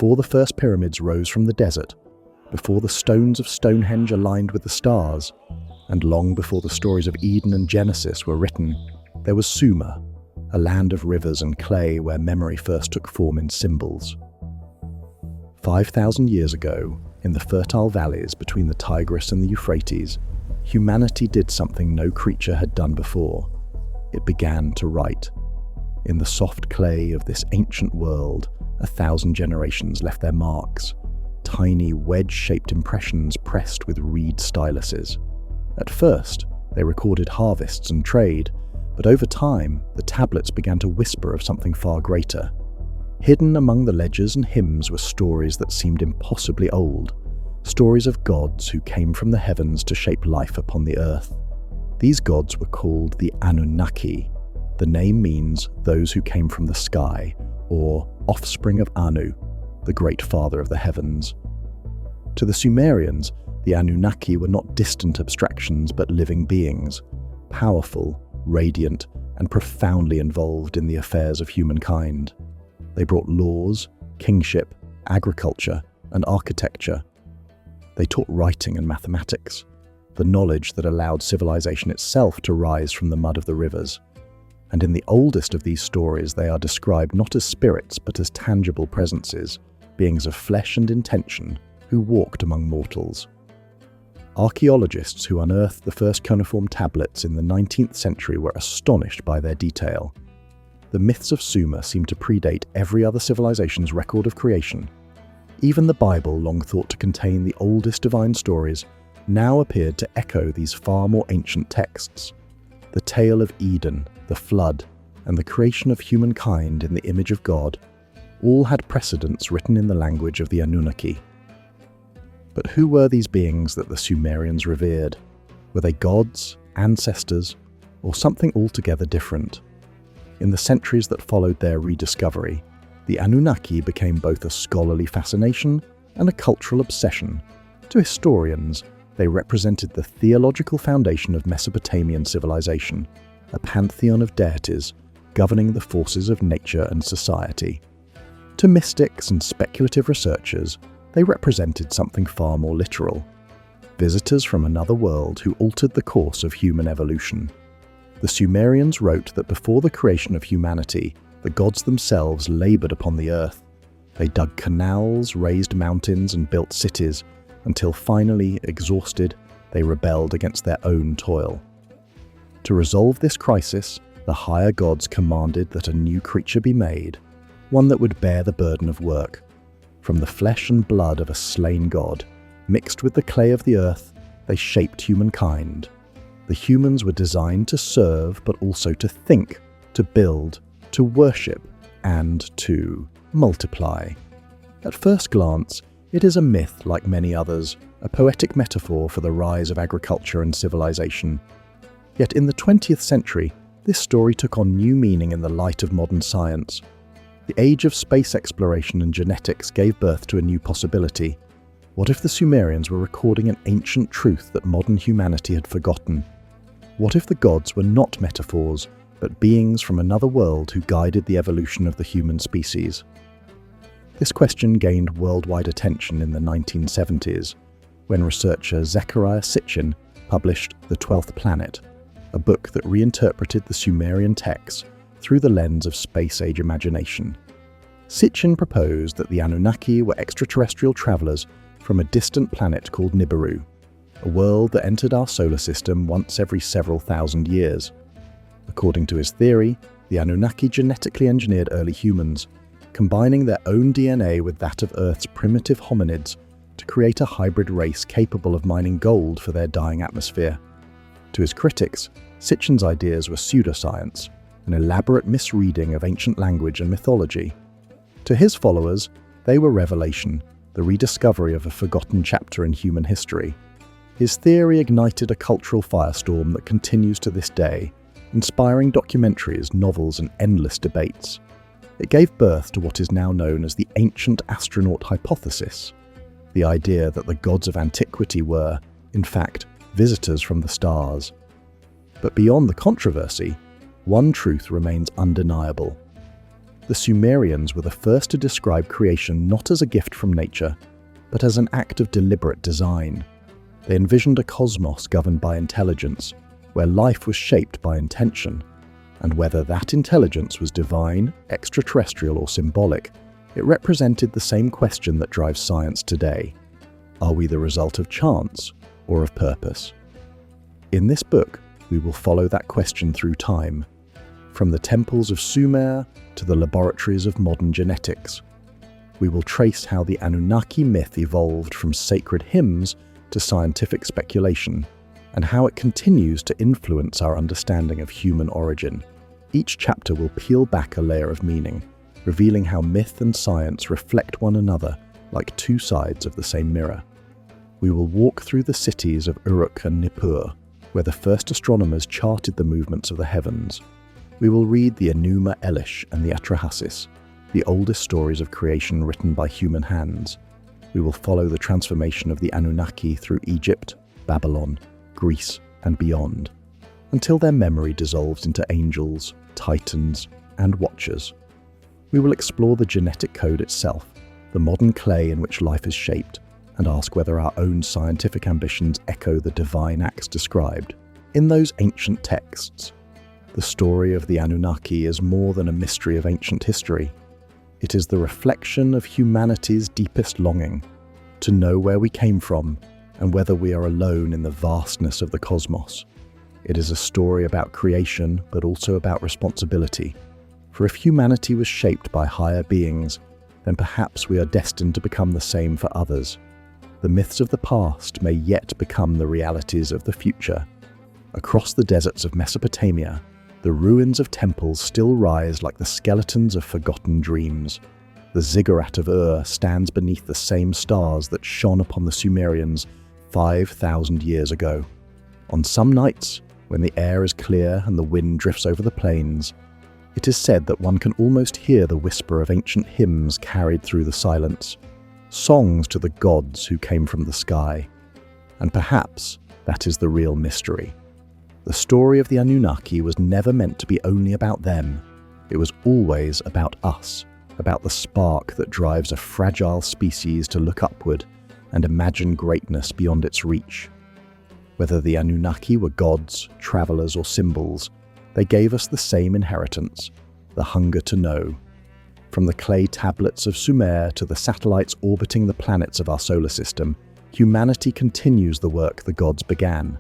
before the first pyramids rose from the desert, before the stones of Stonehenge aligned with the stars, and long before the stories of Eden and Genesis were written, there was Sumer, a land of rivers and clay where memory first took form in symbols. 5,000 years ago, in the fertile valleys between the Tigris and the Euphrates, humanity did something no creature had done before. It began to write. In the soft clay of this ancient world, 1,000 generations left their marks, tiny wedge-shaped impressions pressed with reed styluses. At first, they recorded harvests and trade, but over time, the tablets began to whisper of something far greater. Hidden among the ledgers and hymns were stories that seemed impossibly old, stories of gods who came from the heavens to shape life upon the earth. These gods were called the Anunnaki. The name means those who came from the sky, or offspring of Anu, the great father of the heavens. To the Sumerians, the Anunnaki were not distant abstractions but living beings, powerful, radiant, and profoundly involved in the affairs of humankind. They brought laws, kingship, agriculture, and architecture. They taught writing and mathematics, the knowledge that allowed civilization itself to rise from the mud of the rivers. And in the oldest of these stories, they are described not as spirits but as tangible presences, beings of flesh and intention, who walked among mortals. Archaeologists who unearthed the first cuneiform tablets in the 19th century were astonished by their detail. The myths of Sumer seem to predate every other civilization's record of creation. Even the Bible, long thought to contain the oldest divine stories, now appeared to echo these far more ancient texts. The tale of Eden, the flood, and the creation of humankind in the image of God all had precedents written in the language of the Anunnaki. But who were these beings that the Sumerians revered? Were they gods, ancestors, or something altogether different? In the centuries that followed their rediscovery, the Anunnaki became both a scholarly fascination and a cultural obsession. To historians, they represented the theological foundation of Mesopotamian civilization, a pantheon of deities governing the forces of nature and society. To mystics and speculative researchers, they represented something far more literal, visitors from another world who altered the course of human evolution. The Sumerians wrote that before the creation of humanity, the gods themselves labored upon the earth. They dug canals, raised mountains, and built cities, until finally, exhausted, they rebelled against their own toil. To resolve this crisis, the higher gods commanded that a new creature be made, one that would bear the burden of work. From the flesh and blood of a slain god, mixed with the clay of the earth, they shaped humankind. The humans were designed to serve, but also to think, to build, to worship, and to multiply. At first glance, it is a myth like many others, a poetic metaphor for the rise of agriculture and civilization. Yet in the 20th century, this story took on new meaning in the light of modern science. The age of space exploration and genetics gave birth to a new possibility. What if the Sumerians were recording an ancient truth that modern humanity had forgotten? What if the gods were not metaphors, but beings from another world who guided the evolution of the human species? This question gained worldwide attention in the 1970s, when researcher Zecharia Sitchin published The 12th Planet, a book that reinterpreted the Sumerian texts through the lens of space-age imagination. Sitchin proposed that the Anunnaki were extraterrestrial travelers from a distant planet called Nibiru, a world that entered our solar system once every several thousand years. According to his theory, the Anunnaki genetically engineered early humans, combining their own DNA with that of Earth's primitive hominids to create a hybrid race capable of mining gold for their dying atmosphere. To his critics, Sitchin's ideas were pseudoscience, an elaborate misreading of ancient language and mythology. To his followers, they were revelation, the rediscovery of a forgotten chapter in human history. His theory ignited a cultural firestorm that continues to this day, inspiring documentaries, novels, and endless debates. It gave birth to what is now known as the ancient astronaut hypothesis, the idea that the gods of antiquity were, in fact, visitors from the stars. But beyond the controversy, one truth remains undeniable. The Sumerians were the first to describe creation not as a gift from nature, but as an act of deliberate design. They envisioned a cosmos governed by intelligence, where life was shaped by intention, and whether that intelligence was divine, extraterrestrial, or symbolic, it represented the same question that drives science today. Are we the result of chance or of purpose? In this book, we will follow that question through time, from the temples of Sumer to the laboratories of modern genetics. We will trace how the Anunnaki myth evolved from sacred hymns to scientific speculation, and how it continues to influence our understanding of human origin. Each chapter will peel back a layer of meaning, revealing how myth and science reflect one another like two sides of the same mirror. We will walk through the cities of Uruk and Nippur, where the first astronomers charted the movements of the heavens. We will read the Enuma Elish and the Atrahasis, the oldest stories of creation written by human hands. We will follow the transformation of the Anunnaki through Egypt, Babylon, Greece, and beyond, until their memory dissolves into angels, titans, and watchers. We will explore the genetic code itself, the modern clay in which life is shaped, and ask whether our own scientific ambitions echo the divine acts described in those ancient texts. The story of the Anunnaki is more than a mystery of ancient history. It is the reflection of humanity's deepest longing, to know where we came from and whether we are alone in the vastness of the cosmos. It is a story about creation, but also about responsibility. For if humanity was shaped by higher beings, then perhaps we are destined to become the same for others. The myths of the past may yet become the realities of the future. Across the deserts of Mesopotamia, the ruins of temples still rise like the skeletons of forgotten dreams. The ziggurat of Ur stands beneath the same stars that shone upon the Sumerians 5,000 years ago. On some nights, when the air is clear and the wind drifts over the plains, it is said that one can almost hear the whisper of ancient hymns carried through the silence, songs to the gods who came from the sky. And perhaps that is the real mystery. The story of the Anunnaki was never meant to be only about them. It was always about us, about the spark that drives a fragile species to look upward and imagine greatness beyond its reach. Whether the Anunnaki were gods, travelers, or symbols, they gave us the same inheritance, the hunger to know. From the clay tablets of Sumer to the satellites orbiting the planets of our solar system, humanity continues the work the gods began.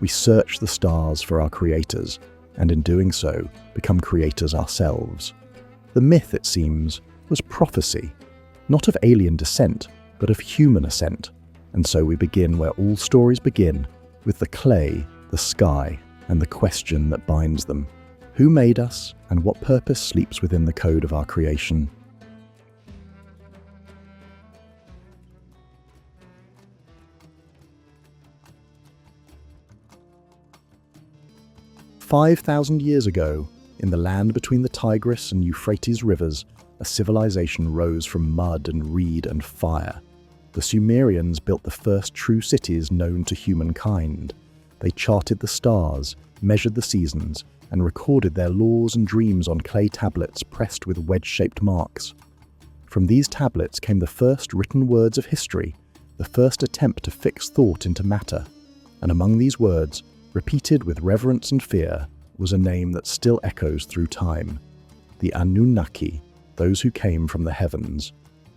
We search the stars for our creators, and in doing so, become creators ourselves. The myth, it seems, was prophecy, not of alien descent, but of human ascent. And so we begin where all stories begin, with the clay, the sky, and the question that binds them. Who made us, and what purpose sleeps within the code of our creation? "5,000 years ago, in the land between the Tigris and Euphrates rivers, a civilization rose from mud and reed and fire. The Sumerians built the first true cities known to humankind. They charted the stars, measured the seasons, and recorded their laws and dreams on clay tablets pressed with wedge-shaped marks. From these tablets came the first written words of history, the first attempt to fix thought into matter. And among these words, repeated with reverence and fear, was a name that still echoes through time: the Anunnaki, those who came from the heavens.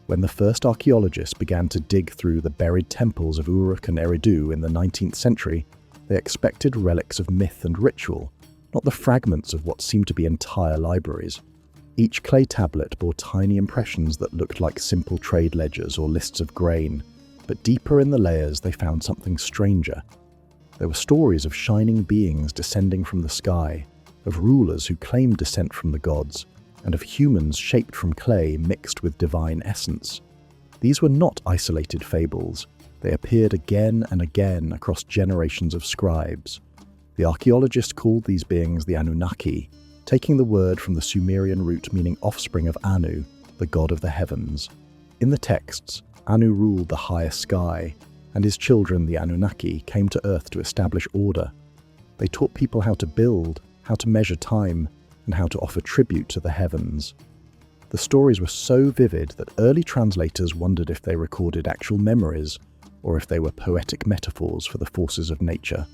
When the first archaeologists began to dig through the buried temples of Uruk and Eridu in the 19th century, they expected relics of myth and ritual, not the fragments of what seemed to be entire libraries. Each clay tablet bore tiny impressions that looked like simple trade ledgers or lists of grain, but deeper in the layers they found something stranger. There were stories of shining beings descending from the sky, of rulers who claimed descent from the gods, and of humans shaped from clay mixed with divine essence. These were not isolated fables. They appeared again and again across generations of scribes. The archaeologists called these beings the Anunnaki, taking the word from the Sumerian root meaning offspring of Anu, the god of the heavens. In the texts, Anu ruled the highest sky, and his children, the Anunnaki, came to Earth to establish order. They taught people how to build, how to measure time, and how to offer tribute to the heavens. The stories were so vivid that early translators wondered if they recorded actual memories or if they were poetic metaphors for the forces of nature.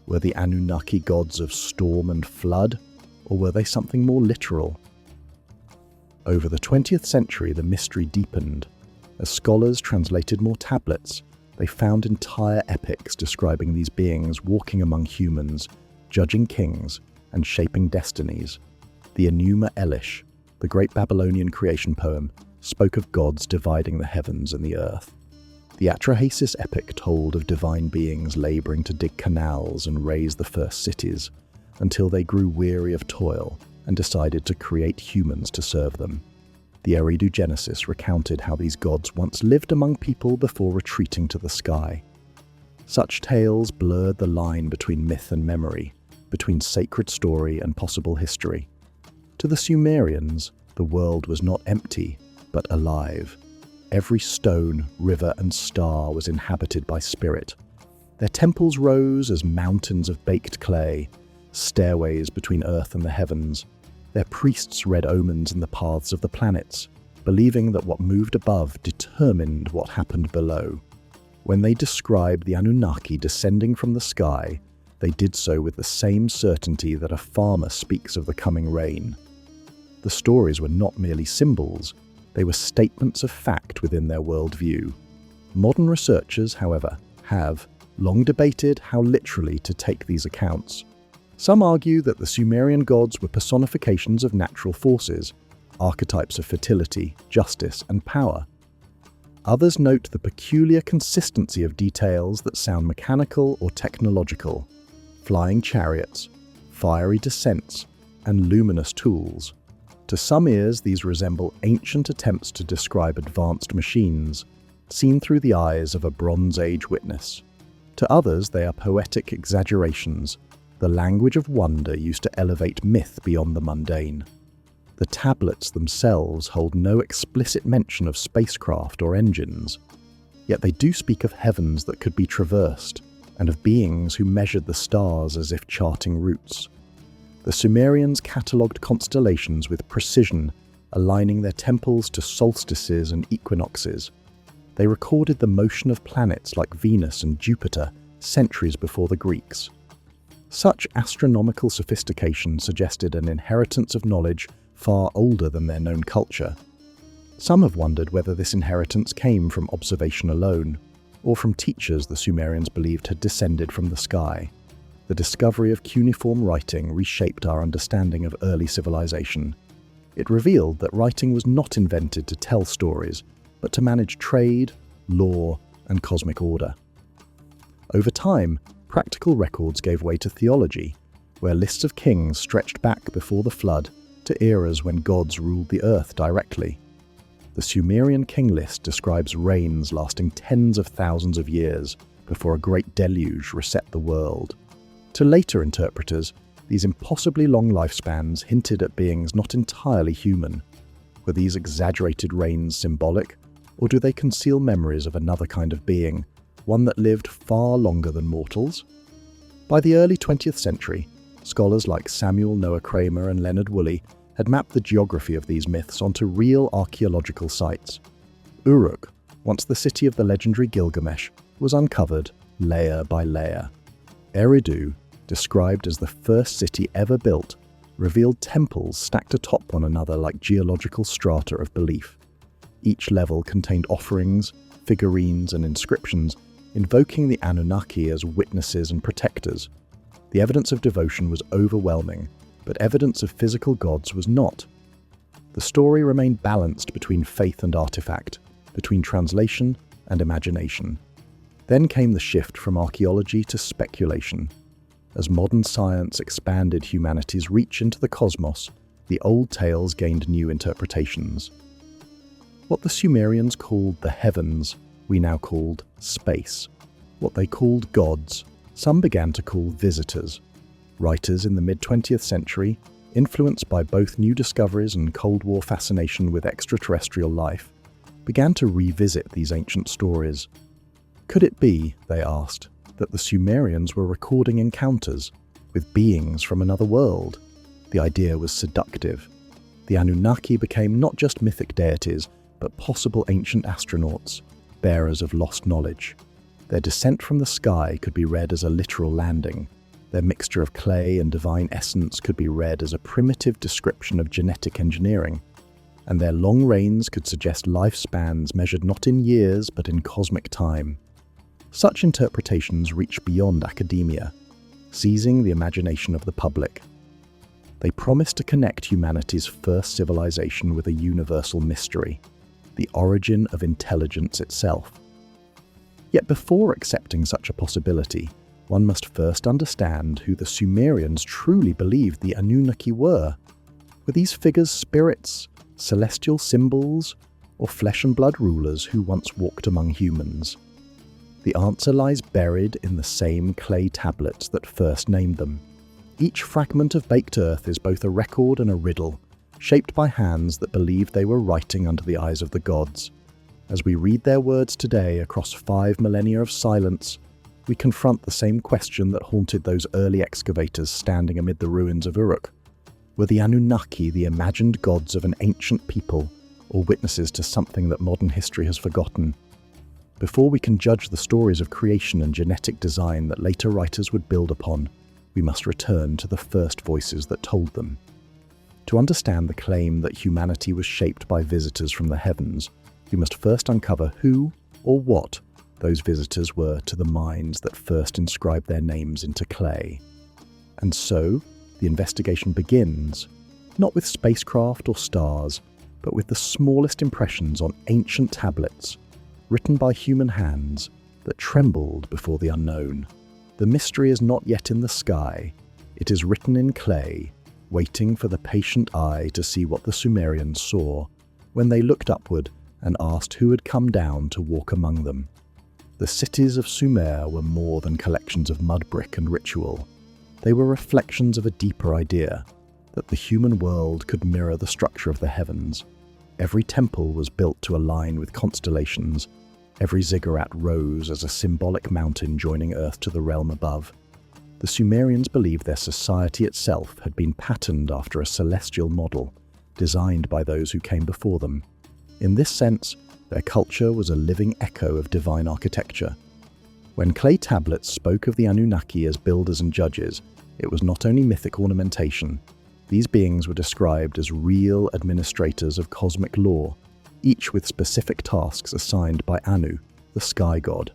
Were the Anunnaki gods of storm and flood, or were they something more literal? Over the 20th century, the mystery deepened. As scholars translated more tablets, they found entire epics describing these beings walking among humans, judging kings, and shaping destinies. The Enuma Elish, the great Babylonian creation poem, spoke of gods dividing the heavens and the earth. The Atrahasis epic told of divine beings laboring to dig canals and raise the first cities, until they grew weary of toil and decided to create humans to serve them. The Eridu Genesis recounted how these gods once lived among people before retreating to the sky. Such tales blurred the line between myth and memory, between sacred story and possible history. To the Sumerians, the world was not empty, but alive. Every stone, river, and star was inhabited by spirit. Their temples rose as mountains of baked clay, stairways between earth and the heavens. Their priests read omens in the paths of the planets, believing that what moved above determined what happened below. When they described the Anunnaki descending from the sky, they did so with the same certainty that a farmer speaks of the coming rain. The stories were not merely symbols, they were statements of fact within their worldview. Modern researchers, however, have long debated how literally to take these accounts. Some argue that the Sumerian gods were personifications of natural forces, archetypes of fertility, justice, and power. Others note the peculiar consistency of details that sound mechanical or technological: flying chariots, fiery descents, and luminous tools. To some ears, these resemble ancient attempts to describe advanced machines, seen through the eyes of a Bronze Age witness. To others, they are poetic exaggerations, the language of wonder used to elevate myth beyond the mundane. The tablets themselves hold no explicit mention of spacecraft or engines, yet they do speak of heavens that could be traversed, and of beings who measured the stars as if charting routes. The Sumerians catalogued constellations with precision, aligning their temples to solstices and equinoxes. They recorded the motion of planets like Venus and Jupiter centuries before the Greeks. Such astronomical sophistication suggested an inheritance of knowledge far older than their known culture. Some have wondered whether this inheritance came from observation alone, or from teachers the Sumerians believed had descended from the sky. The discovery of cuneiform writing reshaped our understanding of early civilization. It revealed that writing was not invented to tell stories, but to manage trade, law, and cosmic order. Over time, practical records gave way to theology, where lists of kings stretched back before the flood to eras when gods ruled the earth directly. The Sumerian king list describes reigns lasting tens of thousands of years before a great deluge reset the world. To later interpreters, these impossibly long lifespans hinted at beings not entirely human. Were these exaggerated reigns symbolic, or do they conceal memories of another kind of being, one that lived far longer than mortals? By the early 20th century, scholars like Samuel Noah Kramer and Leonard Woolley had mapped the geography of these myths onto real archaeological sites. Uruk, once the city of the legendary Gilgamesh, was uncovered layer by layer. Eridu, described as the first city ever built, revealed temples stacked atop one another like geological strata of belief. Each level contained offerings, figurines, and inscriptions, invoking the Anunnaki as witnesses and protectors. The evidence of devotion was overwhelming, but evidence of physical gods was not. The story remained balanced between faith and artifact, between translation and imagination. Then came the shift from archaeology to speculation. As modern science expanded humanity's reach into the cosmos, the old tales gained new interpretations. What the Sumerians called the heavens, we now called space. What they called gods, some began to call visitors. Writers in the mid-20th century, influenced by both new discoveries and Cold War fascination with extraterrestrial life, began to revisit these ancient stories. Could it be, they asked, that the Sumerians were recording encounters with beings from another world? The idea was seductive. The Anunnaki became not just mythic deities, but possible ancient astronauts, bearers of lost knowledge. Their descent from the sky could be read as a literal landing. Their mixture of clay and divine essence could be read as a primitive description of genetic engineering. And their long reigns could suggest lifespans measured not in years, but in cosmic time. Such interpretations reach beyond academia, seizing the imagination of the public. They promise to connect humanity's first civilization with a universal mystery, the origin of intelligence itself. Yet before accepting such a possibility, one must first understand who the Sumerians truly believed the Anunnaki were. Were these figures spirits, celestial symbols, or flesh and blood rulers who once walked among humans? The answer lies buried in the same clay tablets that first named them. Each fragment of baked earth is both a record and a riddle, shaped by hands that believed they were writing under the eyes of the gods. As we read their words today across 5 millennia of silence, we confront the same question that haunted those early excavators standing amid the ruins of Uruk. Were the Anunnaki the imagined gods of an ancient people, or witnesses to something that modern history has forgotten? Before we can judge the stories of creation and genetic design that later writers would build upon, we must return to the first voices that told them. To understand the claim that humanity was shaped by visitors from the heavens, we must first uncover who or what those visitors were to the minds that first inscribed their names into clay. And so, the investigation begins, not with spacecraft or stars, but with the smallest impressions on ancient tablets, written by human hands, that trembled before the unknown. The mystery is not yet in the sky, it is written in clay, waiting for the patient eye to see what the Sumerians saw when they looked upward and asked who had come down to walk among them. The cities of Sumer were more than collections of mud brick and ritual. They were reflections of a deeper idea, that the human world could mirror the structure of the heavens. Every temple was built to align with constellations. Every ziggurat rose as a symbolic mountain joining Earth to the realm above. The Sumerians believed their society itself had been patterned after a celestial model, designed by those who came before them. In this sense, their culture was a living echo of divine architecture. When clay tablets spoke of the Anunnaki as builders and judges, it was not only mythic ornamentation. These beings were described as real administrators of cosmic law, each with specific tasks assigned by Anu, the sky god.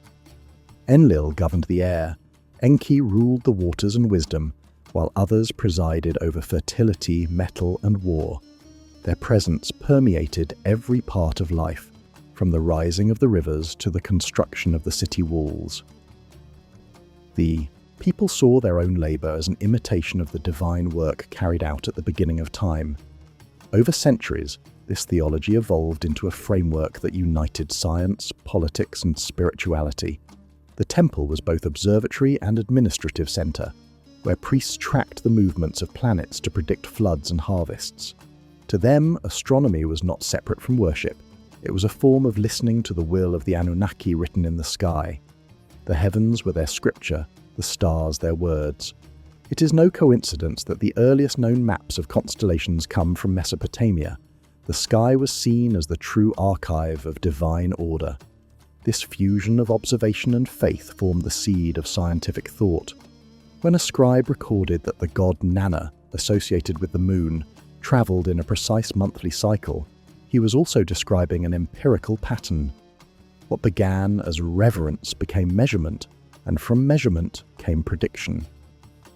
Enlil governed the air, Enki ruled the waters and wisdom, while others presided over fertility, metal, and war. Their presence permeated every part of life, from the rising of the rivers to the construction of the city walls. The people saw their own labor as an imitation of the divine work carried out at the beginning of time. Over centuries, this theology evolved into a framework that united science, politics, and spirituality. The temple was both observatory and administrative center, where priests tracked the movements of planets to predict floods and harvests. To them, astronomy was not separate from worship. It was a form of listening to the will of the Anunnaki written in the sky. The heavens were their scripture, the stars their words. It is no coincidence that the earliest known maps of constellations come from Mesopotamia. The sky was seen as the true archive of divine order. This fusion of observation and faith formed the seed of scientific thought. When a scribe recorded that the god Nana, associated with the moon, travelled in a precise monthly cycle, he was also describing an empirical pattern. What began as reverence became measurement, and from measurement came prediction.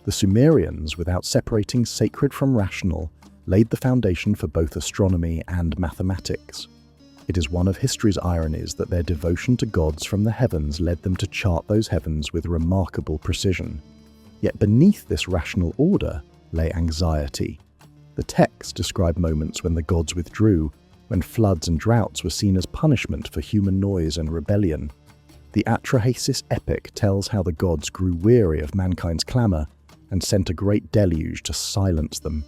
The Sumerians, without separating sacred from rational, laid the foundation for both astronomy and mathematics. It is one of history's ironies that their devotion to gods from the heavens led them to chart those heavens with remarkable precision. Yet beneath this rational order lay anxiety. The texts describe moments when the gods withdrew, when floods and droughts were seen as punishment for human noise and rebellion. The Atrahasis epic tells how the gods grew weary of mankind's clamour and sent a great deluge to silence them.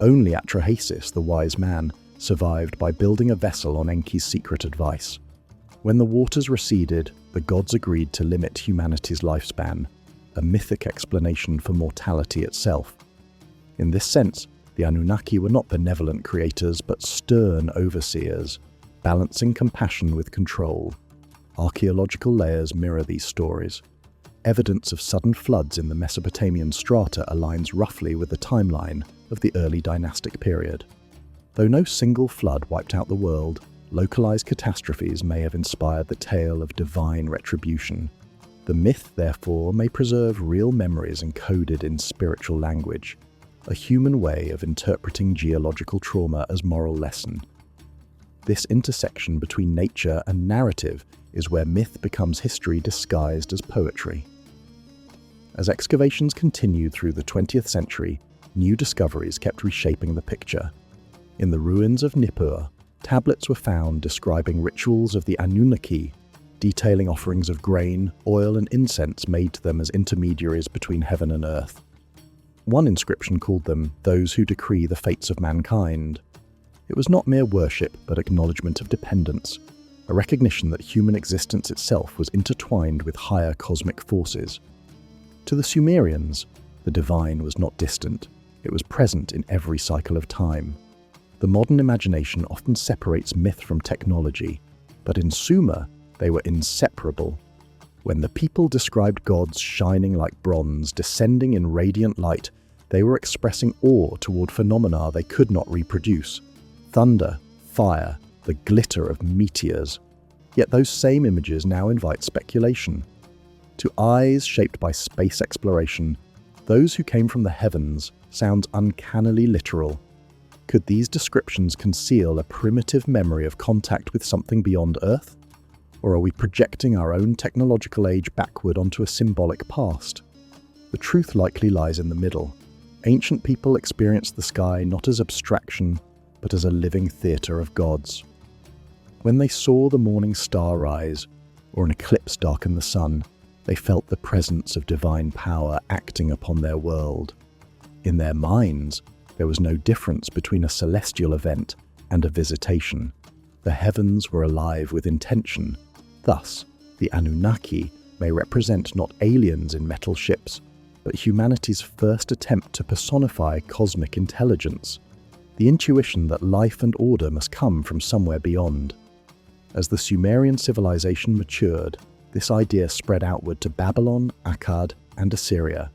Only Atrahasis, the wise man, survived by building a vessel on Enki's secret advice. When the waters receded, the gods agreed to limit humanity's lifespan, a mythic explanation for mortality itself. In this sense, the The Anunnaki were not benevolent creators, but stern overseers, balancing compassion with control. Archaeological layers mirror these stories. Evidence of sudden floods in the Mesopotamian strata aligns roughly with the timeline of the early dynastic period. Though no single flood wiped out the world, localized catastrophes may have inspired the tale of divine retribution. The myth, therefore, may preserve real memories encoded in spiritual language, a human way of interpreting geological trauma as moral lesson. This intersection between nature and narrative is where myth becomes history disguised as poetry. As excavations continued through the 20th century, new discoveries kept reshaping the picture. In the ruins of Nippur, tablets were found describing rituals of the Anunnaki, detailing offerings of grain, oil, and incense made to them as intermediaries between heaven and earth. One inscription called them those who decree the fates of mankind. It was not mere worship, but acknowledgement of dependence, a recognition that human existence itself was intertwined with higher cosmic forces. To the Sumerians, the divine was not distant, it was present in every cycle of time. The modern imagination often separates myth from technology, but in Sumer, they were inseparable. When the people described gods shining like bronze, descending in radiant light, they were expressing awe toward phenomena they could not reproduce. Thunder, fire, the glitter of meteors. Yet those same images now invite speculation. To eyes shaped by space exploration, those who came from the heavens sounds uncannily literal. Could these descriptions conceal a primitive memory of contact with something beyond Earth? Or are we projecting our own technological age backward onto a symbolic past? The truth likely lies in the middle. Ancient people experienced the sky not as abstraction, but as a living theatre of gods. When they saw the morning star rise, or an eclipse darken the sun, they felt the presence of divine power acting upon their world. In their minds, there was no difference between a celestial event and a visitation. The heavens were alive with intention. Thus, the Anunnaki may represent not aliens in metal ships, but humanity's first attempt to personify cosmic intelligence, the intuition that life and order must come from somewhere beyond. As the Sumerian civilization matured, this idea spread outward to Babylon, Akkad, and Assyria.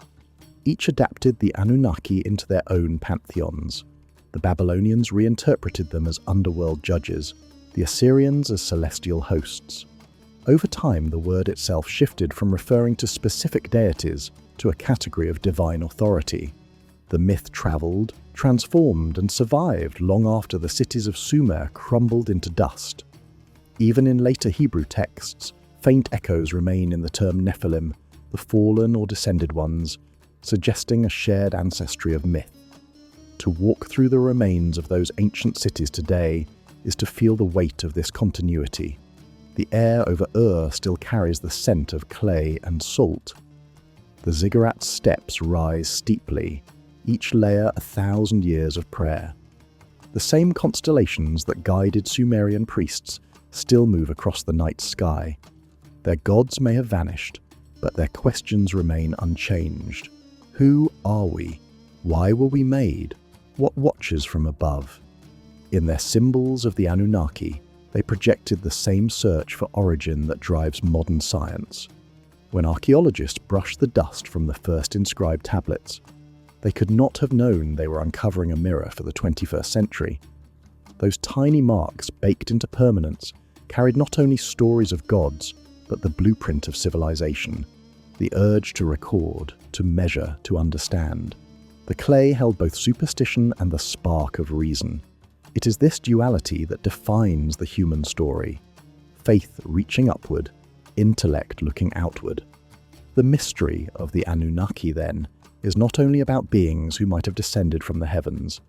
Each adapted the Anunnaki into their own pantheons. The Babylonians reinterpreted them as underworld judges, the Assyrians as celestial hosts. Over time, the word itself shifted from referring to specific deities to a category of divine authority. The myth traveled, transformed, and survived long after the cities of Sumer crumbled into dust. Even in later Hebrew texts, faint echoes remain in the term Nephilim, the fallen or descended ones, suggesting a shared ancestry of myth. To walk through the remains of those ancient cities today is to feel the weight of this continuity. The air over Ur still carries the scent of clay and salt. The ziggurat steps rise steeply, each layer 1,000 years of prayer. The same constellations that guided Sumerian priests still move across the night sky. Their gods may have vanished, but their questions remain unchanged. Who are we? Why were we made? What watches from above? In their symbols of the Anunnaki, they projected the same search for origin that drives modern science. When archaeologists brushed the dust from the first inscribed tablets, they could not have known they were uncovering a mirror for the 21st century. Those tiny marks, baked into permanence, carried not only stories of gods, but the blueprint of civilization, the urge to record, to measure, to understand. The clay held both superstition and the spark of reason. It is this duality that defines the human story. Faith reaching upward, intellect looking outward. The mystery of the Anunnaki, then, is not only about beings who might have descended from the heavens.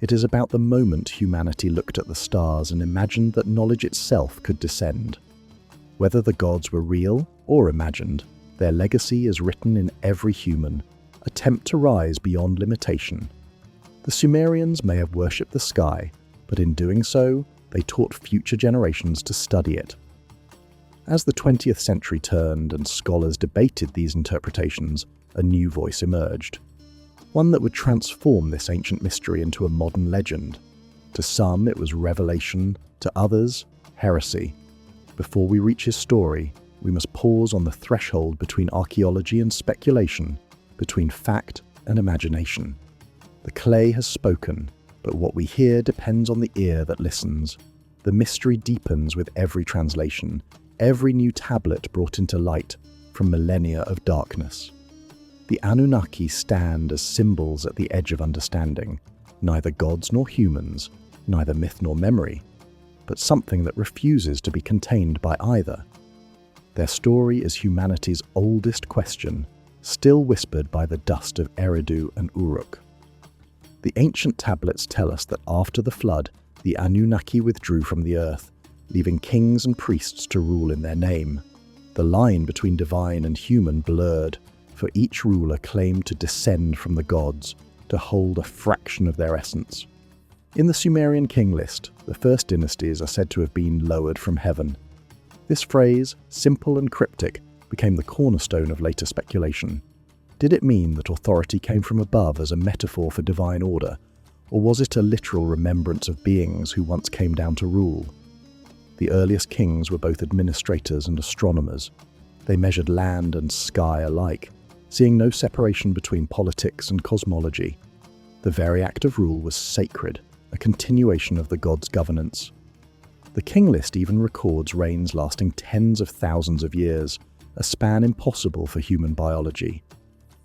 It is about the moment humanity looked at the stars and imagined that knowledge itself could descend. Whether the gods were real or imagined, their legacy is written in every human attempt to rise beyond limitation. The Sumerians may have worshipped the sky, but in doing so, they taught future generations to study it. As the 20th century turned and scholars debated these interpretations, a new voice emerged. one that would transform this ancient mystery into a modern legend. To some, it was revelation, to others, heresy. Before we reach his story, we must pause on the threshold between archaeology and speculation, between fact and imagination. The clay has spoken, but what we hear depends on the ear that listens. The mystery deepens with every translation, every new tablet brought into light from millennia of darkness. The Anunnaki stand as symbols at the edge of understanding, neither gods nor humans, neither myth nor memory, but something that refuses to be contained by either. Their story is humanity's oldest question, still whispered by the dust of Eridu and Uruk. The ancient tablets tell us that after the flood, the Anunnaki withdrew from the earth, leaving kings and priests to rule in their name. The line between divine and human blurred, for each ruler claimed to descend from the gods, to hold a fraction of their essence. In the Sumerian king list, the first dynasties are said to have been lowered from heaven. This phrase, simple and cryptic, became the cornerstone of later speculation. Did it mean that authority came from above as a metaphor for divine order, or was it a literal remembrance of beings who once came down to rule? The earliest kings were both administrators and astronomers. They measured land and sky alike, seeing no separation between politics and cosmology. The very act of rule was sacred, a continuation of the gods' governance. The king list even records reigns lasting tens of thousands of years, a span impossible for human biology.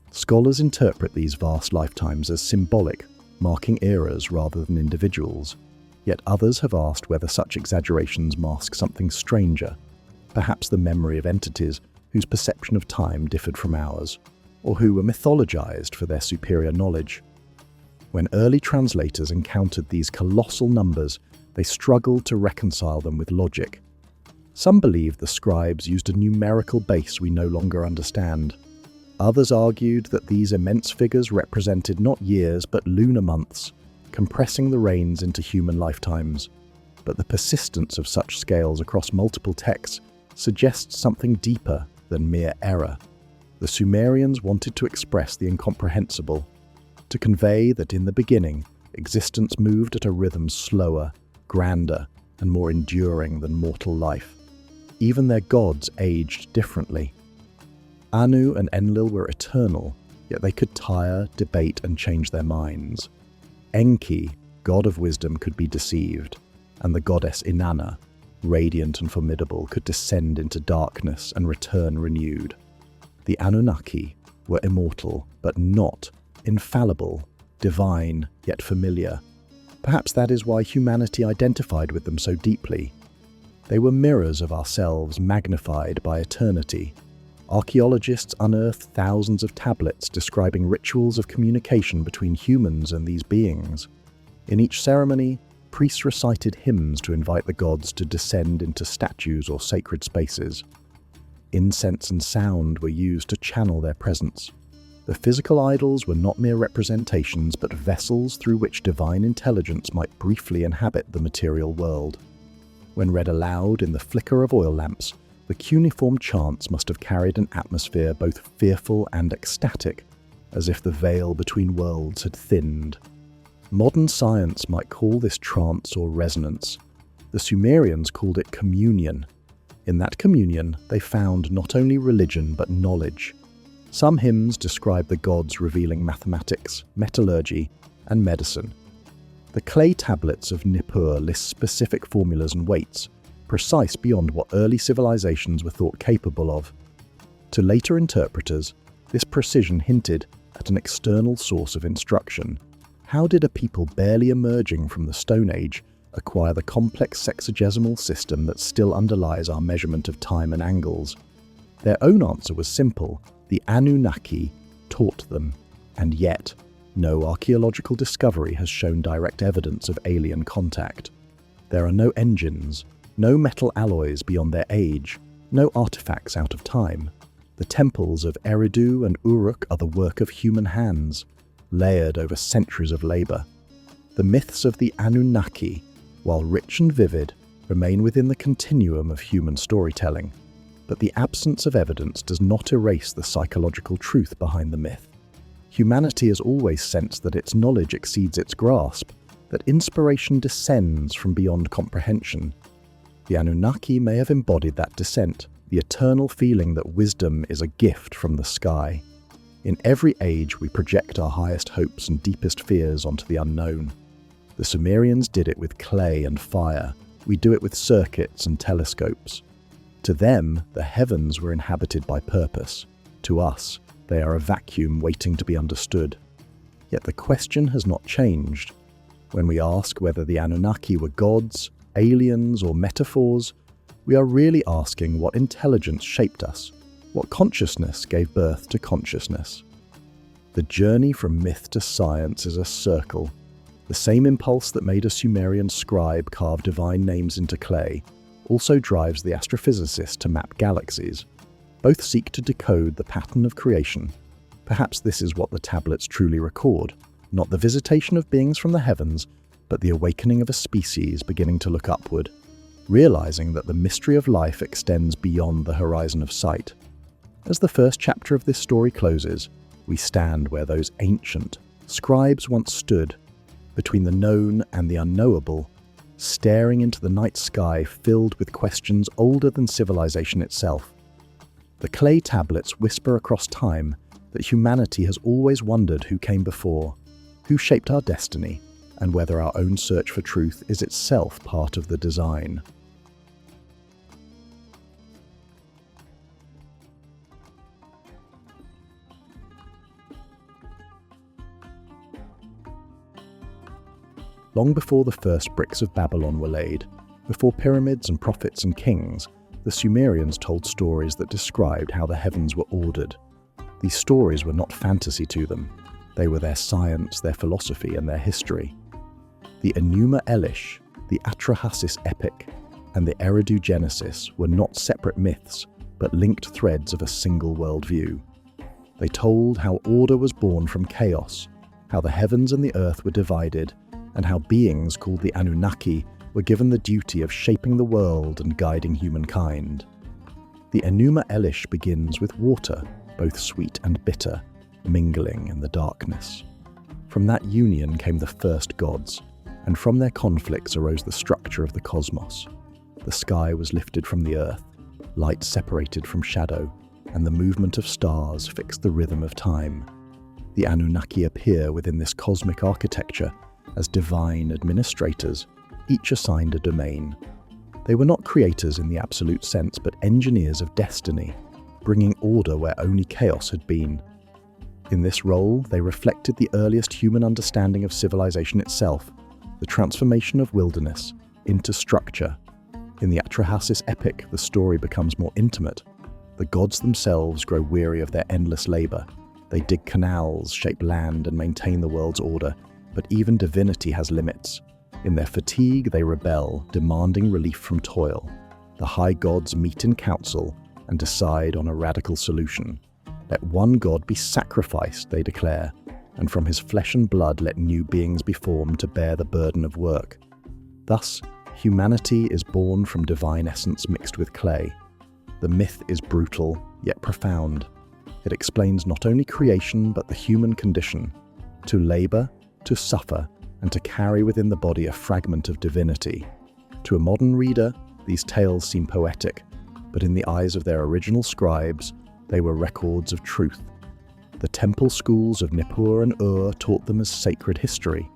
Scholars interpret these vast lifetimes as symbolic, marking eras rather than individuals. Yet others have asked whether such exaggerations mask something stranger, perhaps the memory of entities whose perception of time differed from ours, or who were mythologized for their superior knowledge. When early translators encountered these colossal numbers, they struggled to reconcile them with logic. Some believed the scribes used a numerical base we no longer understand. Others argued that these immense figures represented not years but lunar months, compressing the reigns into human lifetimes. But the persistence of such scales across multiple texts suggests something deeper than mere error. The Sumerians wanted to express the incomprehensible, to convey that in the beginning, existence moved at a rhythm slower, grander, and more enduring than mortal life. Even their gods aged differently. Anu and Enlil were eternal, yet they could tire, debate, and change their minds. Enki, god of wisdom, could be deceived, and the goddess Inanna, radiant and formidable, could descend into darkness and return renewed. The Anunnaki were immortal, but not infallible, divine, yet familiar. Perhaps that is why humanity identified with them so deeply. They were mirrors of ourselves magnified by eternity. Archaeologists unearthed thousands of tablets describing rituals of communication between humans and these beings. In each ceremony, priests recited hymns to invite the gods to descend into statues or sacred spaces. Incense and sound were used to channel their presence. The physical idols were not mere representations, but vessels through which divine intelligence might briefly inhabit the material world. When read aloud in the flicker of oil lamps, the cuneiform chants must have carried an atmosphere both fearful and ecstatic, as if the veil between worlds had thinned. Modern science might call this trance or resonance. The Sumerians called it communion. In that communion, they found not only religion but knowledge. Some hymns describe the gods revealing mathematics, metallurgy, and medicine. The clay tablets of Nippur list specific formulas and weights, precise beyond what early civilizations were thought capable of. To later interpreters, this precision hinted at an external source of instruction. How did a people barely emerging from the Stone Age acquire the complex sexagesimal system that still underlies our measurement of time and angles? Their own answer was simple: the Anunnaki taught them, and yet no archaeological discovery has shown direct evidence of alien contact. There are no engines, no metal alloys beyond their age, no artifacts out of time. The temples of Eridu and Uruk are the work of human hands, layered over centuries of labor. The myths of the Anunnaki, while rich and vivid, remain within the continuum of human storytelling. But the absence of evidence does not erase the psychological truth behind the myth. Humanity has always sensed that its knowledge exceeds its grasp, that inspiration descends from beyond comprehension. The Anunnaki may have embodied that descent, the eternal feeling that wisdom is a gift from the sky. In every age, we project our highest hopes and deepest fears onto the unknown. The Sumerians did it with clay and fire. We do it with circuits and telescopes. To them, the heavens were inhabited by purpose. To us, they are a vacuum waiting to be understood. Yet the question has not changed. When we ask whether the Anunnaki were gods, aliens, or metaphors, we are really asking what intelligence shaped us, what consciousness gave birth to consciousness. The journey from myth to science is a circle. The same impulse that made a Sumerian scribe carve divine names into clay also drives the astrophysicist to map galaxies. Both seek to decode the pattern of creation. Perhaps this is what the tablets truly record, not the visitation of beings from the heavens, but the awakening of a species beginning to look upward, realizing that the mystery of life extends beyond the horizon of sight. As the first chapter of this story closes, we stand where those ancient scribes once stood, between the known and the unknowable, staring into the night sky filled with questions older than civilization itself. The clay tablets whisper across time that humanity has always wondered who came before, who shaped our destiny, and whether our own search for truth is itself part of the design. Long before the first bricks of Babylon were laid, before pyramids and prophets and kings, the Sumerians told stories that described how the heavens were ordered. These stories were not fantasy to them. They were their science, their philosophy, and their history. The Enuma Elish, the Atrahasis epic, and the Eridu Genesis were not separate myths, but linked threads of a single worldview. They told how order was born from chaos, how the heavens and the earth were divided, and how beings called the Anunnaki were given the duty of shaping the world and guiding humankind. The Enuma Elish begins with water, both sweet and bitter, mingling in the darkness. From that union came the first gods, and from their conflicts arose the structure of the cosmos. The sky was lifted from the earth, light separated from shadow, and the movement of stars fixed the rhythm of time. The Anunnaki appear within this cosmic architecture as divine administrators, each assigned a domain. They were not creators in the absolute sense, but engineers of destiny, bringing order where only chaos had been. In this role, they reflected the earliest human understanding of civilization itself, the transformation of wilderness into structure. In the Atrahasis epic, the story becomes more intimate. The gods themselves grow weary of their endless labor. They dig canals, shape land, and maintain the world's order. But even divinity has limits. In their fatigue, they rebel, demanding relief from toil. The high gods meet in council and decide on a radical solution. Let one god be sacrificed, they declare, and from his flesh and blood let new beings be formed to bear the burden of work. Thus, humanity is born from divine essence mixed with clay. The myth is brutal, yet profound. It explains not only creation, but the human condition. To labor, to suffer, and to carry within the body a fragment of divinity. To a modern reader, these tales seem poetic, but in the eyes of their original scribes, they were records of truth. The temple schools of Nippur and Ur taught them as sacred history.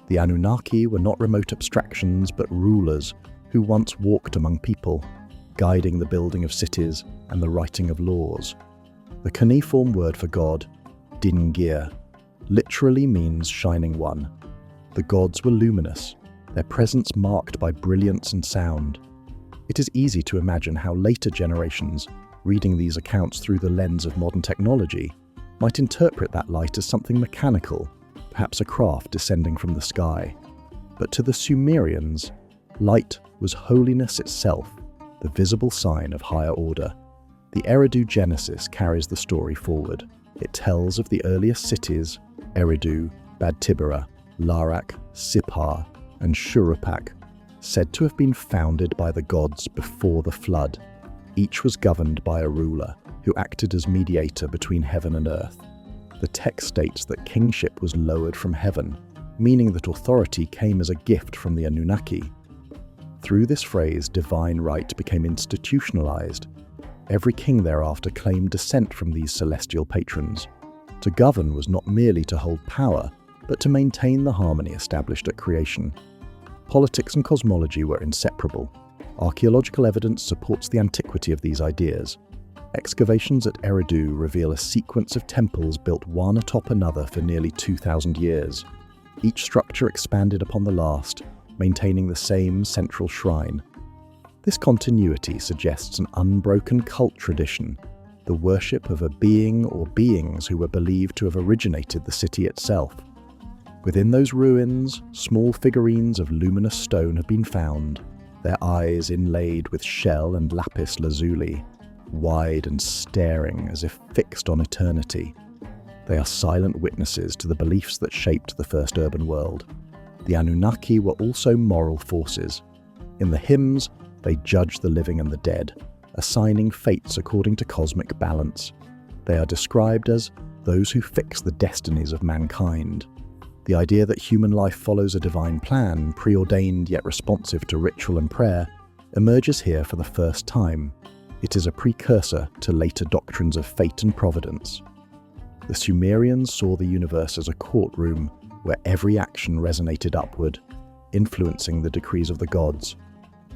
The Anunnaki were not remote abstractions, but rulers who once walked among people, guiding the building of cities and the writing of laws. The cuneiform word for God, Dingir, literally means shining one. The gods were luminous, their presence marked by brilliance and sound. It is easy to imagine how later generations, reading these accounts through the lens of modern technology, might interpret that light as something mechanical, perhaps a craft descending from the sky. But to the Sumerians, light was holiness itself, the visible sign of higher order. The Eridu Genesis carries the story forward. It tells of the earliest cities, Eridu, Bad Tibera, Larak, Sippar, and Shuruppak, said to have been founded by the gods before the flood. Each was governed by a ruler who acted as mediator between heaven and earth. The text states that kingship was lowered from heaven, meaning that authority came as a gift from the Anunnaki. Through this phrase, divine right became institutionalized. Every king thereafter claimed descent from these celestial patrons. To govern was not merely to hold power, but to maintain the harmony established at creation. Politics and cosmology were inseparable. Archaeological evidence supports the antiquity of these ideas. Excavations at Eridu reveal a sequence of temples built one atop another for nearly 2,000 years. Each structure expanded upon the last, maintaining the same central shrine. This continuity suggests an unbroken cult tradition, the worship of a being or beings who were believed to have originated the city itself. Within those ruins, small figurines of luminous stone have been found, their eyes inlaid with shell and lapis lazuli, wide and staring as if fixed on eternity. They are silent witnesses to the beliefs that shaped the first urban world. The Anunnaki were also moral forces. In the hymns, they judge the living and the dead, assigning fates according to cosmic balance. They are described as those who fix the destinies of mankind. The idea that human life follows a divine plan, preordained yet responsive to ritual and prayer, emerges here for the first time. It is a precursor to later doctrines of fate and providence. The Sumerians saw the universe as a courtroom where every action resonated upward, influencing the decrees of the gods.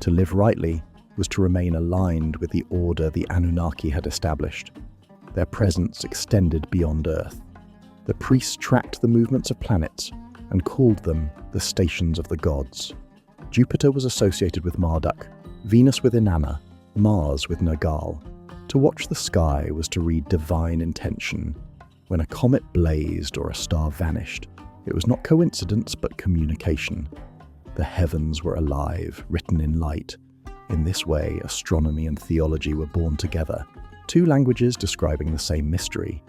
To live rightly was to remain aligned with the order the Anunnaki had established. Their presence extended beyond Earth. The priests tracked the movements of planets and called them the stations of the gods. Jupiter was associated with Marduk, Venus with Inanna, Mars with Nergal. To watch the sky was to read divine intention. When a comet blazed or a star vanished, it was not coincidence but communication. The heavens were alive, written in light. In this way, astronomy and theology were born together, two languages describing the same mystery.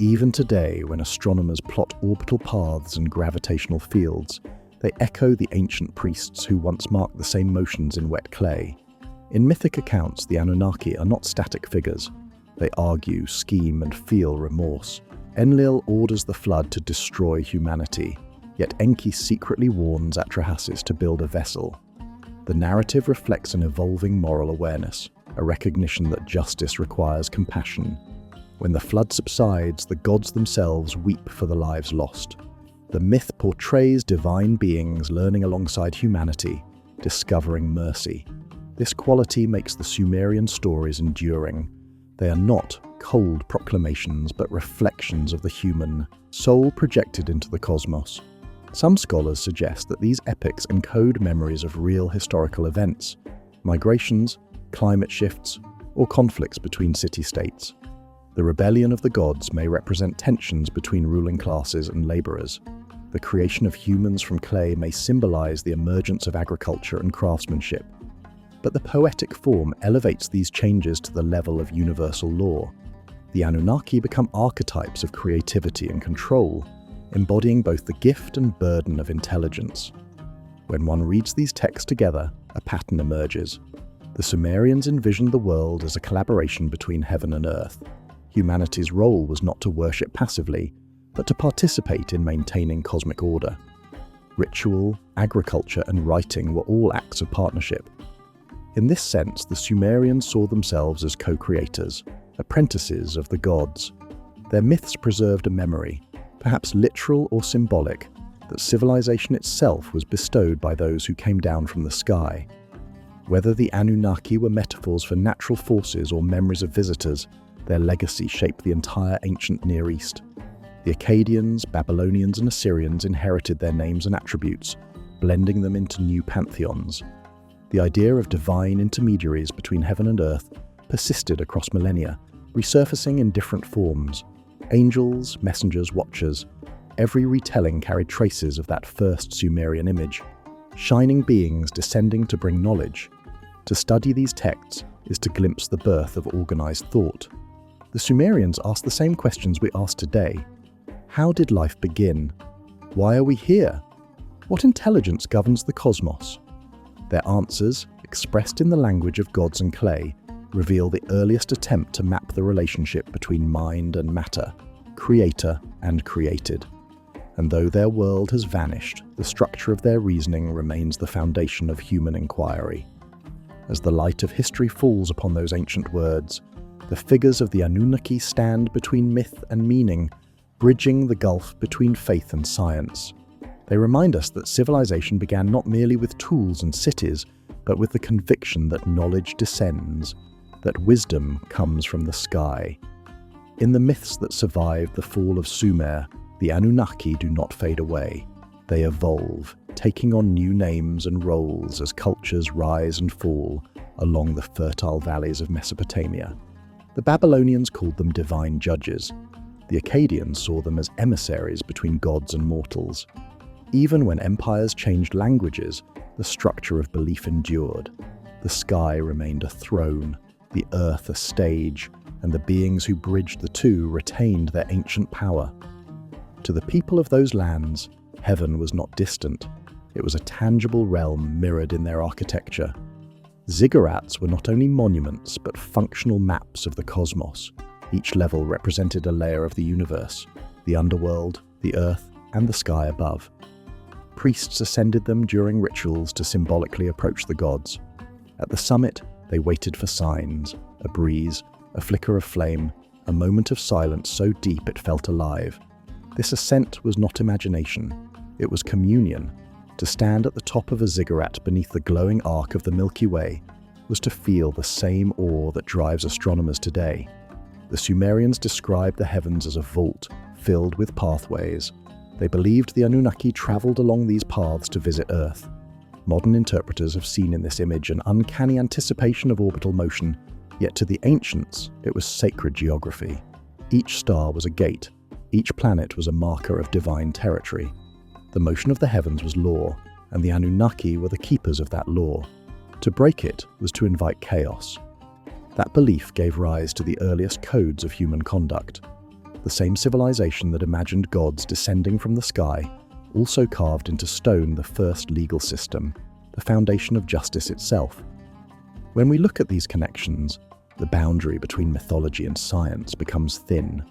Even today, when astronomers plot orbital paths and gravitational fields, they echo the ancient priests who once marked the same motions in wet clay. In mythic accounts, the Anunnaki are not static figures. They argue, scheme, and feel remorse. Enlil orders the flood to destroy humanity, yet Enki secretly warns Atrahasis to build a vessel. The narrative reflects an evolving moral awareness, a recognition that justice requires compassion. When the flood subsides, the gods themselves weep for the lives lost. The myth portrays divine beings learning alongside humanity, discovering mercy. This quality makes the Sumerian stories enduring. They are not cold proclamations, but reflections of the human soul projected into the cosmos. Some scholars suggest that these epics encode memories of real historical events, migrations, climate shifts, or conflicts between city-states. The rebellion of the gods may represent tensions between ruling classes and laborers. The creation of humans from clay may symbolize the emergence of agriculture and craftsmanship. But the poetic form elevates these changes to the level of universal law. The Anunnaki become archetypes of creativity and control, embodying both the gift and burden of intelligence. When one reads these texts together, a pattern emerges. The Sumerians envisioned the world as a collaboration between heaven and earth. Humanity's role was not to worship passively, but to participate in maintaining cosmic order. Ritual, agriculture, and writing were all acts of partnership. In this sense, the Sumerians saw themselves as co-creators, apprentices of the gods. Their myths preserved a memory, perhaps literal or symbolic, that civilization itself was bestowed by those who came down from the sky. Whether the Anunnaki were metaphors for natural forces or memories of visitors, their legacy shaped the entire ancient Near East. The Akkadians, Babylonians, and Assyrians inherited their names and attributes, blending them into new pantheons. The idea of divine intermediaries between heaven and earth persisted across millennia, resurfacing in different forms. Angels, messengers, watchers. Every retelling carried traces of that first Sumerian image. Shining beings descending to bring knowledge. To study these texts is to glimpse the birth of organized thought. The Sumerians asked the same questions we ask today. How did life begin? Why are we here? What intelligence governs the cosmos? Their answers, expressed in the language of gods and clay, reveal the earliest attempt to map the relationship between mind and matter, creator and created. And though their world has vanished, the structure of their reasoning remains the foundation of human inquiry. As the light of history falls upon those ancient words, the figures of the Anunnaki stand between myth and meaning, bridging the gulf between faith and science. They remind us that civilization began not merely with tools and cities, but with the conviction that knowledge descends, that wisdom comes from the sky. In the myths that survived the fall of Sumer, the Anunnaki do not fade away. They evolve, taking on new names and roles as cultures rise and fall along the fertile valleys of Mesopotamia. The Babylonians called them divine judges. The Akkadians saw them as emissaries between gods and mortals. Even when empires changed languages, the structure of belief endured. The sky remained a throne, the earth a stage, and the beings who bridged the two retained their ancient power. To the people of those lands, heaven was not distant. It was a tangible realm mirrored in their architecture. Ziggurats were not only monuments, but functional maps of the cosmos. Each level represented a layer of the universe, the underworld, the earth, and the sky above. Priests ascended them during rituals to symbolically approach the gods. At the summit, they waited for signs, a breeze, a flicker of flame, a moment of silence so deep it felt alive. This ascent was not imagination, it was communion. To stand at the top of a ziggurat beneath the glowing arc of the Milky Way was to feel the same awe that drives astronomers today. The Sumerians described the heavens as a vault filled with pathways. They believed the Anunnaki traveled along these paths to visit Earth. Modern interpreters have seen in this image an uncanny anticipation of orbital motion, yet to the ancients it was sacred geography. Each star was a gate, each planet was a marker of divine territory. The motion of the heavens was law, and the Anunnaki were the keepers of that law. To break it was to invite chaos. That belief gave rise to the earliest codes of human conduct. The same civilization that imagined gods descending from the sky also carved into stone the first legal system, the foundation of justice itself. When we look at these connections, the boundary between mythology and science becomes thin.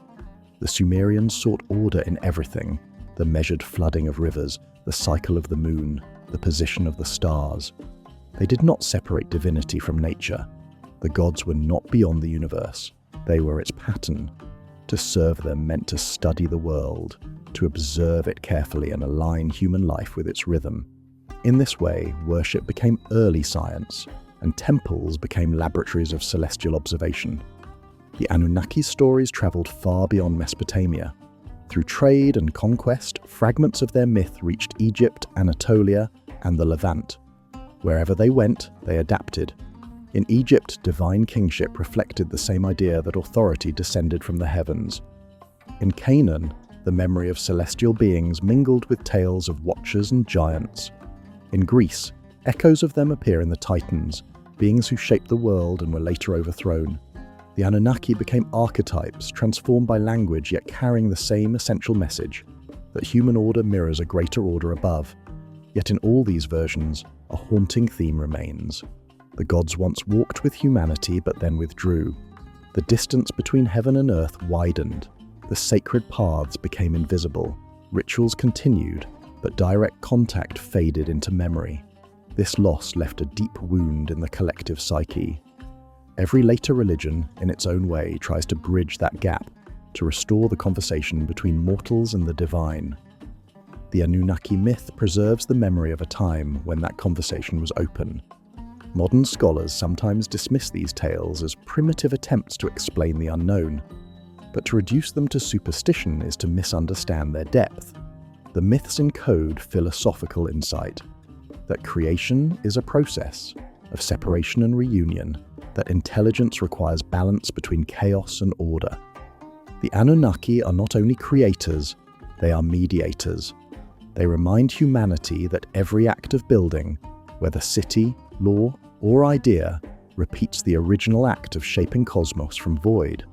The Sumerians sought order in everything, the measured flooding of rivers, the cycle of the moon, the position of the stars. They did not separate divinity from nature. The gods were not beyond the universe. They were its pattern. To serve them meant to study the world, to observe it carefully and align human life with its rhythm. In this way, worship became early science, and temples became laboratories of celestial observation. The Anunnaki's stories traveled far beyond Mesopotamia. Through trade and conquest, fragments of their myth reached Egypt, Anatolia, and the Levant. Wherever they went, they adapted. In Egypt, divine kingship reflected the same idea that authority descended from the heavens. In Canaan, the memory of celestial beings mingled with tales of watchers and giants. In Greece, echoes of them appear in the Titans, beings who shaped the world and were later overthrown. The Anunnaki became archetypes, transformed by language yet carrying the same essential message, that human order mirrors a greater order above. Yet in all these versions, a haunting theme remains. The gods once walked with humanity but then withdrew. The distance between heaven and earth widened. The sacred paths became invisible. Rituals continued, but direct contact faded into memory. This loss left a deep wound in the collective psyche. Every later religion, in its own way, tries to bridge that gap, to restore the conversation between mortals and the divine. The Anunnaki myth preserves the memory of a time when that conversation was open. Modern scholars sometimes dismiss these tales as primitive attempts to explain the unknown, but to reduce them to superstition is to misunderstand their depth. The myths encode philosophical insight, that creation is a process of separation and reunion, that intelligence requires balance between chaos and order. The Anunnaki are not only creators, they are mediators. They remind humanity that every act of building, whether city, law, or idea, repeats the original act of shaping cosmos from void.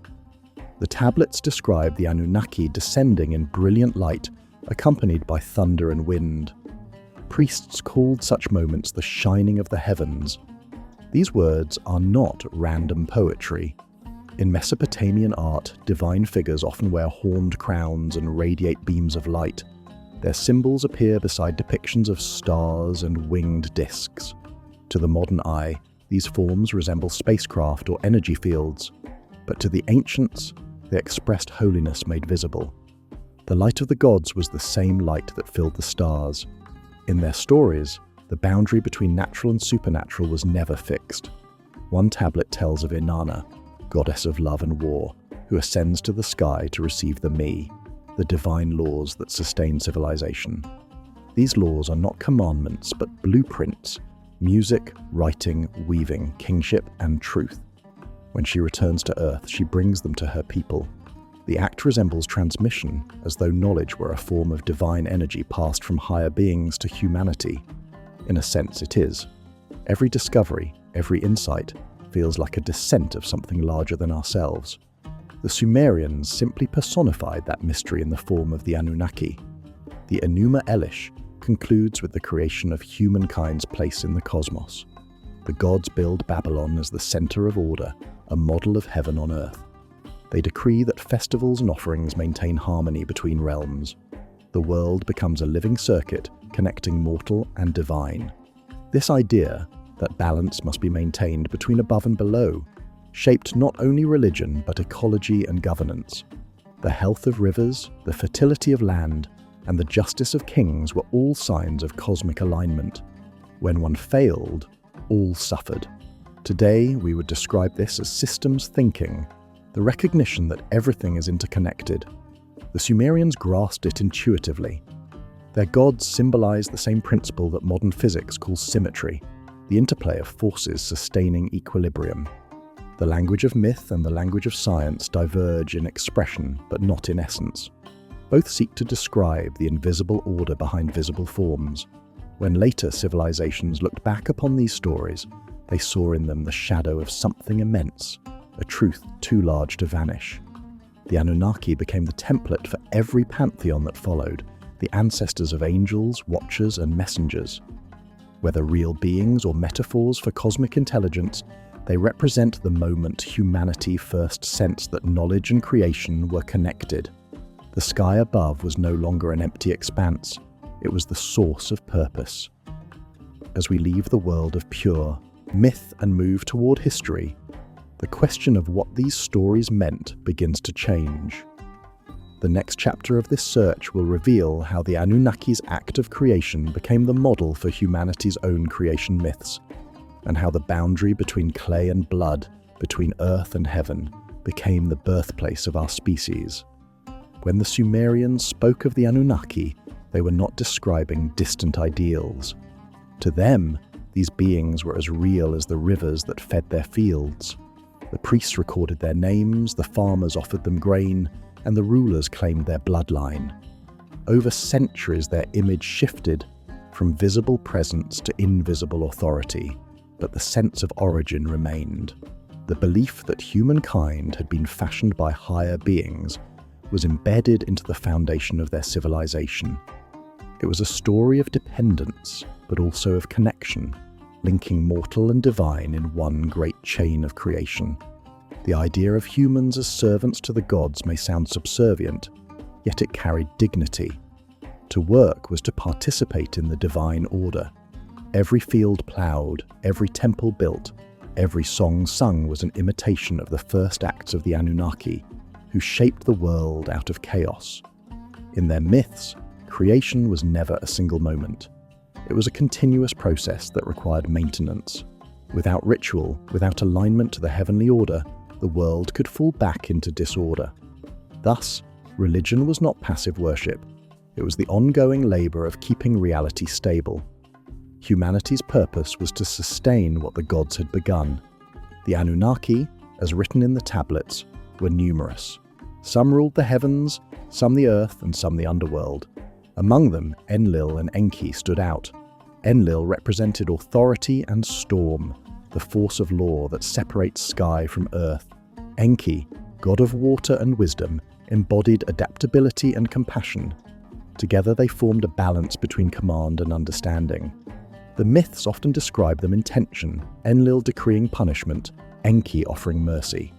The tablets describe the Anunnaki descending in brilliant light, accompanied by thunder and wind. Priests called such moments the shining of the heavens. These words are not random poetry. In Mesopotamian art, divine figures often wear horned crowns and radiate beams of light. Their symbols appear beside depictions of stars and winged discs. To the modern eye, these forms resemble spacecraft or energy fields, but to the ancients, they expressed holiness made visible. The light of the gods was the same light that filled the stars. In their stories, the boundary between natural and supernatural was never fixed. One tablet tells of Inanna, goddess of love and war, who ascends to the sky to receive the Me, the divine laws that sustain civilization. These laws are not commandments, but blueprints: music, writing, weaving, kingship, and truth. When she returns to Earth, she brings them to her people. The act resembles transmission, as though knowledge were a form of divine energy passed from higher beings to humanity. In a sense, it is. Every discovery, every insight, feels like a descent of something larger than ourselves. The Sumerians simply personified that mystery in the form of the Anunnaki. The Enuma Elish concludes with the creation of humankind's place in the cosmos. The gods build Babylon as the center of order, a model of heaven on earth. They decree that festivals and offerings maintain harmony between realms. The world becomes a living circuit connecting mortal and divine. This idea that balance must be maintained between above and below shaped not only religion but ecology and governance. The health of rivers, the fertility of land, and the justice of kings were all signs of cosmic alignment. When one failed, all suffered. Today, we would describe this as systems thinking, the recognition that everything is interconnected. The Sumerians grasped it intuitively. Their gods symbolize the same principle that modern physics calls symmetry, the interplay of forces sustaining equilibrium. The language of myth and the language of science diverge in expression, but not in essence. Both seek to describe the invisible order behind visible forms. When later civilizations looked back upon these stories, they saw in them the shadow of something immense, a truth too large to vanish. The Anunnaki became the template for every pantheon that followed, the ancestors of angels, watchers, and messengers. Whether real beings or metaphors for cosmic intelligence, they represent the moment humanity first sensed that knowledge and creation were connected. The sky above was no longer an empty expanse, it was the source of purpose. As we leave the world of pure myth and move toward history, the question of what these stories meant begins to change. The next chapter of this search will reveal how the Anunnaki's act of creation became the model for humanity's own creation myths, and how the boundary between clay and blood, between earth and heaven, became the birthplace of our species. When the Sumerians spoke of the Anunnaki, they were not describing distant ideals. To them, these beings were as real as the rivers that fed their fields. The priests recorded their names, the farmers offered them grain, and the rulers claimed their bloodline. Over centuries, their image shifted from visible presence to invisible authority, but the sense of origin remained. The belief that humankind had been fashioned by higher beings was embedded into the foundation of their civilization. It was a story of dependence, but also of connection, linking mortal and divine in one great chain of creation. The idea of humans as servants to the gods may sound subservient, yet it carried dignity. To work was to participate in the divine order. Every field ploughed, every temple built, every song sung was an imitation of the first acts of the Anunnaki, who shaped the world out of chaos. In their myths, creation was never a single moment. It was a continuous process that required maintenance. Without ritual, without alignment to the heavenly order, the world could fall back into disorder. Thus, religion was not passive worship. It was the ongoing labor of keeping reality stable. Humanity's purpose was to sustain what the gods had begun. The Anunnaki, as written in the tablets, were numerous. Some ruled the heavens, some the earth, and some the underworld. Among them, Enlil and Enki stood out. Enlil represented authority and storm, the force of law that separates sky from earth. Enki, god of water and wisdom, embodied adaptability and compassion. Together they formed a balance between command and understanding. The myths often describe them in tension, Enlil decreeing punishment, Enki offering mercy.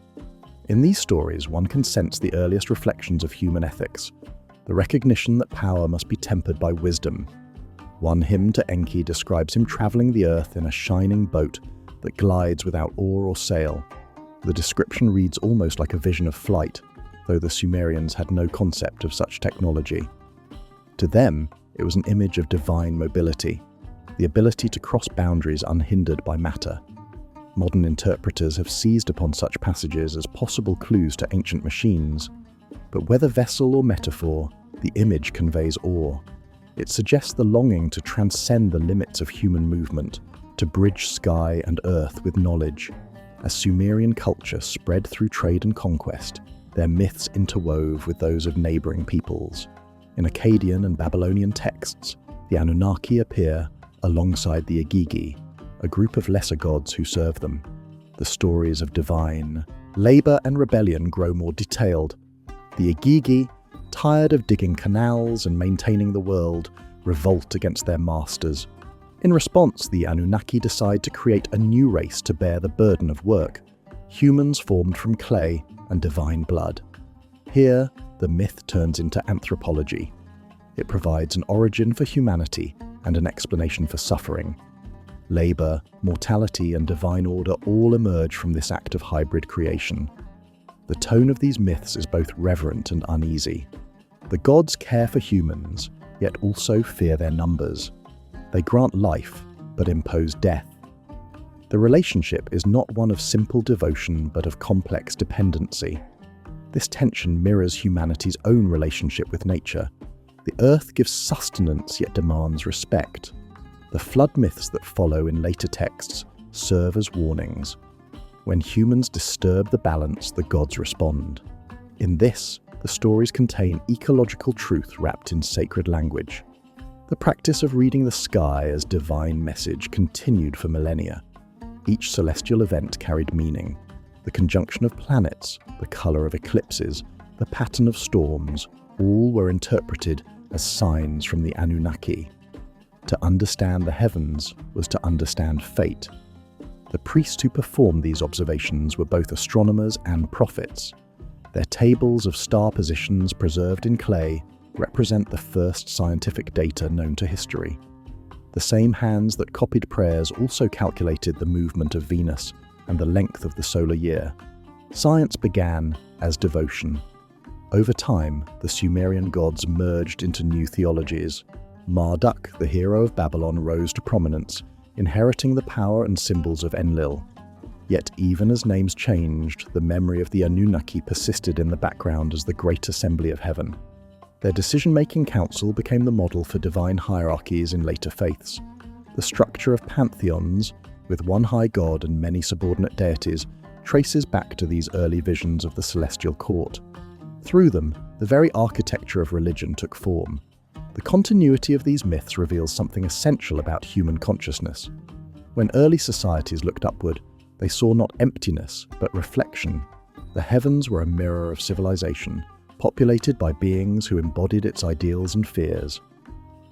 In these stories, one can sense the earliest reflections of human ethics, the recognition that power must be tempered by wisdom. One hymn to Enki describes him traveling the earth in a shining boat that glides without oar or sail. The description reads almost like a vision of flight, though the Sumerians had no concept of such technology. To them, it was an image of divine mobility, the ability to cross boundaries unhindered by matter. Modern interpreters have seized upon such passages as possible clues to ancient machines, but whether vessel or metaphor, the image conveys awe. It suggests the longing to transcend the limits of human movement, to bridge sky and earth with knowledge. As Sumerian culture spread through trade and conquest, their myths interwove with those of neighboring peoples. In Akkadian and Babylonian texts, the Anunnaki appear alongside the Igigi, a group of lesser gods who serve them. The stories of divine labor and rebellion grow more detailed. The Igigi, tired of digging canals and maintaining the world, revolt against their masters. In response, the Anunnaki decide to create a new race to bear the burden of work, humans formed from clay and divine blood. Here, the myth turns into anthropology. It provides an origin for humanity and an explanation for suffering. Labor, mortality, and divine order all emerge from this act of hybrid creation. The tone of these myths is both reverent and uneasy. The gods care for humans, yet also fear their numbers. They grant life, but impose death. The relationship is not one of simple devotion, but of complex dependency. This tension mirrors humanity's own relationship with nature. The earth gives sustenance, yet demands respect. The flood myths that follow in later texts serve as warnings. When humans disturb the balance, the gods respond. In this, the stories contain ecological truth wrapped in sacred language. The practice of reading the sky as divine message continued for millennia. Each celestial event carried meaning. The conjunction of planets, the color of eclipses, the pattern of storms, all were interpreted as signs from the Anunnaki. To understand the heavens was to understand fate. The priests who performed these observations were both astronomers and prophets. Their tables of star positions preserved in clay represent the first scientific data known to history. The same hands that copied prayers also calculated the movement of Venus and the length of the solar year. Science began as devotion. Over time, the Sumerian gods merged into new theologies. Marduk, the hero of Babylon, rose to prominence, inheriting the power and symbols of Enlil. Yet even as names changed, the memory of the Anunnaki persisted in the background as the Great Assembly of Heaven. Their decision-making council became the model for divine hierarchies in later faiths. The structure of pantheons, with one high god and many subordinate deities, traces back to these early visions of the celestial court. Through them, the very architecture of religion took form. The continuity of these myths reveals something essential about human consciousness. When early societies looked upward, they saw not emptiness, but reflection. The heavens were a mirror of civilization, populated by beings who embodied its ideals and fears.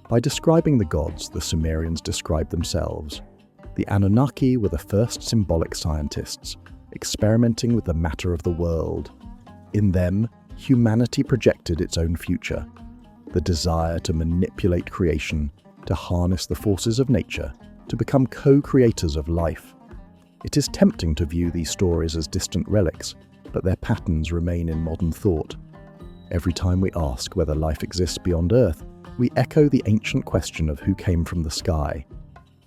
By describing the gods, the Sumerians described themselves. The Anunnaki were the first symbolic scientists, experimenting with the matter of the world. In them, humanity projected its own future, the desire to manipulate creation, to harness the forces of nature, to become co-creators of life. It is tempting to view these stories as distant relics, but their patterns remain in modern thought. Every time we ask whether life exists beyond Earth, we echo the ancient question of who came from the sky.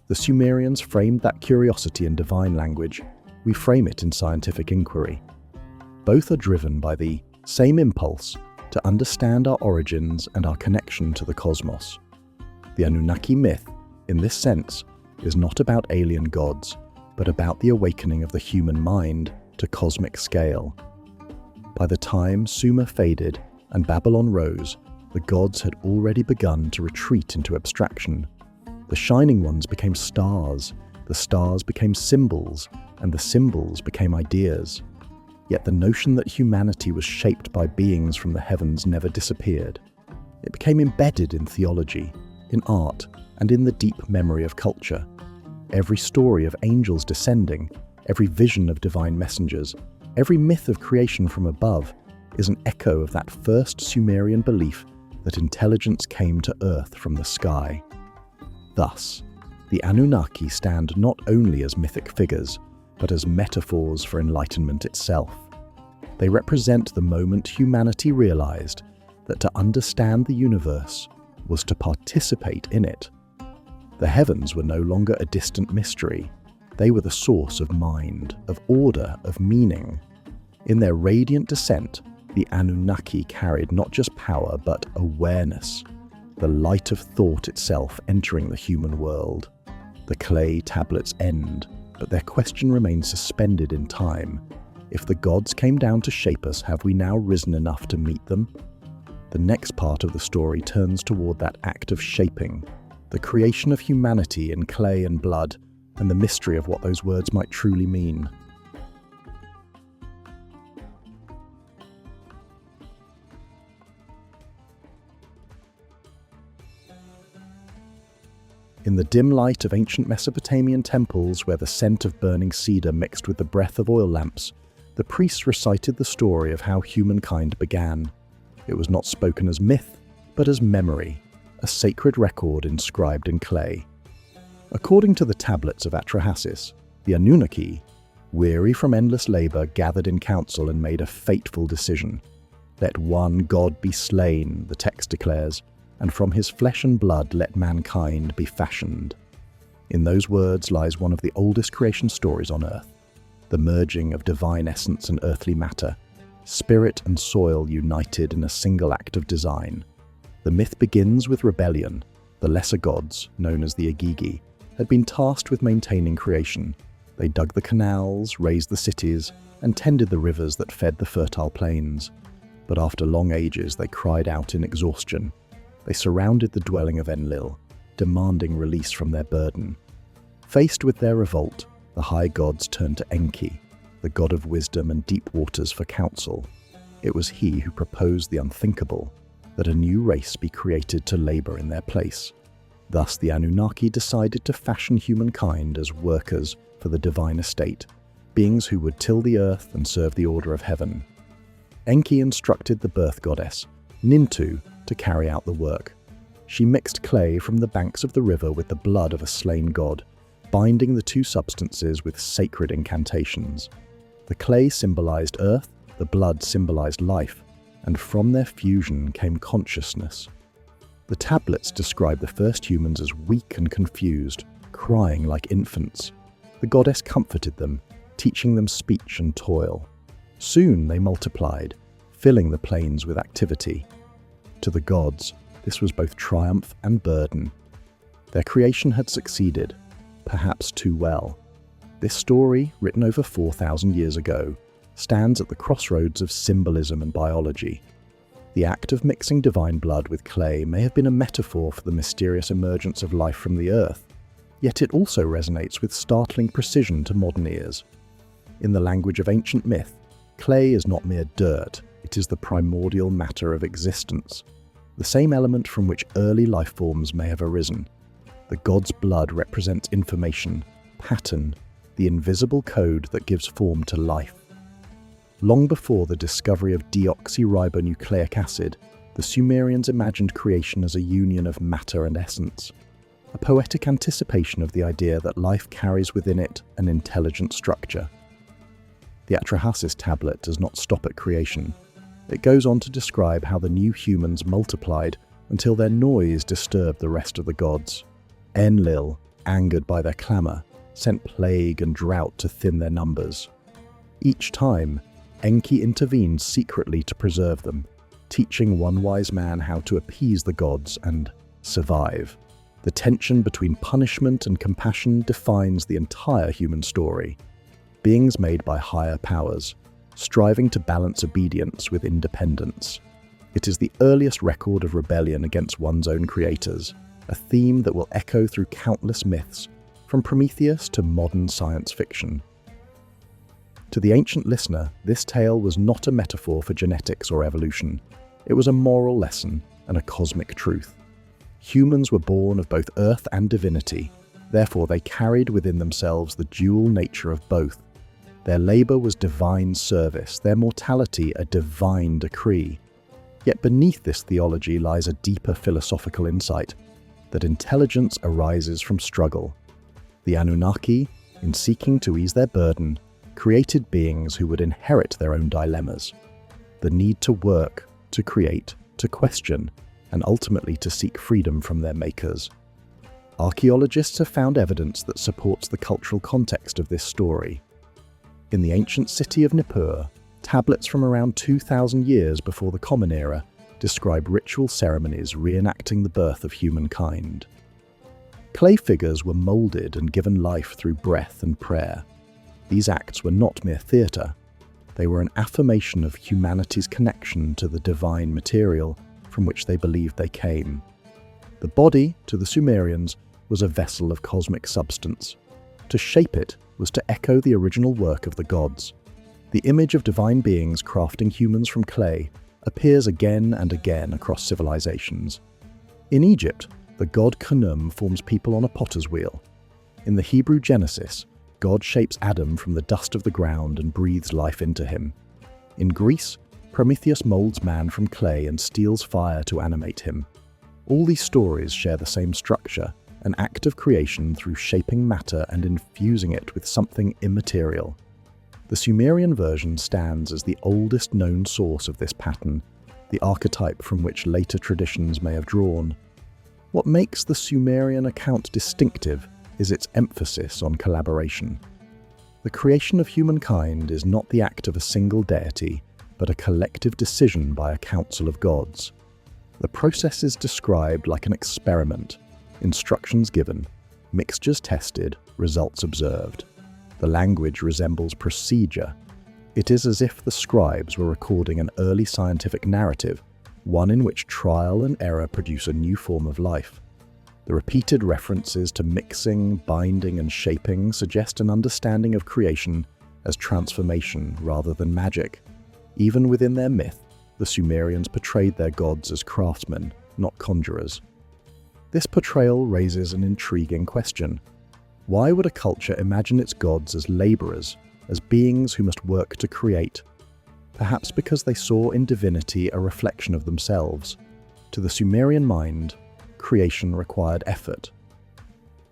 The Sumerians framed that curiosity in divine language. We frame it in scientific inquiry. Both are driven by the same impulse to understand our origins and our connection to the cosmos. The Anunnaki myth, in this sense, is not about alien gods, but about the awakening of the human mind to cosmic scale. By the time Sumer faded and Babylon rose, the gods had already begun to retreat into abstraction. The shining ones became stars, the stars became symbols, and the symbols became ideas. Yet the notion that humanity was shaped by beings from the heavens never disappeared. It became embedded in theology, in art, and in the deep memory of culture. Every story of angels descending, every vision of divine messengers, Every myth of creation from above is an echo of that first Sumerian belief that intelligence came to Earth from the sky. Thus, the Anunnaki stand not only as mythic figures, but as metaphors for enlightenment itself. They represent the moment humanity realized that to understand the universe was to participate in it. The heavens were no longer a distant mystery. They were the source of mind, of order, of meaning. In their radiant descent, the Anunnaki carried not just power, but awareness, the light of thought itself entering the human world. The clay tablets end, but their question remains suspended in time. If the gods came down to shape us, have we now risen enough to meet them? The next part of the story turns toward that act of shaping, the creation of humanity in clay and blood, and the mystery of what those words might truly mean. In the dim light of ancient Mesopotamian temples, where the scent of burning cedar mixed with the breath of oil lamps, the priests recited the story of how humankind began. It was not spoken as myth, but as memory, a sacred record inscribed in clay. According to the tablets of Atrahasis, the Anunnaki, weary from endless labor, gathered in council and made a fateful decision. Let one god be slain, the text declares, and from his flesh and blood let mankind be fashioned. In those words lies one of the oldest creation stories on Earth, the merging of divine essence and earthly matter, spirit and soil united in a single act of design. The myth begins with rebellion. The lesser gods, known as the Agigi, had been tasked with maintaining creation. They dug the canals, raised the cities, and tended the rivers that fed the fertile plains. But after long ages, they cried out in exhaustion. They surrounded the dwelling of Enlil, demanding release from their burden. Faced with their revolt, the high gods turned to Enki, the god of wisdom and deep waters, for counsel. It was he who proposed the unthinkable, that a new race be created to labor in their place. Thus the Anunnaki decided to fashion humankind as workers for the divine estate, beings who would till the earth and serve the order of heaven. Enki instructed the birth goddess, Nintu, to carry out the work. She mixed clay from the banks of the river with the blood of a slain god, binding the two substances with sacred incantations. The clay symbolized earth, the blood symbolized life, and from their fusion came consciousness. The tablets describe the first humans as weak and confused, crying like infants. The goddess comforted them, teaching them speech and toil. Soon they multiplied, filling the plains with activity. To the gods, this was both triumph and burden. Their creation had succeeded, perhaps too well. This story, written over 4,000 years ago, stands at the crossroads of symbolism and biology. The act of mixing divine blood with clay may have been a metaphor for the mysterious emergence of life from the earth, yet it also resonates with startling precision to modern ears. In the language of ancient myth, clay is not mere dirt, it is the primordial matter of existence, the same element from which early life forms may have arisen. The god's blood represents information, pattern, the invisible code that gives form to life. Long before the discovery of deoxyribonucleic acid, the Sumerians imagined creation as a union of matter and essence, a poetic anticipation of the idea that life carries within it an intelligent structure. The Atrahasis tablet does not stop at creation. It goes on to describe how the new humans multiplied until their noise disturbed the rest of the gods. Enlil, angered by their clamor, sent plague and drought to thin their numbers. Each time, Enki intervened secretly to preserve them, teaching one wise man how to appease the gods and survive. The tension between punishment and compassion defines the entire human story. Beings made by higher powers, striving to balance obedience with independence. It is the earliest record of rebellion against one's own creators, a theme that will echo through countless myths, from Prometheus to modern science fiction. To the ancient listener, this tale was not a metaphor for genetics or evolution. It was a moral lesson and a cosmic truth. Humans were born of both earth and divinity, therefore they carried within themselves the dual nature of both. Their labor was divine service, their mortality a divine decree. Yet beneath this theology lies a deeper philosophical insight, that intelligence arises from struggle. The Anunnaki, in seeking to ease their burden, created beings who would inherit their own dilemmas. The need to work, to create, to question, and ultimately to seek freedom from their makers. Archaeologists have found evidence that supports the cultural context of this story. In the ancient city of Nippur, tablets from around 2,000 years before the Common Era describe ritual ceremonies reenacting the birth of humankind. Clay figures were molded and given life through breath and prayer. These acts were not mere theatre. They were an affirmation of humanity's connection to the divine material from which they believed they came. The body, to the Sumerians, was a vessel of cosmic substance. To shape it was to echo the original work of the gods. The image of divine beings crafting humans from clay appears again and again across civilizations. In Egypt, the god Khnum forms people on a potter's wheel. In the Hebrew Genesis, God shapes Adam from the dust of the ground and breathes life into him. In Greece, Prometheus molds man from clay and steals fire to animate him. All these stories share the same structure, an act of creation through shaping matter and infusing it with something immaterial. The Sumerian version stands as the oldest known source of this pattern, the archetype from which later traditions may have drawn. What makes the Sumerian account distinctive is its emphasis on collaboration. The creation of humankind is not the act of a single deity, but a collective decision by a council of gods. The process is described like an experiment, instructions given, mixtures tested, results observed. The language resembles procedure. It is as if the scribes were recording an early scientific narrative, one in which trial and error produce a new form of life. The repeated references to mixing, binding, and shaping suggest an understanding of creation as transformation rather than magic. Even within their myth, the Sumerians portrayed their gods as craftsmen, not conjurers. This portrayal raises an intriguing question. Why would a culture imagine its gods as laborers, as beings who must work to create? Perhaps because they saw in divinity a reflection of themselves. To the Sumerian mind, creation required effort.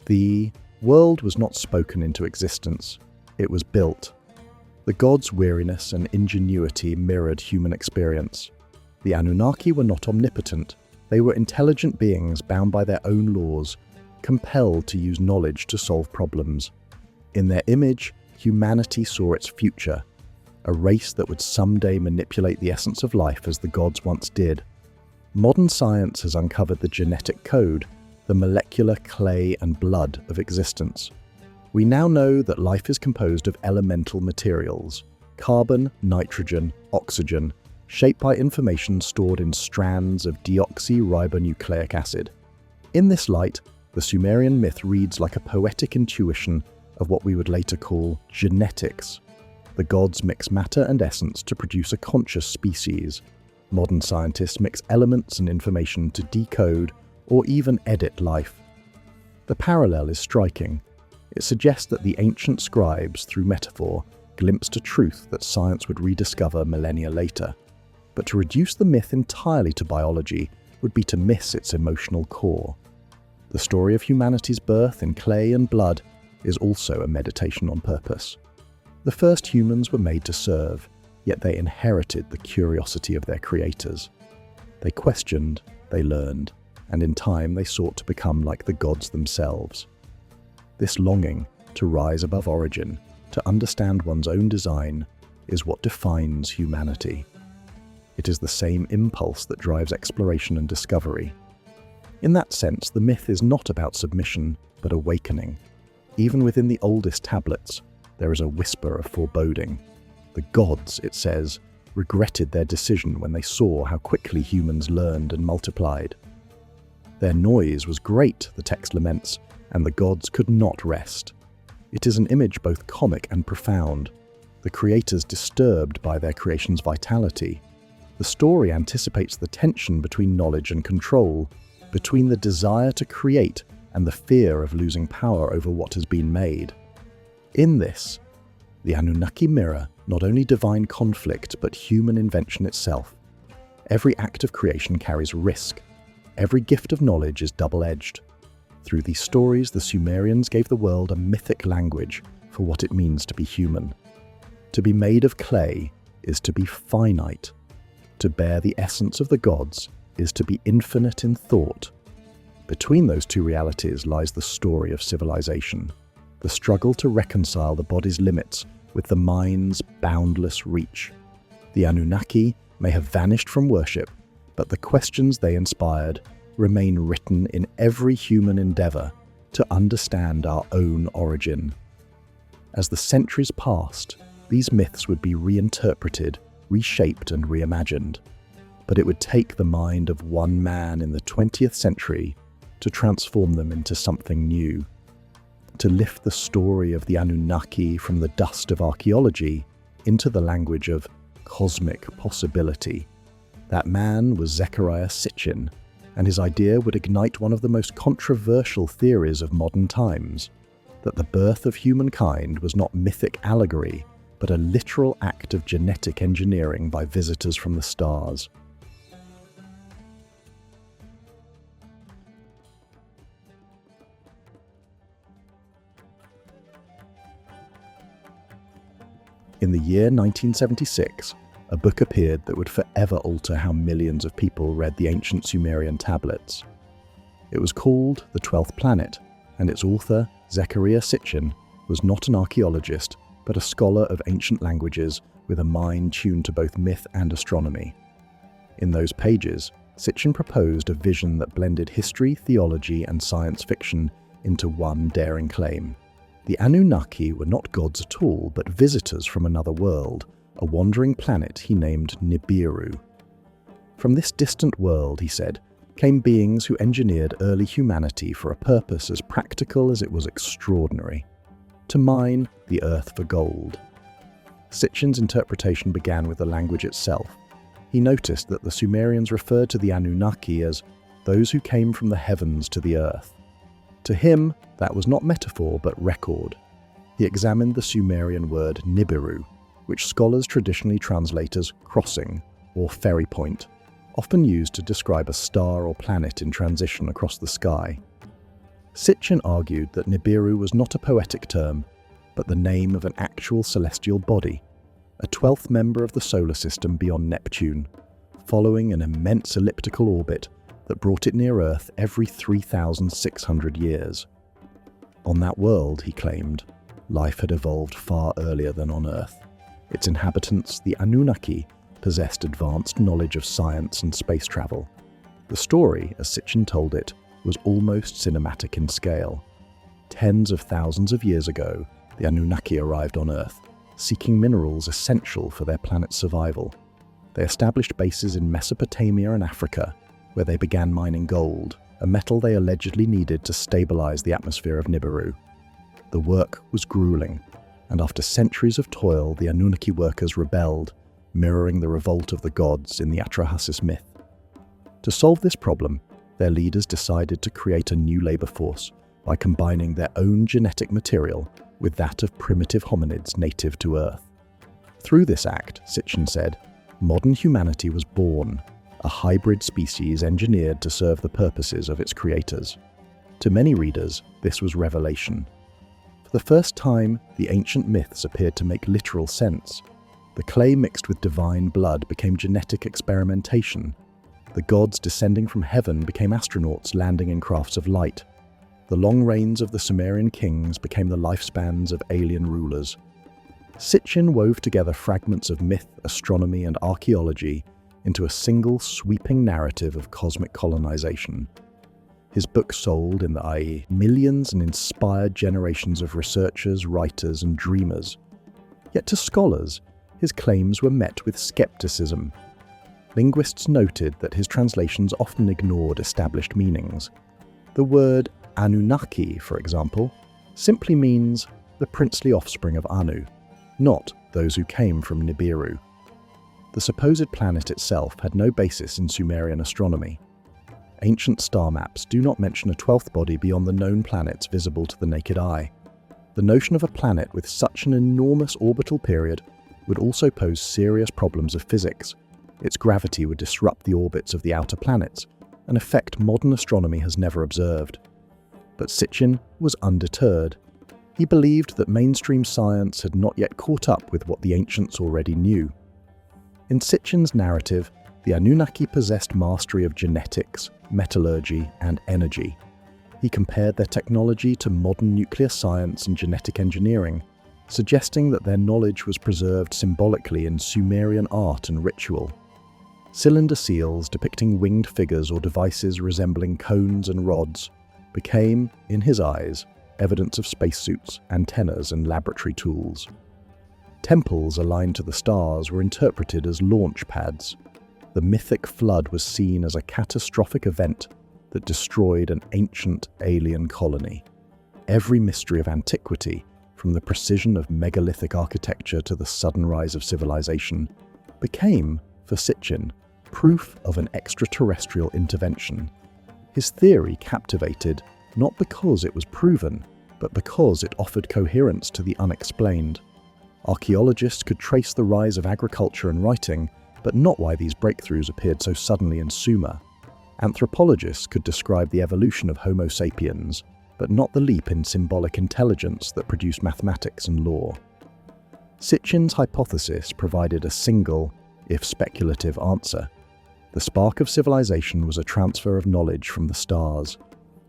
The world was not spoken into existence, it was built. The gods' weariness and ingenuity mirrored human experience. The Anunnaki were not omnipotent, they were intelligent beings bound by their own laws, compelled to use knowledge to solve problems. In their image, humanity saw its future, a race that would someday manipulate the essence of life as the gods once did. Modern science has uncovered the genetic code, the molecular clay and blood of existence. We now know that life is composed of elemental materials, carbon, nitrogen, oxygen, shaped by information stored in strands of deoxyribonucleic acid. In this light, the Sumerian myth reads like a poetic intuition of what we would later call genetics. The gods mix matter and essence to produce a conscious species. Modern scientists mix elements and information to decode or even edit life. The parallel is striking. It suggests that the ancient scribes, through metaphor, glimpsed a truth that science would rediscover millennia later. But to reduce the myth entirely to biology would be to miss its emotional core. The story of humanity's birth in clay and blood is also a meditation on purpose. The first humans were made to serve, yet they inherited the curiosity of their creators. They questioned, they learned, and in time they sought to become like the gods themselves. This longing to rise above origin, to understand one's own design, is what defines humanity. It is the same impulse that drives exploration and discovery. In that sense, the myth is not about submission, but awakening. Even within the oldest tablets, there is a whisper of foreboding. The gods, it says, regretted their decision when they saw how quickly humans learned and multiplied. Their noise was great, the text laments, and the gods could not rest. It is an image both comic and profound, the creators disturbed by their creation's vitality. The story anticipates the tension between knowledge and control, between the desire to create and the fear of losing power over what has been made. In this, The Anunnaki mirror not only divine conflict but human invention itself. Every act of creation carries risk. Every gift of knowledge is double-edged. Through these stories, the Sumerians gave the world a mythic language for what it means to be human. To be made of clay is to be finite. To bear the essence of the gods is to be infinite in thought. Between those two realities lies the story of civilization, the struggle to reconcile the body's limits with the mind's boundless reach. The Anunnaki may have vanished from worship, but the questions they inspired remain written in every human endeavor to understand our own origin. As the centuries passed, these myths would be reinterpreted, reshaped, and reimagined. But it would take the mind of one man in the 20th century to transform them into something new, to lift the story of the Anunnaki from the dust of archaeology into the language of cosmic possibility. That man was Zecharia Sitchin, and his idea would ignite one of the most controversial theories of modern times, that the birth of humankind was not mythic allegory, but a literal act of genetic engineering by visitors from the stars. In the year 1976, a book appeared that would forever alter how millions of people read the ancient Sumerian tablets. It was called The 12th Planet, and its author, Zecharia Sitchin, was not an archaeologist, but a scholar of ancient languages with a mind tuned to both myth and astronomy. In those pages, Sitchin proposed a vision that blended history, theology, and science fiction into one daring claim. The Anunnaki were not gods at all, but visitors from another world, a wandering planet he named Nibiru. From this distant world, he said, came beings who engineered early humanity for a purpose as practical as it was extraordinary: to mine the earth for gold. Sitchin's interpretation began with the language itself. He noticed that the Sumerians referred to the Anunnaki as those who came from the heavens to the earth. To him, that was not metaphor but record. He examined the Sumerian word Nibiru, which scholars traditionally translate as crossing or ferry point, often used to describe a star or planet in transition across the sky. Sitchin argued that Nibiru was not a poetic term, but the name of an actual celestial body, a 12th member of the solar system beyond Neptune, following an immense elliptical orbit that brought it near Earth every 3,600 years. On that world, he claimed, life had evolved far earlier than on Earth. Its inhabitants, the Anunnaki, possessed advanced knowledge of science and space travel. The story, as Sitchin told it, was almost cinematic in scale. Tens of thousands of years ago, the Anunnaki arrived on Earth, seeking minerals essential for their planet's survival. They established bases in Mesopotamia and Africa, where they began mining gold, a metal they allegedly needed to stabilize the atmosphere of Nibiru. The work was grueling, and after centuries of toil, the Anunnaki workers rebelled, mirroring the revolt of the gods in the Atrahasis myth. To solve this problem, their leaders decided to create a new labor force by combining their own genetic material with that of primitive hominids native to Earth. Through this act, Sitchin said, modern humanity was born, a hybrid species engineered to serve the purposes of its creators. To many readers, this was revelation. For the first time, the ancient myths appeared to make literal sense. The clay mixed with divine blood became genetic experimentation. The gods descending from heaven became astronauts landing in crafts of light. The long reigns of the Sumerian kings became the lifespans of alien rulers. Sitchin wove together fragments of myth, astronomy, and archaeology into a single sweeping narrative of cosmic colonization. His book sold in the i.e. millions and inspired generations of researchers, writers, and dreamers. Yet to scholars, his claims were met with skepticism. Linguists noted that his translations often ignored established meanings. The word Anunnaki, for example, simply means the princely offspring of Anu, not those who came from Nibiru. The supposed planet itself had no basis in Sumerian astronomy. Ancient star maps do not mention a 12th body beyond the known planets visible to the naked eye. The notion of a planet with such an enormous orbital period would also pose serious problems of physics. Its gravity would disrupt the orbits of the outer planets, an effect modern astronomy has never observed. But Sitchin was undeterred. He believed that mainstream science had not yet caught up with what the ancients already knew. In Sitchin's narrative, the Anunnaki possessed mastery of genetics, metallurgy, and energy. He compared their technology to modern nuclear science and genetic engineering, suggesting that their knowledge was preserved symbolically in Sumerian art and ritual. Cylinder seals depicting winged figures or devices resembling cones and rods became, in his eyes, evidence of spacesuits, antennas, and laboratory tools. Temples aligned to the stars were interpreted as launch pads. The mythic flood was seen as a catastrophic event that destroyed an ancient alien colony. Every mystery of antiquity, from the precision of megalithic architecture to the sudden rise of civilization, became, for Sitchin, proof of an extraterrestrial intervention. His theory captivated not because it was proven, but because it offered coherence to the unexplained. Archaeologists could trace the rise of agriculture and writing, but not why these breakthroughs appeared so suddenly in Sumer. Anthropologists could describe the evolution of Homo sapiens, but not the leap in symbolic intelligence that produced mathematics and law. Sitchin's hypothesis provided a single, if speculative, answer. The spark of civilization was a transfer of knowledge from the stars.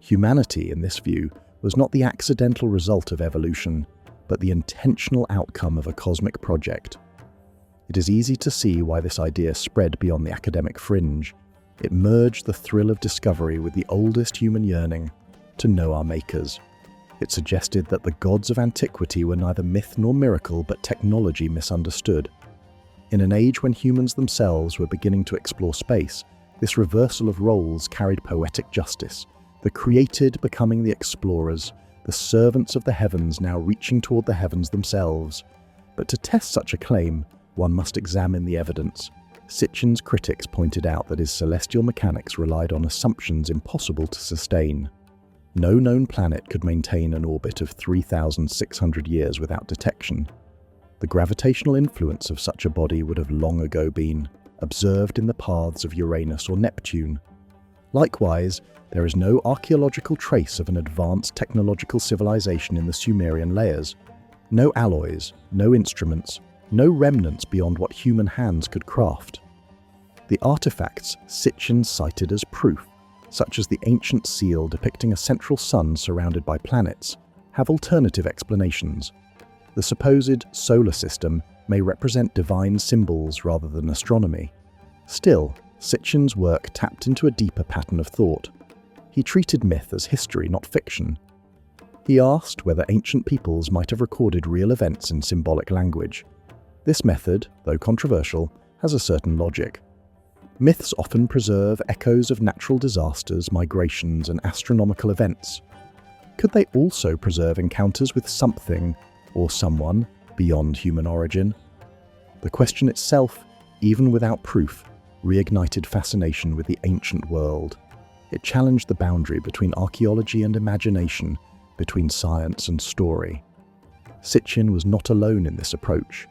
Humanity, in this view, was not the accidental result of evolution, but the intentional outcome of a cosmic project. It is easy to see why this idea spread beyond the academic fringe. It merged the thrill of discovery with the oldest human yearning to know our makers. It suggested that the gods of antiquity were neither myth nor miracle, but technology misunderstood. In an age when humans themselves were beginning to explore space, this reversal of roles carried poetic justice, the created becoming the explorers, the servants of the heavens now reaching toward the heavens themselves. But to test such a claim, one must examine the evidence. Sitchin's critics pointed out that his celestial mechanics relied on assumptions impossible to sustain. No known planet could maintain an orbit of 3,600 years without detection. The gravitational influence of such a body would have long ago been observed in the paths of Uranus or Neptune. Likewise, there is no archaeological trace of an advanced technological civilization in the Sumerian layers. No alloys, no instruments, no remnants beyond what human hands could craft. The artifacts Sitchin cited as proof, such as the ancient seal depicting a central sun surrounded by planets, have alternative explanations. The supposed solar system may represent divine symbols rather than astronomy. Still, Sitchin's work tapped into a deeper pattern of thought. He treated myth as history, not fiction. He asked whether ancient peoples might have recorded real events in symbolic language. This method, though controversial, has a certain logic. Myths often preserve echoes of natural disasters, migrations, and astronomical events. Could they also preserve encounters with something or someone beyond human origin? The question itself, even without proof, reignited fascination with the ancient world. It challenged the boundary between archaeology and imagination, between science and story. Sitchin was not alone in this approach.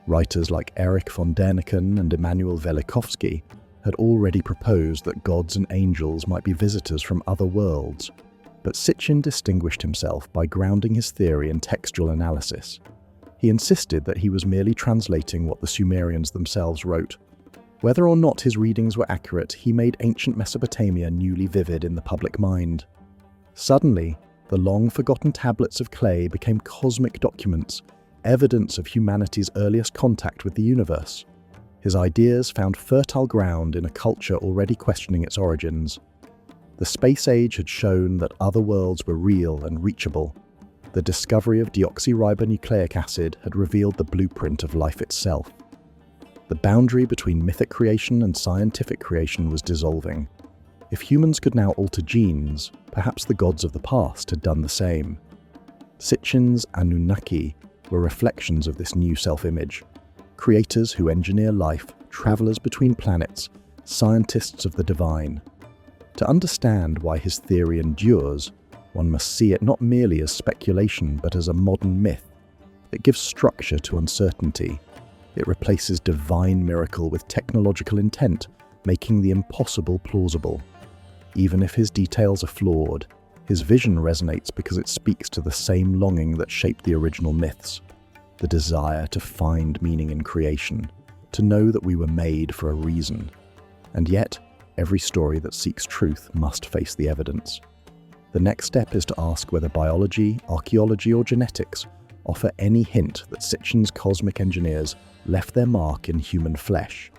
Writers like Erich von Däniken and Emanuel Velikovsky had already proposed that gods and angels might be visitors from other worlds, but Sitchin distinguished himself by grounding his theory in textual analysis. He insisted that he was merely translating what the Sumerians themselves wrote. Whether or not his readings were accurate, he made ancient Mesopotamia newly vivid in the public mind. Suddenly, the long-forgotten tablets of clay became cosmic documents, evidence of humanity's earliest contact with the universe. His ideas found fertile ground in a culture already questioning its origins. The space age had shown that other worlds were real and reachable. The discovery of deoxyribonucleic acid had revealed the blueprint of life itself. The boundary between mythic creation and scientific creation was dissolving. If humans could now alter genes, perhaps the gods of the past had done the same. Sitchin's Anunnaki were reflections of this new self-image. Creators who engineer life, travelers between planets, scientists of the divine. To understand why his theory endures, One must see it not merely as speculation, but as a modern myth. It gives structure to uncertainty. It replaces divine miracle with technological intent, making the impossible plausible. Even if his details are flawed, his vision resonates because it speaks to the same longing that shaped the original myths. The desire to find meaning in creation, to know that we were made for a reason. And yet, every story that seeks truth must face the evidence. The next step is to ask whether biology, archaeology, or genetics offer any hint that Sitchin's cosmic engineers left their mark in human flesh.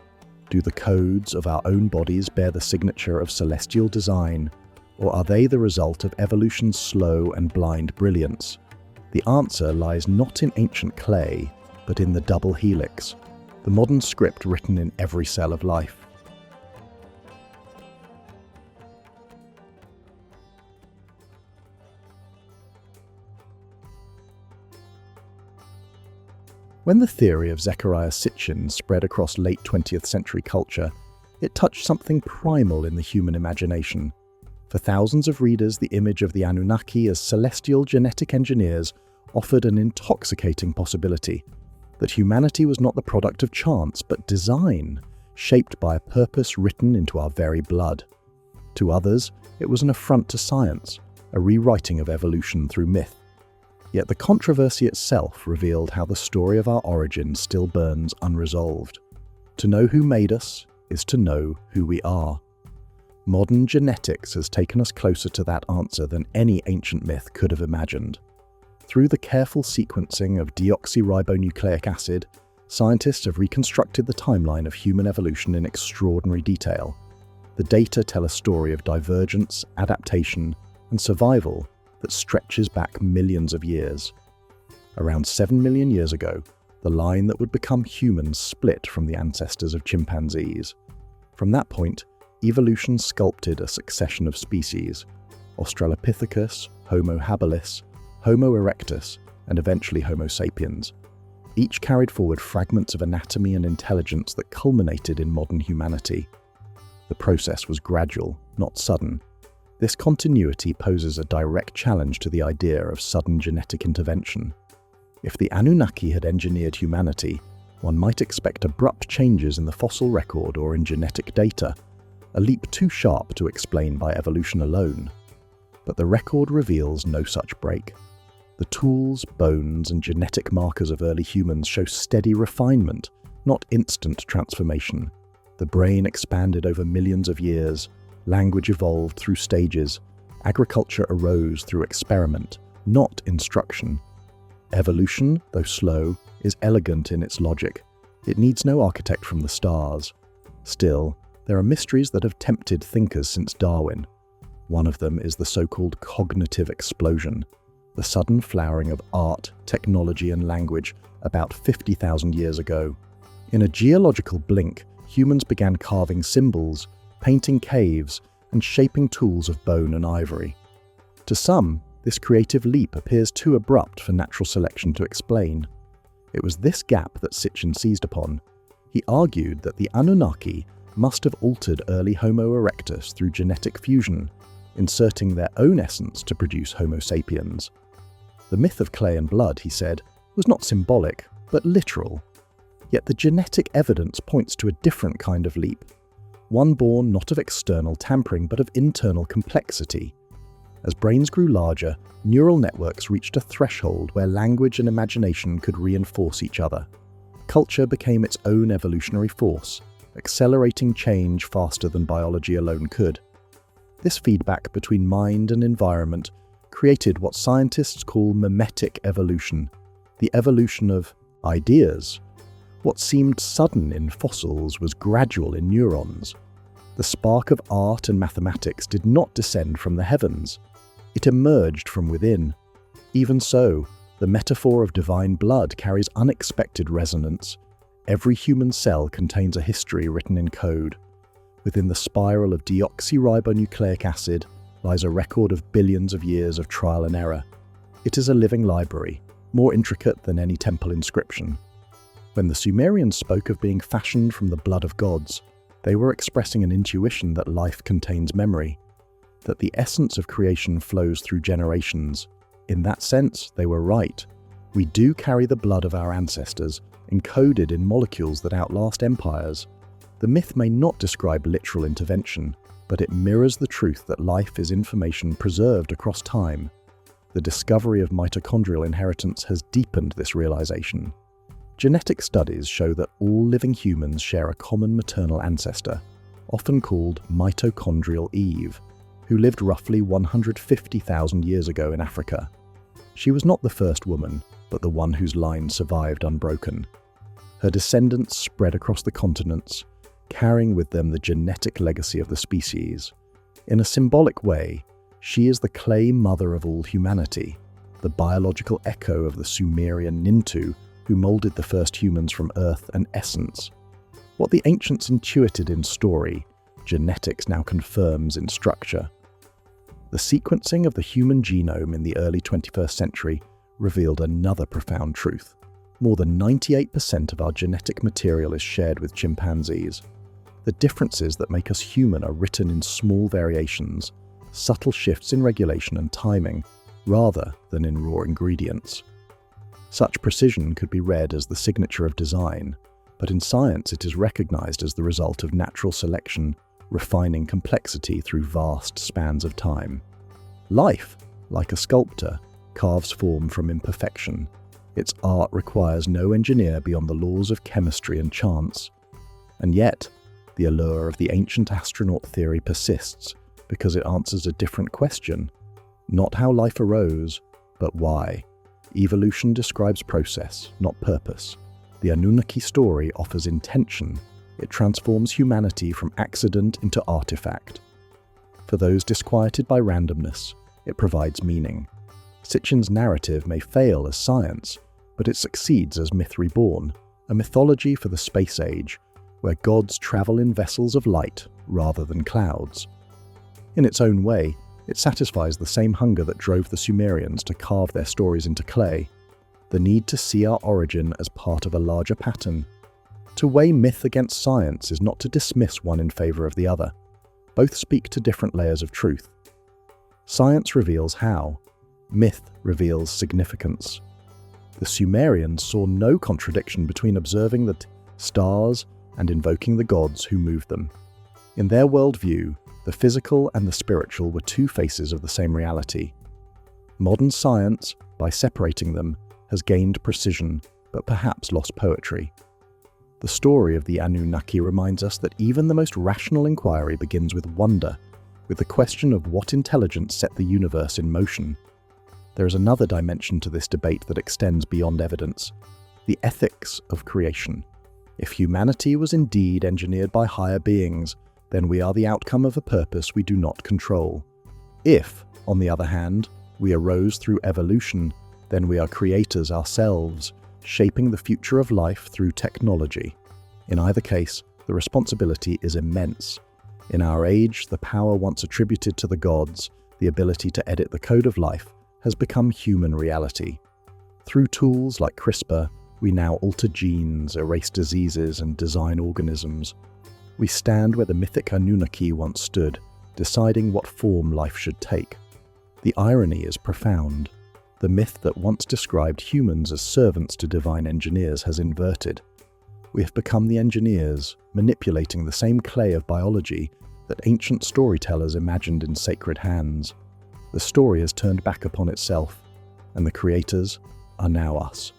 Do the codes of our own bodies bear the signature of celestial design, or are they the result of evolution's slow and blind brilliance? The answer lies not in ancient clay, but in the double helix, the modern script written in every cell of life. When the theory of Zecharia Sitchin spread across late 20th century culture, it touched something primal in the human imagination. For thousands of readers, the image of the Anunnaki as celestial genetic engineers offered an intoxicating possibility, that humanity was not the product of chance, but design, shaped by a purpose written into our very blood. To others, it was an affront to science, a rewriting of evolution through myth. Yet the controversy itself revealed how the story of our origin still burns unresolved. To know who made us is to know who we are. Modern genetics has taken us closer to that answer than any ancient myth could have imagined. Through the careful sequencing of deoxyribonucleic acid, scientists have reconstructed the timeline of human evolution in extraordinary detail. The data tell a story of divergence, adaptation, and survival that stretches back millions of years. Around 7 million years ago, the line that would become humans split from the ancestors of chimpanzees. From that point, evolution sculpted a succession of species: Australopithecus, Homo habilis, Homo erectus, and eventually Homo sapiens. Each carried forward fragments of anatomy and intelligence that culminated in modern humanity. The process was gradual, not sudden. This continuity poses a direct challenge to the idea of sudden genetic intervention. If the Anunnaki had engineered humanity, one might expect abrupt changes in the fossil record or in genetic data, a leap too sharp to explain by evolution alone. But the record reveals no such break. The tools, bones, and genetic markers of early humans show steady refinement, not instant transformation. The brain expanded over millions of years, language evolved through stages, agriculture arose through experiment, not instruction. Evolution, though slow, is elegant in its logic. It needs no architect from the stars. Still, there are mysteries that have tempted thinkers since Darwin. One of them is the so-called cognitive explosion, the sudden flowering of art, technology, and language about 50,000 years ago. In a geological blink, humans began carving symbols, painting caves, and shaping tools of bone and ivory. To some, this creative leap appears too abrupt for natural selection to explain. It was this gap that Sitchin seized upon. He argued that the Anunnaki must have altered early Homo erectus through genetic fusion, inserting their own essence to produce Homo sapiens. The myth of clay and blood, he said, was not symbolic, but literal. Yet the genetic evidence points to a different kind of leap, one born not of external tampering but of internal complexity. As brains grew larger, neural networks reached a threshold where language and imagination could reinforce each other. Culture became its own evolutionary force, accelerating change faster than biology alone could. This feedback between mind and environment created what scientists call mimetic evolution, the evolution of ideas. What seemed sudden in fossils was gradual in neurons. The spark of art and mathematics did not descend from the heavens. It emerged from within. Even so, the metaphor of divine blood carries unexpected resonance. Every human cell contains a history written in code. Within the spiral of deoxyribonucleic acid lies a record of billions of years of trial and error. It is a living library, more intricate than any temple inscription. When the Sumerians spoke of being fashioned from the blood of gods, they were expressing an intuition that life contains memory. that the essence of creation flows through generations. In that sense, they were right. We do carry the blood of our ancestors, encoded in molecules that outlast empires. The myth may not describe literal intervention, but it mirrors the truth that life is information preserved across time. The discovery of mitochondrial inheritance has deepened this realization. Genetic studies show that all living humans share a common maternal ancestor, often called mitochondrial Eve, who lived roughly 150,000 years ago in Africa. She was not the first woman, but the one whose line survived unbroken. Her descendants spread across the continents, carrying with them the genetic legacy of the species. In a symbolic way, she is the clay mother of all humanity, the biological echo of the Sumerian Nintu, who molded the first humans from earth and essence. What the ancients intuited in story, genetics now confirms in structure. The sequencing of the human genome in the early 21st century revealed another profound truth. More than 98% of our genetic material is shared with chimpanzees. The differences that make us human are written in small variations, subtle shifts in regulation and timing, rather than in raw ingredients. Such precision could be read as the signature of design, but in science it is recognized as the result of natural selection, refining complexity through vast spans of time. Life, like a sculptor, carves form from imperfection. Its art requires no engineer beyond the laws of chemistry and chance. And yet, the allure of the ancient astronaut theory persists because it answers a different question. Not how life arose, but why. Evolution describes process, not purpose. The Anunnaki story offers intention. It transforms humanity from accident into artifact. For those disquieted by randomness, it provides meaning. Sitchin's narrative may fail as science, but it succeeds as myth reborn, a mythology for the space age, where gods travel in vessels of light rather than clouds. In its own way, it satisfies the same hunger that drove the Sumerians to carve their stories into clay, the need to see our origin as part of a larger pattern. To weigh myth against science is not to dismiss one in favor of the other. Both speak to different layers of truth. Science reveals how, myth reveals significance. The Sumerians saw no contradiction between observing the stars and invoking the gods who moved them. In their worldview, the physical and the spiritual were two faces of the same reality. Modern science, by separating them, has gained precision, but perhaps lost poetry. The story of the Anunnaki reminds us that even the most rational inquiry begins with wonder, with the question of what intelligence set the universe in motion. There is another dimension to this debate that extends beyond evidence: the ethics of creation. If humanity was indeed engineered by higher beings, then we are the outcome of a purpose we do not control. If, on the other hand, we arose through evolution, then we are creators ourselves, shaping the future of life through technology. In either case, the responsibility is immense. In our age, the power once attributed to the gods, the ability to edit the code of life, has become human reality. Through tools like CRISPR, we now alter genes, erase diseases, and design organisms. We stand where the mythic Anunnaki once stood, deciding what form life should take. The irony is profound. The myth that once described humans as servants to divine engineers has inverted. We have become the engineers, manipulating the same clay of biology that ancient storytellers imagined in sacred hands. The story has turned back upon itself, and the creators are now us.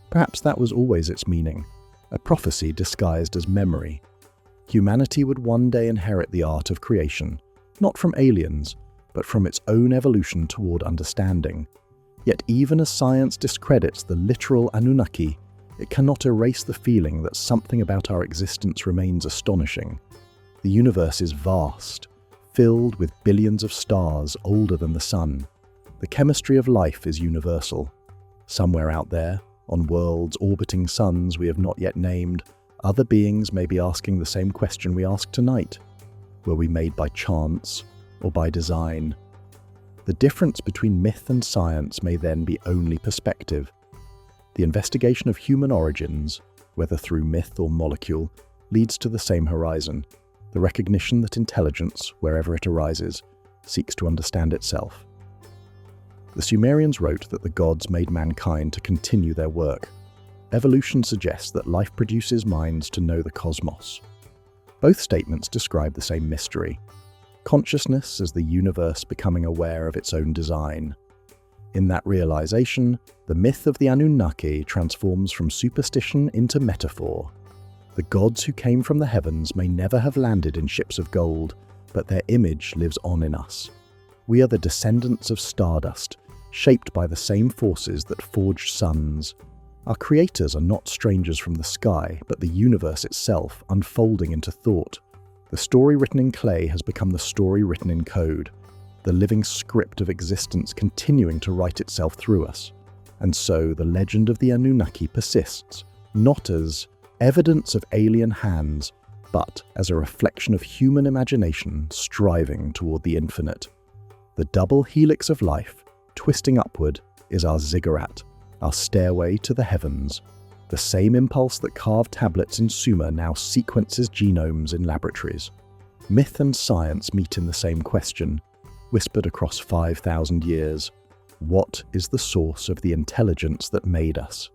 Perhaps that was always its meaning, a prophecy disguised as memory. Humanity would one day inherit the art of creation, not from aliens, but from its own evolution toward understanding. Yet even as science discredits the literal Anunnaki, it cannot erase the feeling that something about our existence remains astonishing. The universe is vast, filled with billions of stars older than the sun. The chemistry of life is universal. Somewhere out there, on worlds orbiting suns we have not yet named, other beings may be asking the same question we ask tonight. Were we made by chance or by design? The difference between myth and science may then be only perspective. The investigation of human origins, whether through myth or molecule, leads to the same horizon, the recognition that intelligence, wherever it arises, seeks to understand itself. The Sumerians wrote that the gods made mankind to continue their work. Evolution suggests that life produces minds to know the cosmos. Both statements describe the same mystery: consciousness as the universe becoming aware of its own design. In that realization, the myth of the Anunnaki transforms from superstition into metaphor. The gods who came from the heavens may never have landed in ships of gold, but their image lives on in us. We are the descendants of stardust, shaped by the same forces that forged suns. Our creators are not strangers from the sky, but the universe itself unfolding into thought. The story written in clay has become the story written in code, the living script of existence continuing to write itself through us. And so the legend of the Anunnaki persists, not as evidence of alien hands, but as a reflection of human imagination striving toward the infinite. The double helix of life, twisting upward, is our ziggurat, our stairway to the heavens. The same impulse that carved tablets in Sumer now sequences genomes in laboratories. Myth and science meet in the same question, whispered across 5,000 years. What is the source of the intelligence that made us?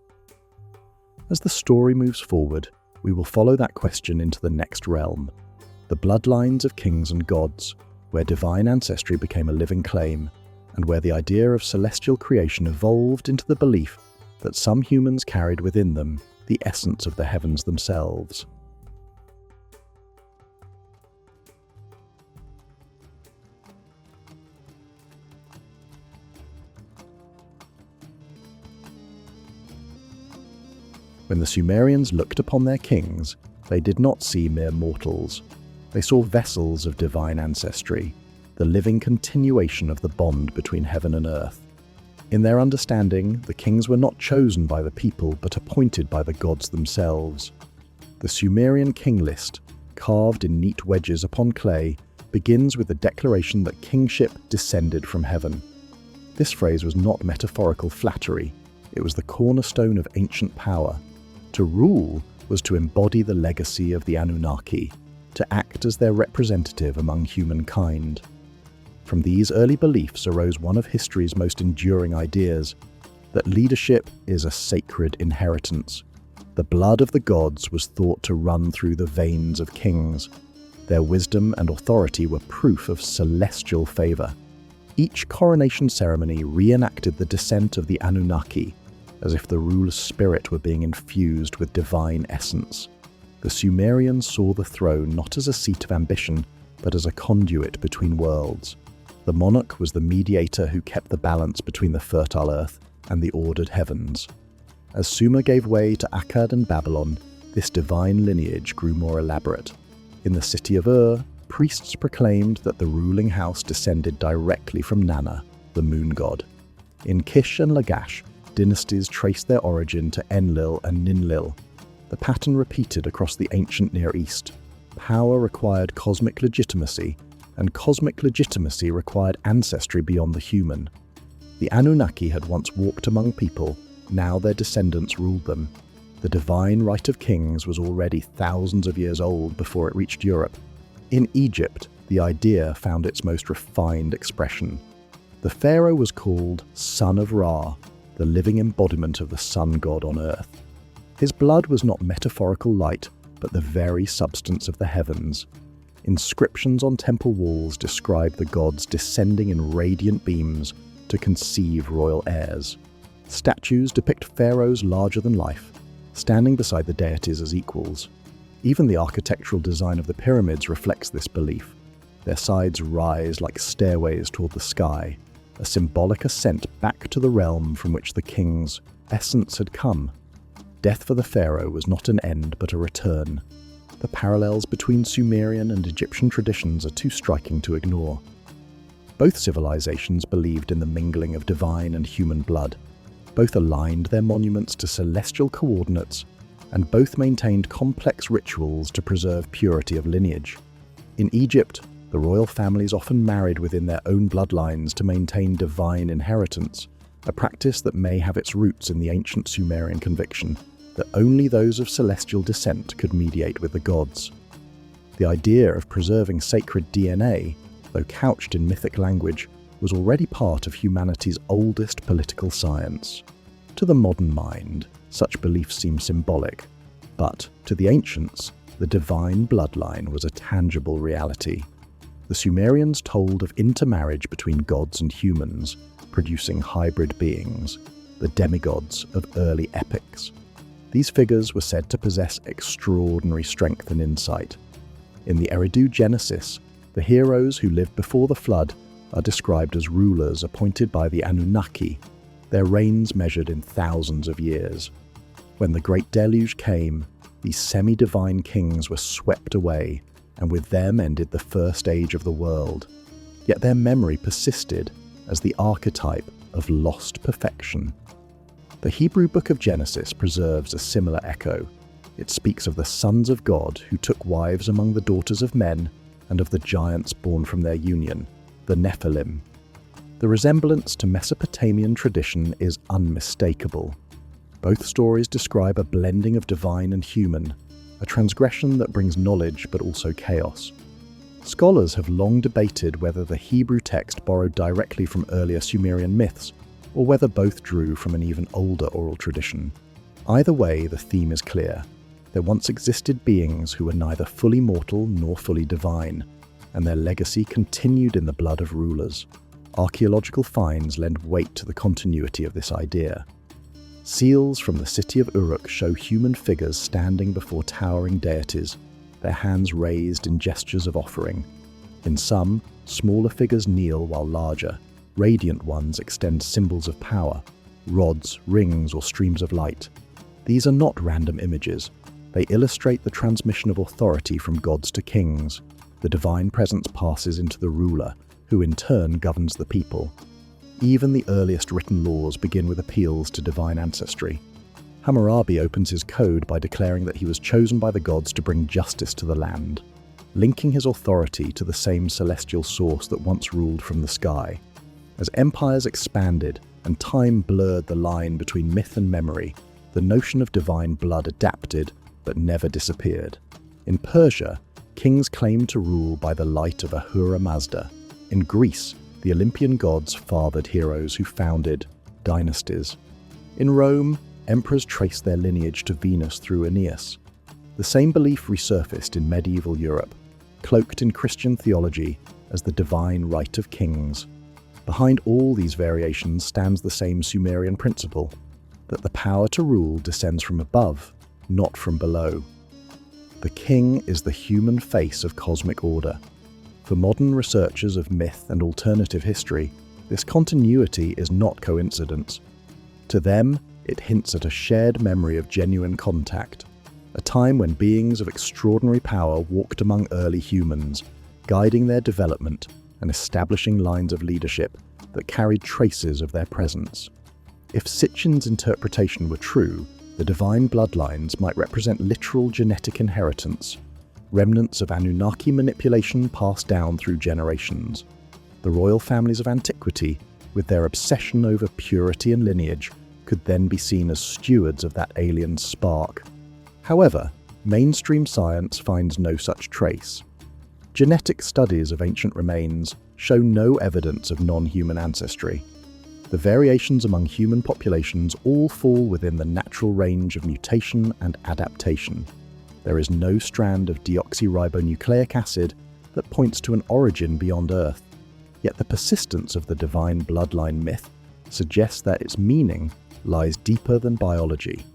As the story moves forward, we will follow that question into the next realm, the bloodlines of kings and gods, where divine ancestry became a living claim, and where the idea of celestial creation evolved into the belief that some humans carried within them the essence of the heavens themselves. When the Sumerians looked upon their kings, they did not see mere mortals. They saw vessels of divine ancestry, the living continuation of the bond between heaven and earth. In their understanding, the kings were not chosen by the people but appointed by the gods themselves. The Sumerian king list, carved in neat wedges upon clay, begins with the declaration that kingship descended from heaven. This phrase was not metaphorical flattery, it was the cornerstone of ancient power. To rule was to embody the legacy of the Anunnaki, to act as their representative among humankind. From these early beliefs arose one of history's most enduring ideas, that leadership is a sacred inheritance. The blood of the gods was thought to run through the veins of kings. Their wisdom and authority were proof of celestial favor. Each coronation ceremony reenacted the descent of the Anunnaki, as if the ruler's spirit were being infused with divine essence. The Sumerians saw the throne not as a seat of ambition, but as a conduit between worlds. The monarch was the mediator who kept the balance between the fertile earth and the ordered heavens. As Sumer gave way to Akkad and Babylon, this divine lineage grew more elaborate. In the city of Ur, priests proclaimed that the ruling house descended directly from Nana, the moon god. In Kish and Lagash, dynasties traced their origin to Enlil and Ninlil. The pattern repeated across the ancient Near East. Power required cosmic legitimacy, and cosmic legitimacy required ancestry beyond the human. The Anunnaki had once walked among people, now their descendants ruled them. The divine right of kings was already thousands of years old before it reached Europe. In Egypt, the idea found its most refined expression. The pharaoh was called Son of Ra, the living embodiment of the sun god on earth. His blood was not metaphorical light, but the very substance of the heavens. Inscriptions on temple walls describe the gods descending in radiant beams to conceive royal heirs. Statues depict pharaohs larger than life, standing beside the deities as equals. Even the architectural design of the pyramids reflects this belief. Their sides rise like stairways toward the sky, a symbolic ascent back to the realm from which the king's essence had come. Death for the pharaoh was not an end but a return. The parallels between Sumerian and Egyptian traditions are too striking to ignore. Both civilizations believed in the mingling of divine and human blood. Both aligned their monuments to celestial coordinates, and both maintained complex rituals to preserve purity of lineage. In Egypt, the royal families often married within their own bloodlines to maintain divine inheritance, a practice that may have its roots in the ancient Sumerian conviction that only those of celestial descent could mediate with the gods. The idea of preserving sacred DNA though couched in mythic language, was already part of humanity's oldest political science. To the modern mind, such beliefs seem symbolic, but to the ancients, the divine bloodline was a tangible reality. The Sumerians told of intermarriage between gods and humans, producing hybrid beings, the demigods of early epics. These figures were said to possess extraordinary strength and insight. In the Eridu Genesis, the heroes who lived before the flood are described as rulers appointed by the Anunnaki, their reigns measured in thousands of years. When the Great Deluge came, these semi-divine kings were swept away, and with them ended the first age of the world. Yet their memory persisted as the archetype of lost perfection. The Hebrew book of Genesis preserves a similar echo. It speaks of the sons of God who took wives among the daughters of men and of the giants born from their union, the Nephilim. The resemblance to Mesopotamian tradition is unmistakable. Both stories describe a blending of divine and human, a transgression that brings knowledge but also chaos. Scholars have long debated whether the Hebrew text borrowed directly from earlier Sumerian myths, or whether both drew from an even older oral tradition. Either way, the theme is clear. There once existed beings who were neither fully mortal nor fully divine, and their legacy continued in the blood of rulers. Archaeological finds lend weight to the continuity of this idea. Seals from the city of Uruk show human figures standing before towering deities, their hands raised in gestures of offering. In some, smaller figures kneel while larger, radiant ones extend symbols of power, rods, rings, or streams of light. These are not random images. They illustrate the transmission of authority from gods to kings. The divine presence passes into the ruler, who in turn governs the people. Even the earliest written laws begin with appeals to divine ancestry. Hammurabi opens his code by declaring that he was chosen by the gods to bring justice to the land, linking his authority to the same celestial source that once ruled from the sky. As empires expanded and time blurred the line between myth and memory, the notion of divine blood adapted but never disappeared. In Persia, kings claimed to rule by the light of Ahura Mazda. In Greece, the Olympian gods fathered heroes who founded dynasties. In Rome, emperors traced their lineage to Venus through Aeneas. The same belief resurfaced in medieval Europe, cloaked in Christian theology as the divine right of kings. Behind all these variations stands the same Sumerian principle, that the power to rule descends from above, not from below. The king is the human face of cosmic order. For modern researchers of myth and alternative history, this continuity is not coincidence. To them, it hints at a shared memory of genuine contact, a time when beings of extraordinary power walked among early humans, guiding their development and establishing lines of leadership that carried traces of their presence. If Sitchin's interpretation were true, the divine bloodlines might represent literal genetic inheritance, remnants of Anunnaki manipulation passed down through generations. The royal families of antiquity, with their obsession over purity and lineage, could then be seen as stewards of that alien spark. However, mainstream science finds no such trace. Genetic studies of ancient remains show no evidence of non-human ancestry. The variations among human populations all fall within the natural range of mutation and adaptation. There is no strand of deoxyribonucleic acid that points to an origin beyond Earth, yet the persistence of the divine bloodline myth suggests that its meaning lies deeper than biology.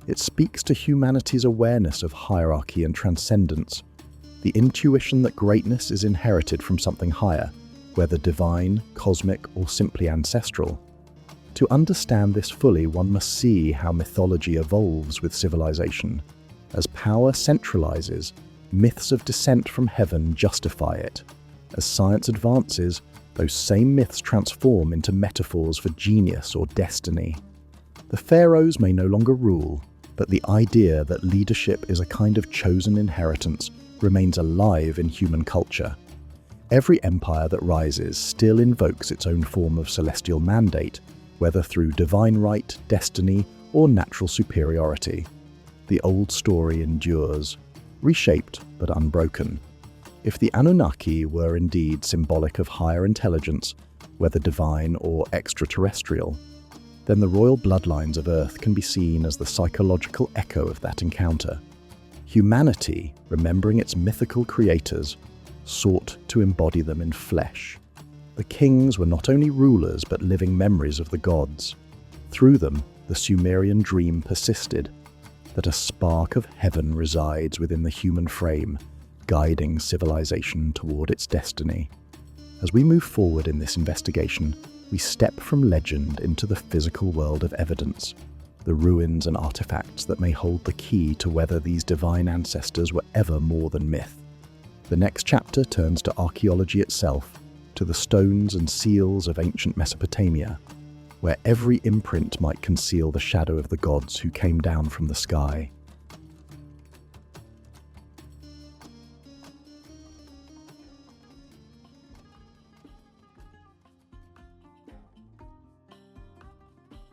It speaks to humanity's awareness of hierarchy and transcendence, the intuition that greatness is inherited from something higher, whether divine, cosmic, or simply ancestral. To understand this fully, one must see how mythology evolves with civilization. As power centralizes, myths of descent from heaven justify it. As science advances, those same myths transform into metaphors for genius or destiny. The pharaohs may no longer rule, but the idea that leadership is a kind of chosen inheritance remains alive in human culture. Every empire that rises still invokes its own form of celestial mandate, whether through divine right, destiny, or natural superiority. The old story endures, reshaped but unbroken. If the Anunnaki were indeed symbolic of higher intelligence, whether divine or extraterrestrial, then the royal bloodlines of Earth can be seen as the psychological echo of that encounter. Humanity, remembering its mythical creators, sought to embody them in flesh. The kings were not only rulers but living memories of the gods. Through them, the Sumerian dream persisted, that a spark of heaven resides within the human frame, guiding civilization toward its destiny. As we move forward in this investigation, we step from legend into the physical world of evidence, the ruins and artifacts that may hold the key to whether these divine ancestors were ever more than myth. The next chapter turns to archaeology itself, to the stones and seals of ancient Mesopotamia, where every imprint might conceal the shadow of the gods who came down from the sky.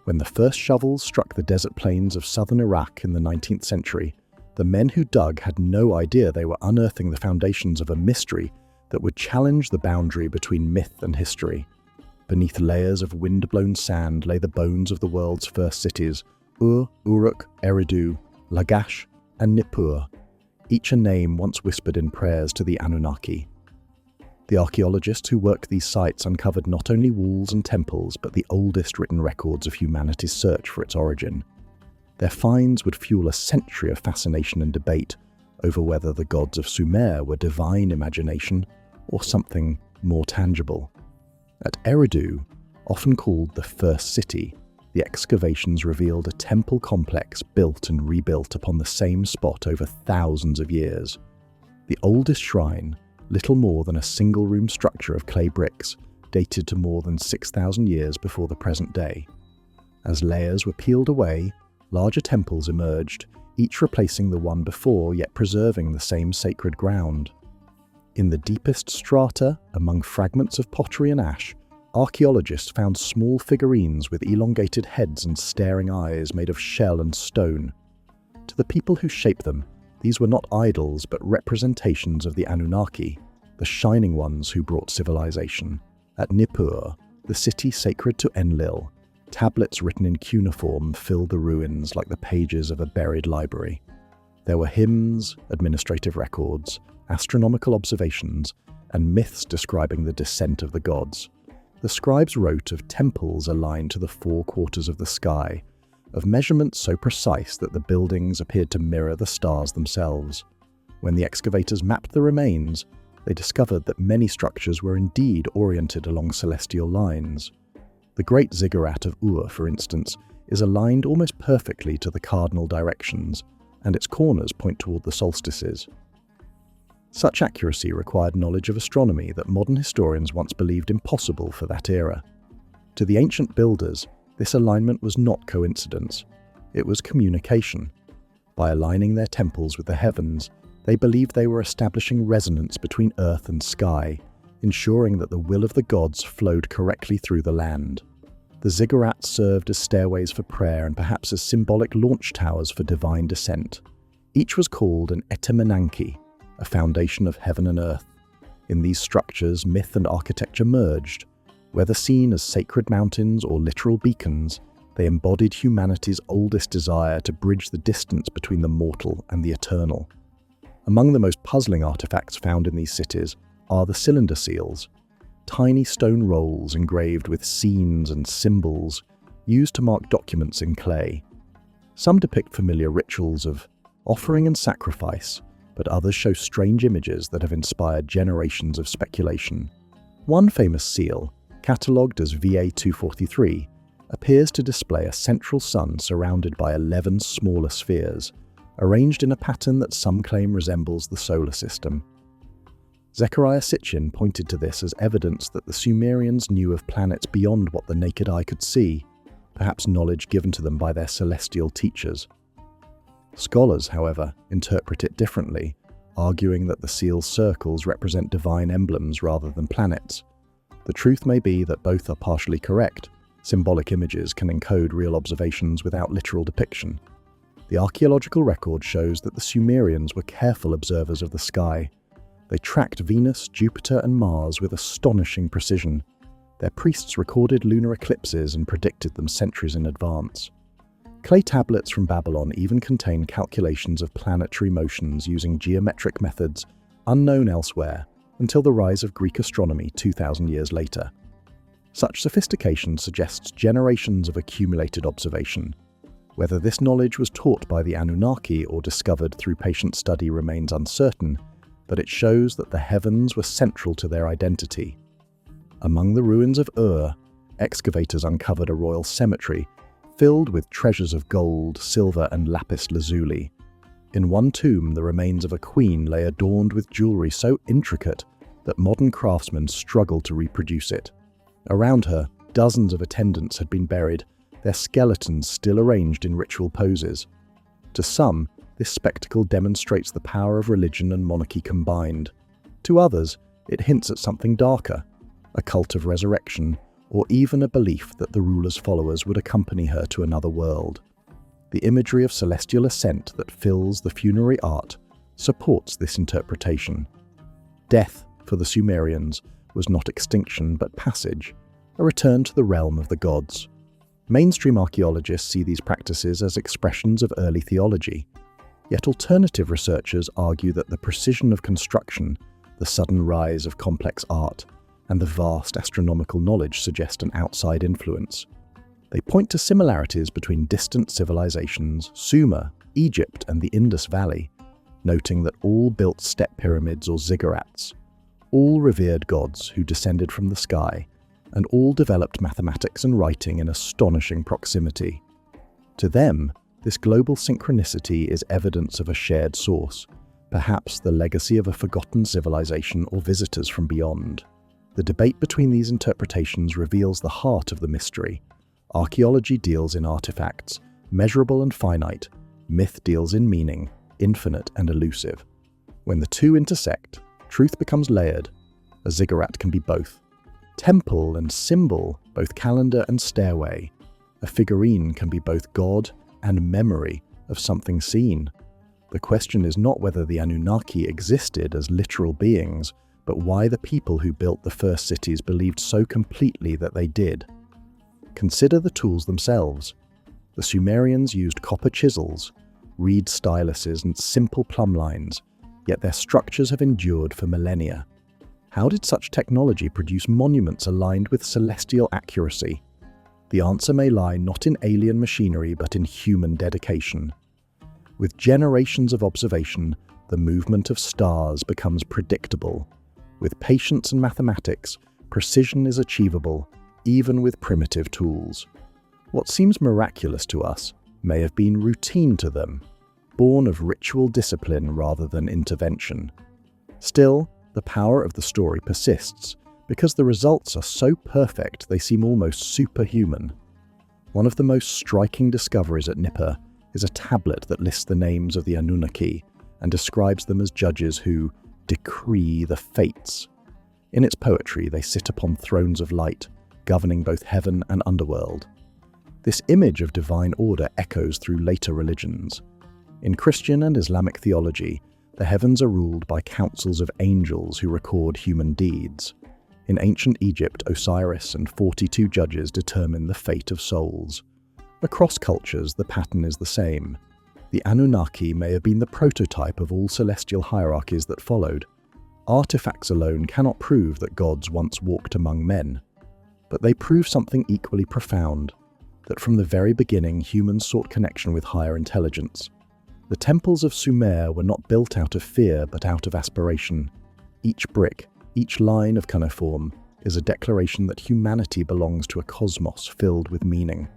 When the first shovels struck the desert plains of southern Iraq in the 19th century, the men who dug had no idea they were unearthing the foundations of a mystery that would challenge the boundary between myth and history. Beneath layers of wind-blown sand lay the bones of the world's first cities, Ur, Uruk, Eridu, Lagash, and Nippur, each a name once whispered in prayers to the Anunnaki. The archaeologists who worked these sites uncovered not only walls and temples, but the oldest written records of humanity's search for its origin. Their finds would fuel a century of fascination and debate over whether the gods of Sumer were divine imagination or something more tangible. At Eridu, often called the First City, the excavations revealed a temple complex built and rebuilt upon the same spot over thousands of years. The oldest shrine, little more than a single-room structure of clay bricks, dated to more than 6,000 years before the present day. As layers were peeled away, larger temples emerged, each replacing the one before, yet preserving the same sacred ground. In the deepest strata, among fragments of pottery and ash, archaeologists found small figurines with elongated heads and staring eyes made of shell and stone. To the people who shaped them, these were not idols but representations of the Anunnaki, the shining ones who brought civilization. At Nippur, the city sacred to Enlil, tablets written in cuneiform filled the ruins like the pages of a buried library. There were hymns, administrative records, astronomical observations, and myths describing the descent of the gods. The scribes wrote of temples aligned to the four quarters of the sky, of measurements so precise that the buildings appeared to mirror the stars themselves. When the excavators mapped the remains, they discovered that many structures were indeed oriented along celestial lines. The Great Ziggurat of Ur, for instance, is aligned almost perfectly to the cardinal directions, and its corners point toward the solstices. Such accuracy required knowledge of astronomy that modern historians once believed impossible for that era. To the ancient builders, this alignment was not coincidence. It was communication. By aligning their temples with the heavens, they believed they were establishing resonance between earth and sky, ensuring that the will of the gods flowed correctly through the land. The ziggurats served as stairways for prayer and perhaps as symbolic launch towers for divine descent. Each was called an etemenanki, a foundation of heaven and earth. In these structures, myth and architecture merged. Whether seen as sacred mountains or literal beacons, they embodied humanity's oldest desire to bridge the distance between the mortal and the eternal. Among the most puzzling artifacts found in these cities are the cylinder seals, tiny stone rolls engraved with scenes and symbols used to mark documents in clay. Some depict familiar rituals of offering and sacrifice, but others show strange images that have inspired generations of speculation. One famous seal, catalogued as VA243, appears to display a central sun surrounded by 11 smaller spheres, arranged in a pattern that some claim resembles the solar system. Zechariah Sitchin pointed to this as evidence that the Sumerians knew of planets beyond what the naked eye could see, perhaps knowledge given to them by their celestial teachers. Scholars, however, interpret it differently, arguing that the seal's circles represent divine emblems rather than planets. The truth may be that both are partially correct. Symbolic images can encode real observations without literal depiction. The archaeological record shows that the Sumerians were careful observers of the sky. They tracked Venus, Jupiter, and Mars with astonishing precision. Their priests recorded lunar eclipses and predicted them centuries in advance. Clay tablets from Babylon even contain calculations of planetary motions using geometric methods unknown elsewhere until the rise of Greek astronomy 2,000 years later. Such sophistication suggests generations of accumulated observation. Whether this knowledge was taught by the Anunnaki or discovered through patient study remains uncertain, but it shows that the heavens were central to their identity. Among the ruins of Ur, excavators uncovered a royal cemetery filled with treasures of gold, silver, and lapis lazuli. In one tomb, the remains of a queen lay adorned with jewelry so intricate that modern craftsmen struggle to reproduce it. Around her, dozens of attendants had been buried, their skeletons still arranged in ritual poses. To some, this spectacle demonstrates the power of religion and monarchy combined. To others, it hints at something darker, a cult of resurrection, or even a belief that the ruler's followers would accompany her to another world. The imagery of celestial ascent that fills the funerary art supports this interpretation. Death, for the Sumerians, was not extinction but passage, a return to the realm of the gods. Mainstream archaeologists see these practices as expressions of early theology, yet alternative researchers argue that the precision of construction, the sudden rise of complex art, and the vast astronomical knowledge suggest an outside influence. They point to similarities between distant civilizations, Sumer, Egypt, and the Indus Valley, noting that all built step pyramids or ziggurats, all revered gods who descended from the sky, and all developed mathematics and writing in astonishing proximity. To them, this global synchronicity is evidence of a shared source, perhaps the legacy of a forgotten civilization or visitors from beyond. The debate between these interpretations reveals the heart of the mystery. Archaeology deals in artifacts, measurable and finite. Myth deals in meaning, infinite and elusive. When the two intersect, truth becomes layered. A ziggurat can be both temple and symbol, both calendar and stairway. A figurine can be both god and memory of something seen. The question is not whether the Anunnaki existed as literal beings, but why the people who built the first cities believed so completely that they did. Consider the tools themselves. The Sumerians used copper chisels, reed styluses, and simple plumb lines, yet their structures have endured for millennia. How did such technology produce monuments aligned with celestial accuracy? The answer may lie not in alien machinery but in human dedication. With generations of observation, the movement of stars becomes predictable. With patience and mathematics, precision is achievable, even with primitive tools. What seems miraculous to us may have been routine to them, born of ritual discipline rather than intervention. Still, the power of the story persists, because the results are so perfect they seem almost superhuman. One of the most striking discoveries at Nippur is a tablet that lists the names of the Anunnaki and describes them as judges who decree the fates. In its poetry, they sit upon thrones of light, governing both heaven and underworld. This image of divine order echoes through later religions. In Christian and Islamic theology, the heavens are ruled by councils of angels who record human deeds. In ancient Egypt, Osiris and 42 judges determine the fate of souls. Across cultures, the pattern is the same. The Anunnaki may have been the prototype of all celestial hierarchies that followed. Artifacts alone cannot prove that gods once walked among men. But they prove something equally profound, that from the very beginning humans sought connection with higher intelligence. The temples of Sumer were not built out of fear but out of aspiration. Each brick, each line of cuneiform, is a declaration that humanity belongs to a cosmos filled with meaning.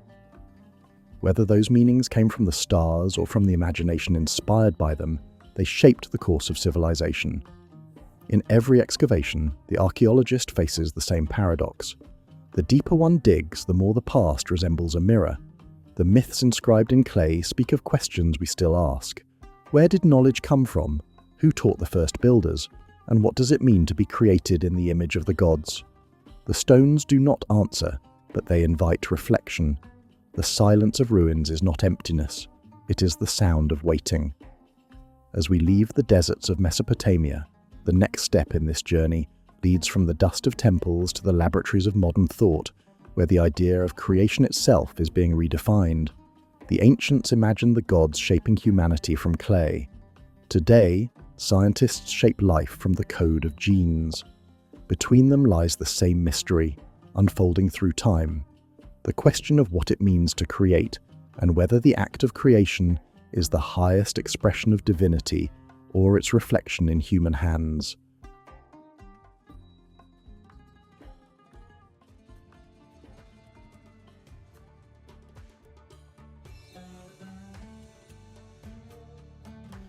Whether those meanings came from the stars or from the imagination inspired by them, they shaped the course of civilization. In every excavation, the archaeologist faces the same paradox. The deeper one digs, the more the past resembles a mirror. The myths inscribed in clay speak of questions we still ask. Where did knowledge come from? Who taught the first builders? And what does it mean to be created in the image of the gods? The stones do not answer, but they invite reflection. The silence of ruins is not emptiness, it is the sound of waiting. As we leave the deserts of Mesopotamia, The next step in this journey leads from the dust of temples to the laboratories of modern thought, where the idea of creation itself is being redefined. The ancients imagined the gods shaping humanity from clay. Today, scientists shape life from the code of genes. Between them lies the same mystery, unfolding through time. The question of what it means to create, and whether the act of creation is the highest expression of divinity or its reflection in human hands.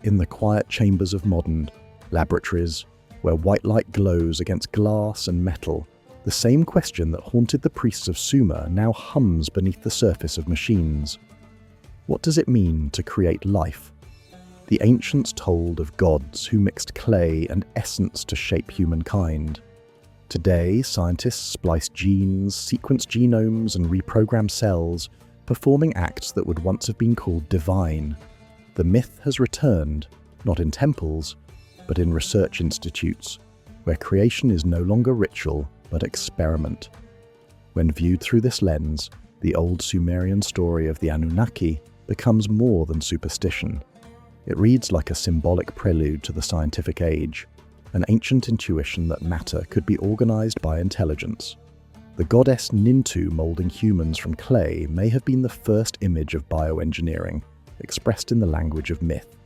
In the quiet chambers of modern laboratories, where white light glows against glass and metal, the same question that haunted the priests of Sumer now hums beneath the surface of machines. What does it mean to create life? The ancients told of gods who mixed clay and essence to shape humankind. Today, scientists splice genes, sequence genomes, and reprogram cells, performing acts that would once have been called divine. The myth has returned, not in temples, but in research institutes, where creation is no longer ritual, but experiment. When viewed through this lens, the old Sumerian story of the Anunnaki becomes more than superstition. It reads like a symbolic prelude to the scientific age, an ancient intuition that matter could be organized by intelligence. The goddess Nintu molding humans from clay may have been the first image of bioengineering, expressed in the language of myth.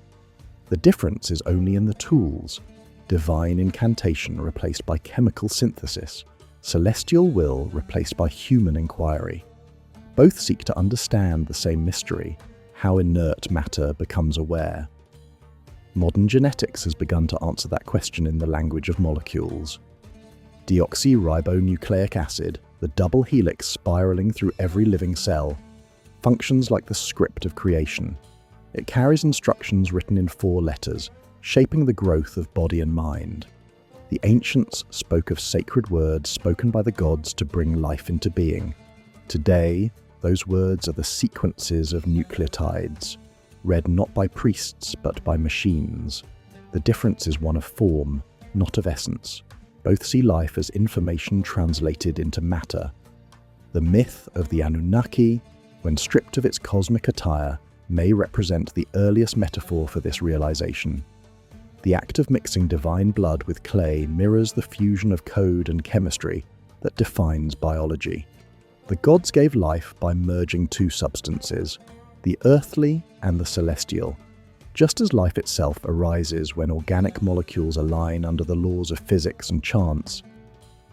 The difference is only in the tools: divine incantation replaced by chemical synthesis, celestial will replaced by human inquiry. Both seek to understand the same mystery: how inert matter becomes aware. Modern genetics has begun to answer that question in the language of molecules. Deoxyribonucleic acid, the double helix spiraling through every living cell, functions like the script of creation. It carries instructions written in 4 letters, shaping the growth of body and mind. The ancients spoke of sacred words spoken by the gods to bring life into being. Today, those words are the sequences of nucleotides, read not by priests but by machines. The difference is one of form, not of essence. Both see life as information translated into matter. The myth of the Anunnaki, when stripped of its cosmic attire, may represent the earliest metaphor for this realization. The act of mixing divine blood with clay mirrors the fusion of code and chemistry that defines biology. The gods gave life by merging 2 substances, the earthly and the celestial, just as life itself arises when organic molecules align under the laws of physics and chance.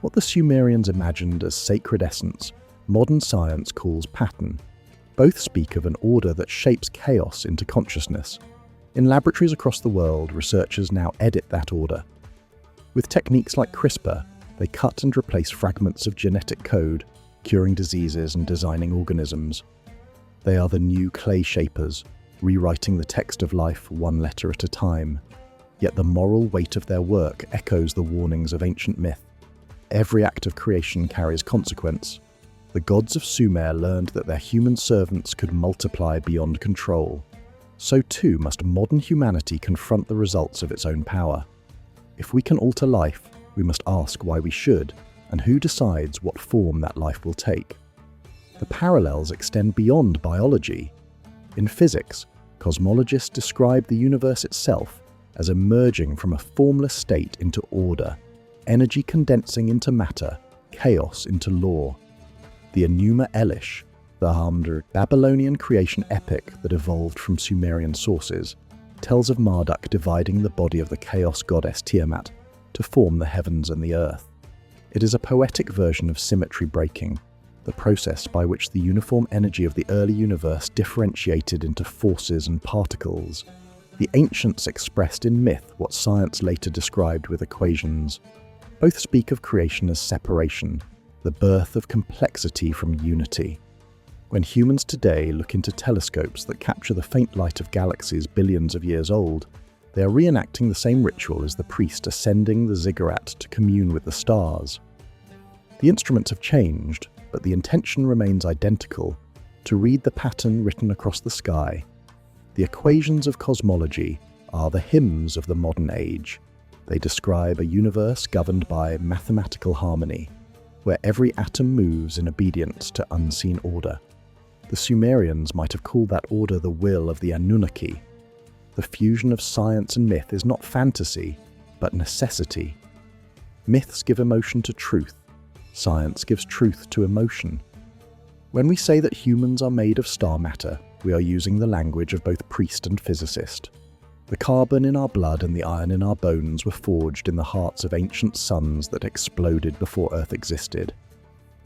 What the Sumerians imagined as sacred essence, modern science calls pattern. Both speak of an order that shapes chaos into consciousness. In laboratories across the world, researchers now edit that order. With techniques like CRISPR, they cut and replace fragments of genetic code, curing diseases and designing organisms. They are the new clay shapers, rewriting the text of life one letter at a time. Yet the moral weight of their work echoes the warnings of ancient myth. Every act of creation carries consequence. The gods of Sumer learned that their human servants could multiply beyond control. So too must modern humanity confront the results of its own power. If we can alter life, we must ask why we should, and who decides what form that life will take. The parallels extend beyond biology. In physics, cosmologists describe the universe itself as emerging from a formless state into order, energy condensing into matter, chaos into law. The Enuma Elish, the Babylonian creation epic that evolved from Sumerian sources, tells of Marduk dividing the body of the chaos goddess Tiamat to form the heavens and the earth. It is a poetic version of symmetry breaking, the process by which the uniform energy of the early universe differentiated into forces and particles. The ancients expressed in myth what science later described with equations. Both speak of creation as separation, the birth of complexity from unity. When humans today look into telescopes that capture the faint light of galaxies billions of years old, they are reenacting the same ritual as the priest ascending the ziggurat to commune with the stars. The instruments have changed, but the intention remains identical: to read the pattern written across the sky. The equations of cosmology are the hymns of the modern age. They describe a universe governed by mathematical harmony, where every atom moves in obedience to unseen order. The Sumerians might have called that order the will of the Anunnaki. The fusion of science and myth is not fantasy, but necessity. Myths give emotion to truth. Science gives truth to emotion. When we say that humans are made of star matter, we are using the language of both priest and physicist. The carbon in our blood and the iron in our bones were forged in the hearts of ancient suns that exploded before Earth existed.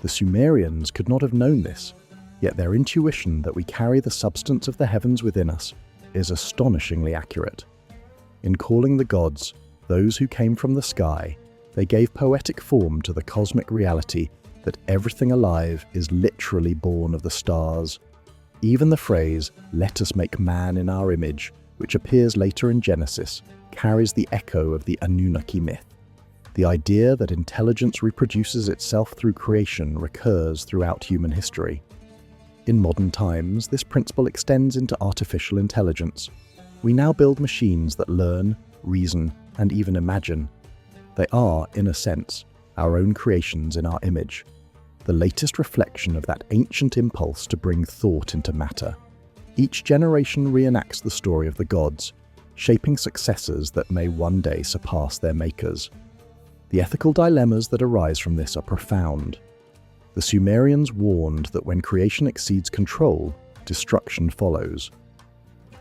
The Sumerians could not have known this, yet their intuition that we carry the substance of the heavens within us is astonishingly accurate. In calling the gods those who came from the sky, they gave poetic form to the cosmic reality that everything alive is literally born of the stars. Even the phrase, "Let us make man in our image," which appears later in Genesis, carries the echo of the Anunnaki myth. The idea that intelligence reproduces itself through creation recurs throughout human history. In modern times, this principle extends into artificial intelligence. We now build machines that learn, reason, and even imagine. They are, in a sense, our own creations in our image, the latest reflection of that ancient impulse to bring thought into matter. Each generation reenacts the story of the gods, shaping successors that may one day surpass their makers. The ethical dilemmas that arise from this are profound. The Sumerians warned that when creation exceeds control, destruction follows.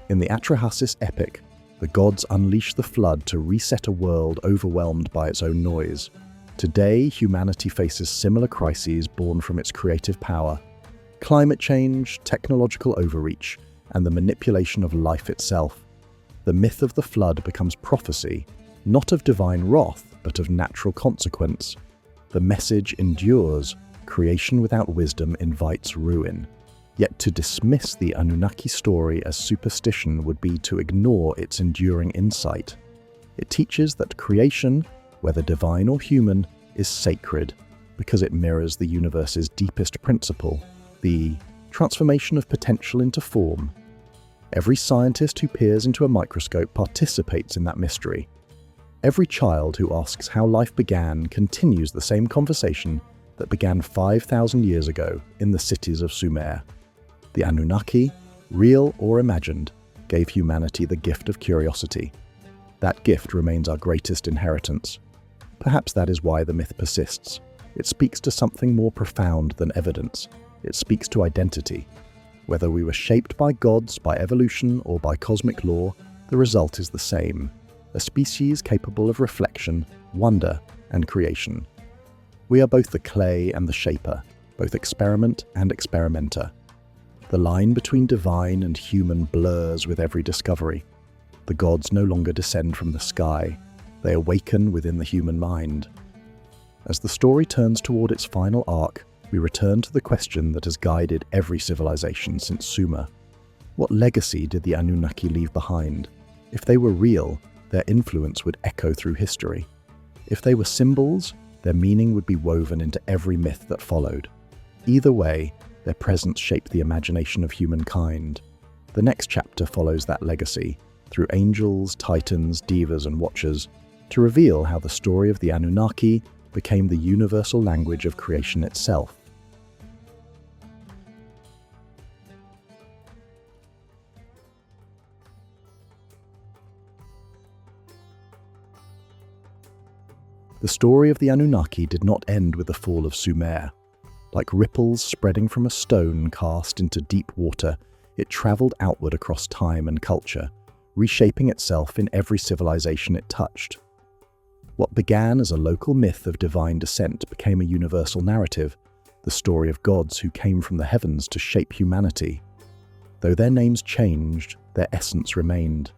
In the Atrahasis epic, the gods unleash the flood to reset a world overwhelmed by its own noise. Today, humanity faces similar crises born from its creative power: climate change, technological overreach, and the manipulation of life itself. The myth of the flood becomes prophecy, not of divine wrath, but of natural consequence. The message endures: creation without wisdom invites ruin. Yet to dismiss the Anunnaki story as superstition would be to ignore its enduring insight. It teaches that creation, whether divine or human, is sacred because it mirrors the universe's deepest principle, the transformation of potential into form. Every scientist who peers into a microscope participates in that mystery. Every child who asks how life began continues the same conversation that began 5,000 years ago in the cities of Sumer. The Anunnaki, real or imagined, gave humanity the gift of curiosity. That gift remains our greatest inheritance. Perhaps that is why the myth persists. It speaks to something more profound than evidence. It speaks to identity. Whether we were shaped by gods, by evolution, or by cosmic law, the result is the same: a species capable of reflection, wonder, and creation. We are both the clay and the shaper, both experiment and experimenter. The line between divine and human blurs with every discovery. The gods no longer descend from the sky. They awaken within the human mind. As the story turns toward its final arc, we return to the question that has guided every civilization since Sumer. What legacy did the Anunnaki leave behind? If they were real, their influence would echo through history. If they were symbols, their meaning would be woven into every myth that followed. Either way, their presence shaped the imagination of humankind. The next chapter follows that legacy, through angels, titans, devas, and watchers, to reveal how the story of the Anunnaki became the universal language of creation itself. The story of the Anunnaki did not end with the fall of Sumer. Like ripples spreading from a stone cast into deep water, it traveled outward across time and culture, reshaping itself in every civilization it touched. What began as a local myth of divine descent became a universal narrative, the story of gods who came from the heavens to shape humanity. Though their names changed, their essence remained.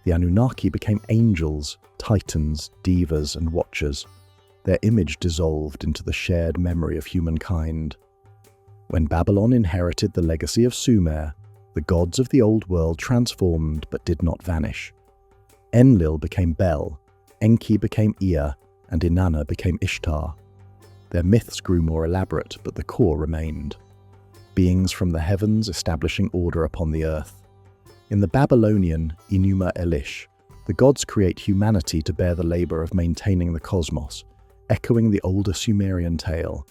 The Anunnaki became angels, titans, devas, and watchers. Their image dissolved into the shared memory of humankind. When Babylon inherited the legacy of Sumer, the gods of the old world transformed but did not vanish. Enlil became Bel, Enki became Ea, and Inanna became Ishtar. Their myths grew more elaborate, but the core remained. Beings from the heavens establishing order upon the earth. In the Babylonian Enuma Elish, The gods create humanity to bear the labor of maintaining the cosmos, echoing the older Sumerian tale.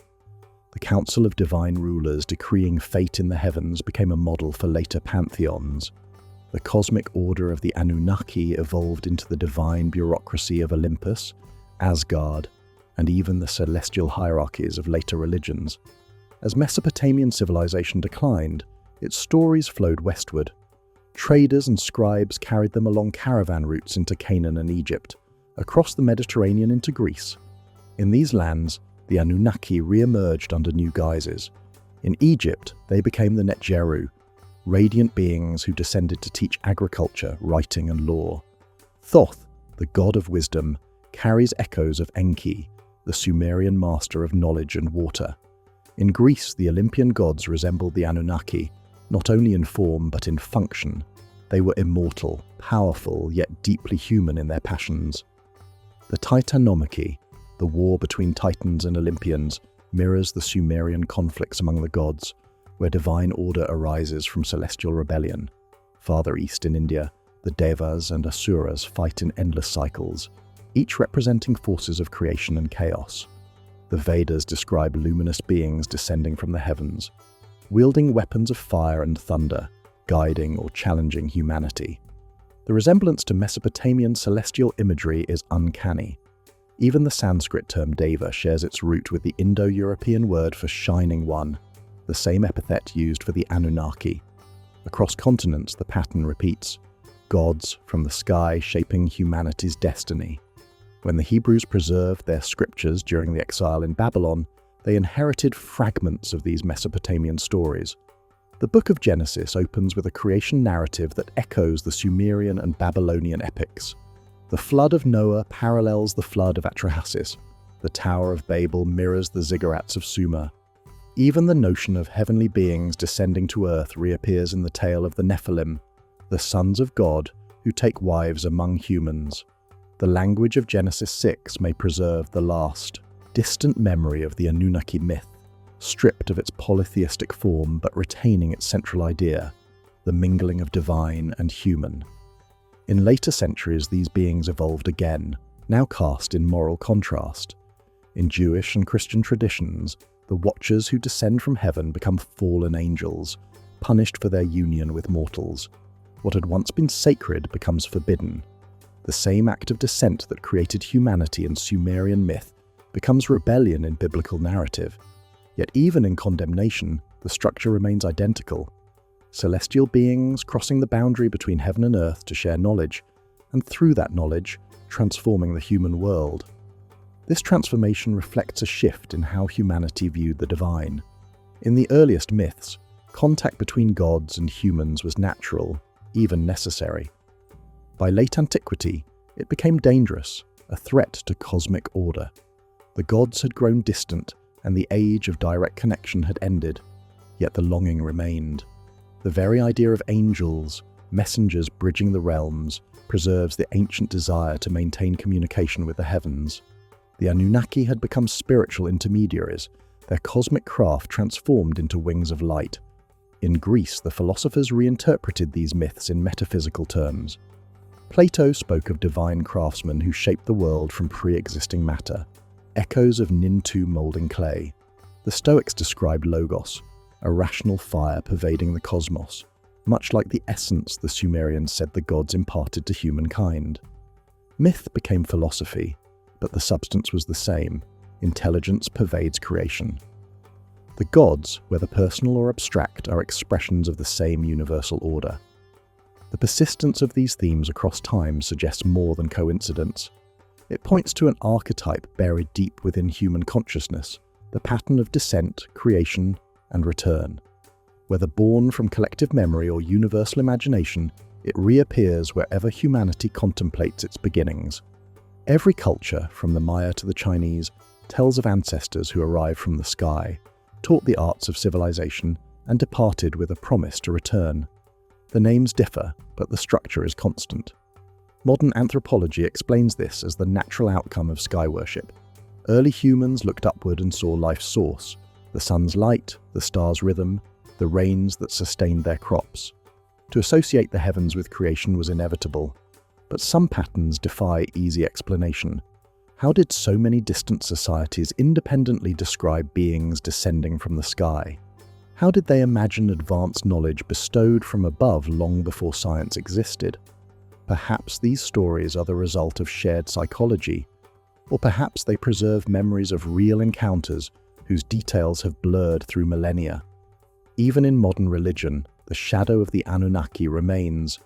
The Council of Divine Rulers decreeing fate in the heavens became a model for later pantheons. The cosmic order of the Anunnaki evolved into the divine bureaucracy of Olympus, Asgard, and even the celestial hierarchies of later religions. As Mesopotamian civilization declined, its stories flowed westward. Traders and scribes carried them along caravan routes into Canaan and Egypt, across the Mediterranean into Greece. In these lands, the Anunnaki re-emerged under new guises. In Egypt, they became the Netjeru, radiant beings who descended to teach agriculture, writing, and law. Thoth, the god of wisdom, carries echoes of Enki, the Sumerian master of knowledge and water. In Greece, the Olympian gods resembled the Anunnaki, not only in form but in function. They were immortal, powerful, yet deeply human in their passions. The Titanomachy, the war between Titans and Olympians, mirrors the Sumerian conflicts among the gods, where divine order arises from celestial rebellion. Farther east in India, the Devas and Asuras fight in endless cycles, each representing forces of creation and chaos. The Vedas describe luminous beings descending from the heavens, wielding weapons of fire and thunder, guiding or challenging humanity. The resemblance to Mesopotamian celestial imagery is uncanny. Even the Sanskrit term deva shares its root with the Indo-European word for shining one, the same epithet used for the Anunnaki. Across continents, the pattern repeats, gods from the sky shaping humanity's destiny. When the Hebrews preserved their scriptures during the exile in Babylon, they inherited fragments of these Mesopotamian stories. The book of Genesis opens with a creation narrative that echoes the Sumerian and Babylonian epics. The flood of Noah parallels the flood of Atrahasis. The Tower of Babel mirrors the ziggurats of Sumer. Even the notion of heavenly beings descending to earth reappears in the tale of the Nephilim, the sons of God who take wives among humans. The language of Genesis 6 may preserve the last, distant memory of the Anunnaki myth, stripped of its polytheistic form but retaining its central idea, the mingling of divine and human. In later centuries, these beings evolved again, now cast in moral contrast. In Jewish and Christian traditions, the watchers who descend from heaven become fallen angels, punished for their union with mortals. What had once been sacred becomes forbidden. The same act of descent that created humanity in Sumerian myth becomes rebellion in biblical narrative. Yet even in condemnation, the structure remains identical. Celestial beings crossing the boundary between heaven and earth to share knowledge, and through that knowledge, transforming the human world. This transformation reflects a shift in how humanity viewed the divine. In the earliest myths, contact between gods and humans was natural, even necessary. By late antiquity, it became dangerous, a threat to cosmic order. The gods had grown distant, and the age of direct connection had ended, yet the longing remained. The very idea of angels, messengers bridging the realms, preserves the ancient desire to maintain communication with the heavens. The Anunnaki had become spiritual intermediaries, their cosmic craft transformed into wings of light. In Greece, the philosophers reinterpreted these myths in metaphysical terms. Plato spoke of divine craftsmen who shaped the world from pre-existing matter, echoes of Nintu molding clay. The Stoics described logos, a rational fire pervading the cosmos, much like the essence the Sumerians said the gods imparted to humankind. Myth became philosophy, but the substance was the same. Intelligence pervades creation. The gods, whether personal or abstract, are expressions of the same universal order. The persistence of these themes across time suggests more than coincidence. It points to an archetype buried deep within human consciousness, the pattern of descent, creation, and return. Whether born from collective memory or universal imagination, it reappears wherever humanity contemplates its beginnings. Every culture, from the Maya to the Chinese, tells of ancestors who arrived from the sky, taught the arts of civilization, and departed with a promise to return. The names differ, but the structure is constant. Modern anthropology explains this as the natural outcome of sky worship. Early humans looked upward and saw life's source, the sun's light, the stars' rhythm, the rains that sustained their crops. To associate the heavens with creation was inevitable. But some patterns defy easy explanation. How did so many distant societies independently describe beings descending from the sky? How did they imagine advanced knowledge bestowed from above long before science existed? Perhaps these stories are the result of shared psychology, or perhaps they preserve memories of real encounters whose details have blurred through millennia. Even in modern religion, the shadow of the Anunnaki remains.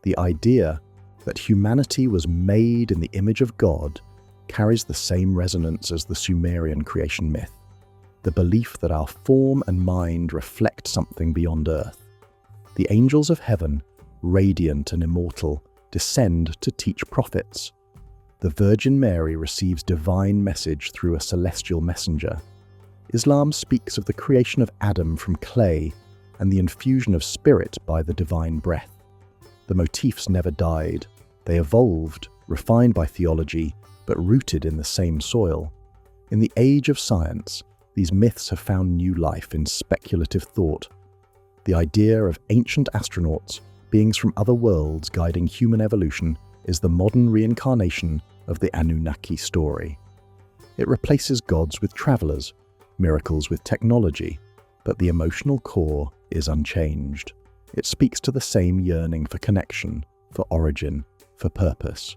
The idea that humanity was made in the image of God carries the same resonance as the Sumerian creation myth. The belief that our form and mind reflect something beyond Earth. The angels of heaven, radiant and immortal, descend to teach prophets. The Virgin Mary receives divine message through a celestial messenger. Islam speaks of the creation of Adam from clay and the infusion of spirit by the divine breath. The motifs never died. They evolved, refined by theology, but rooted in the same soil. In the age of science, these myths have found new life in speculative thought. The idea of ancient astronauts, beings from other worlds guiding human evolution, is the modern reincarnation of the Anunnaki story. It replaces gods with travelers, miracles with technology, but the emotional core is unchanged. It speaks to the same yearning for connection, for origin, for purpose.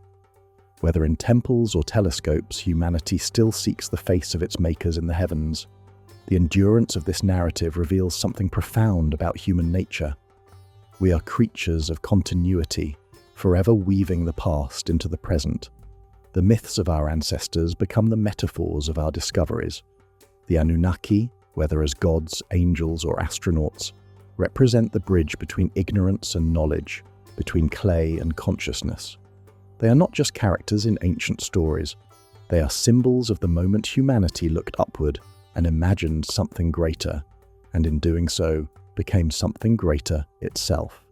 Whether in temples or telescopes, humanity still seeks the face of its makers in the heavens. The endurance of this narrative reveals something profound about human nature. We are creatures of continuity, forever weaving the past into the present. The myths of our ancestors become the metaphors of our discoveries. The Anunnaki, whether as gods, angels, or astronauts, represent the bridge between ignorance and knowledge, between clay and consciousness. They are not just characters in ancient stories. They are symbols of the moment humanity looked upward and imagined something greater, and in doing so, became something greater itself.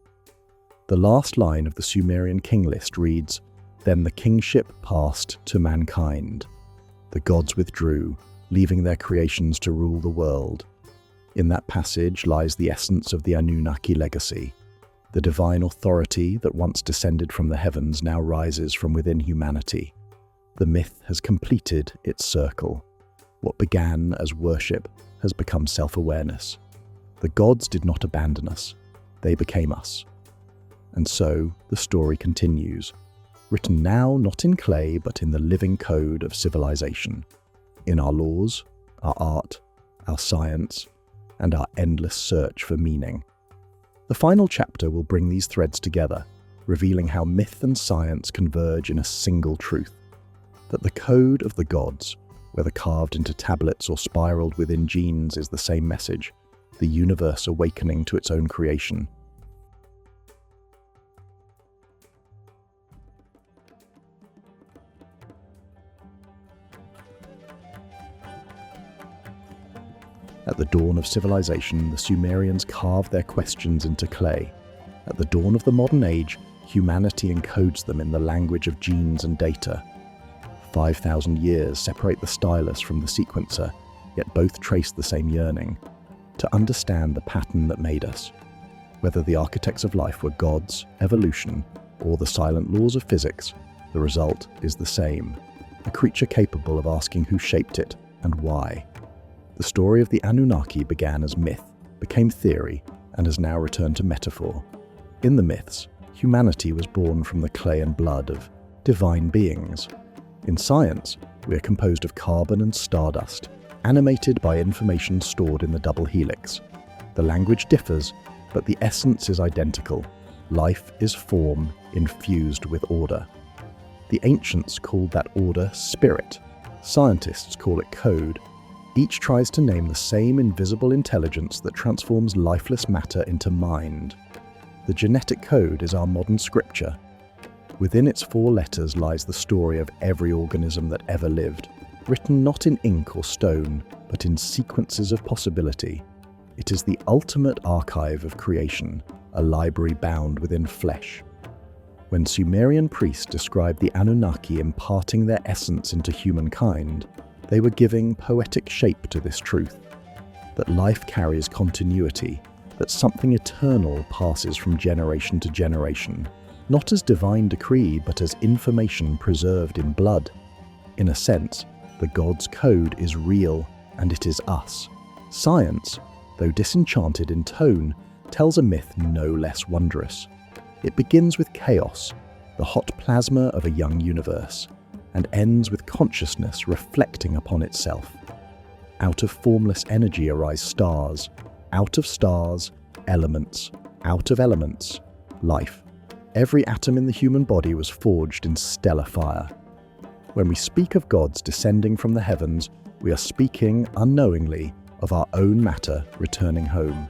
The last line of the Sumerian king list reads, "Then the kingship passed to mankind. The gods withdrew, leaving their creations to rule the world." In that passage lies the essence of the Anunnaki legacy. The divine authority that once descended from the heavens now rises from within humanity. The myth has completed its circle. What began as worship has become self-awareness. The gods did not abandon us, they became us. And so the story continues, written now not in clay but in the living code of civilization, in our laws, our art, our science, and our endless search for meaning. The final chapter will bring these threads together, revealing how myth and science converge in a single truth, that the code of the gods, whether carved into tablets or spiraled within genes, is the same message, the universe awakening to its own creation. At the dawn of civilization, the Sumerians carved their questions into clay. At the dawn of the modern age, humanity encodes them in the language of genes and data. 5,000 years separate the stylus from the sequencer, yet both trace the same yearning, to understand the pattern that made us. Whether the architects of life were gods, evolution, or the silent laws of physics, the result is the same, a creature capable of asking who shaped it and why. The story of the Anunnaki began as myth, became theory, and has now returned to metaphor. In the myths, humanity was born from the clay and blood of divine beings. In science, we are composed of carbon and stardust, animated by information stored in the double helix. The language differs, but the essence is identical. Life is form infused with order. The ancients called that order spirit. Scientists call it code. Each tries to name the same invisible intelligence that transforms lifeless matter into mind. The genetic code is our modern scripture. Within its 4 letters lies the story of every organism that ever lived, written not in ink or stone, but in sequences of possibility. It is the ultimate archive of creation, a library bound within flesh. When Sumerian priests described the Anunnaki imparting their essence into humankind, they were giving poetic shape to this truth, that life carries continuity, that something eternal passes from generation to generation. not as divine decree, but as information preserved in blood. In a sense, the gods' code is real, and it is us. Science, though disenchanted in tone, tells a myth no less wondrous. It begins with chaos, the hot plasma of a young universe, and ends with consciousness reflecting upon itself. Out of formless energy arise stars, out of stars, elements, out of elements, life. Every atom in the human body was forged in stellar fire. When we speak of gods descending from the heavens, we are speaking, unknowingly, of our own matter returning home.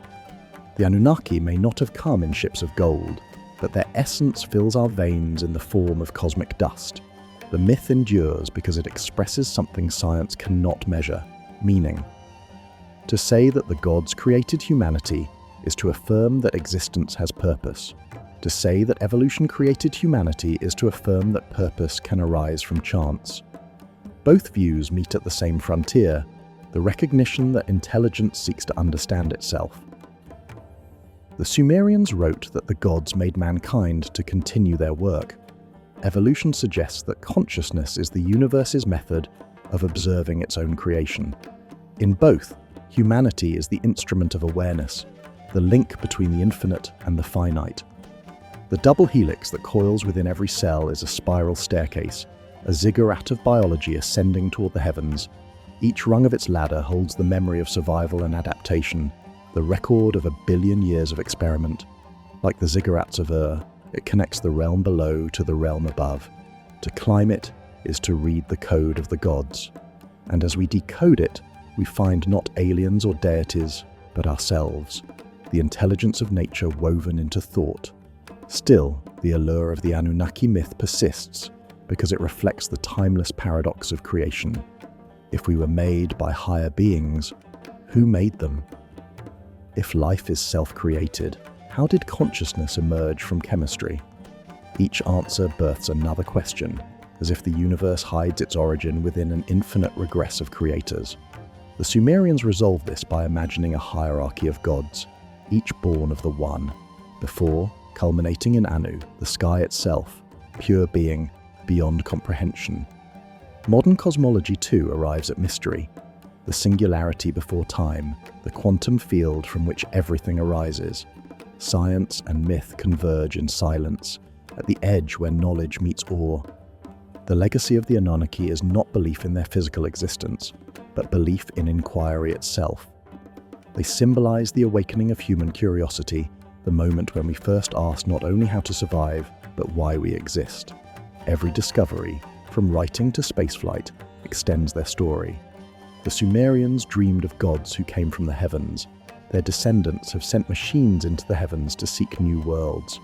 The Anunnaki may not have come in ships of gold, but their essence fills our veins in the form of cosmic dust. The myth endures because it expresses something science cannot measure: meaning. To say that the gods created humanity is to affirm that existence has purpose. To say that evolution created humanity is to affirm that purpose can arise from chance. Both views meet at the same frontier, the recognition that intelligence seeks to understand itself. The Sumerians wrote that the gods made mankind to continue their work. Evolution suggests that consciousness is the universe's method of observing its own creation. In both, humanity is the instrument of awareness, the link between the infinite and the finite. The double helix that coils within every cell is a spiral staircase, a ziggurat of biology ascending toward the heavens. Each rung of its ladder holds the memory of survival and adaptation, the record of 1 billion years of experiment. Like the ziggurats of it connects the realm below to the realm above. To climb it is to read the code of the gods. And as we decode it, we find not aliens or deities, but ourselves, the intelligence of nature woven into thought. Still, the allure of the Anunnaki myth persists because it reflects the timeless paradox of creation. If we were made by higher beings, who made them? If life is self-created, how did consciousness emerge from chemistry? Each answer births another question, as if the universe hides its origin within an infinite regress of creators. The Sumerians resolved this by imagining a hierarchy of gods, each born of the One, before culminating in Anu, the sky itself, pure being, beyond comprehension. Modern cosmology too arrives at mystery, the singularity before time, the quantum field from which everything arises. Science and myth converge in silence, at the edge where knowledge meets awe. The legacy of the Anunnaki is not belief in their physical existence, but belief in inquiry itself. They symbolize the awakening of human curiosity, the moment when we first ask not only how to survive, but why we exist. Every discovery, from writing to spaceflight, extends their story. The Sumerians dreamed of gods who came from the heavens. Their descendants have sent machines into the heavens to seek new worlds.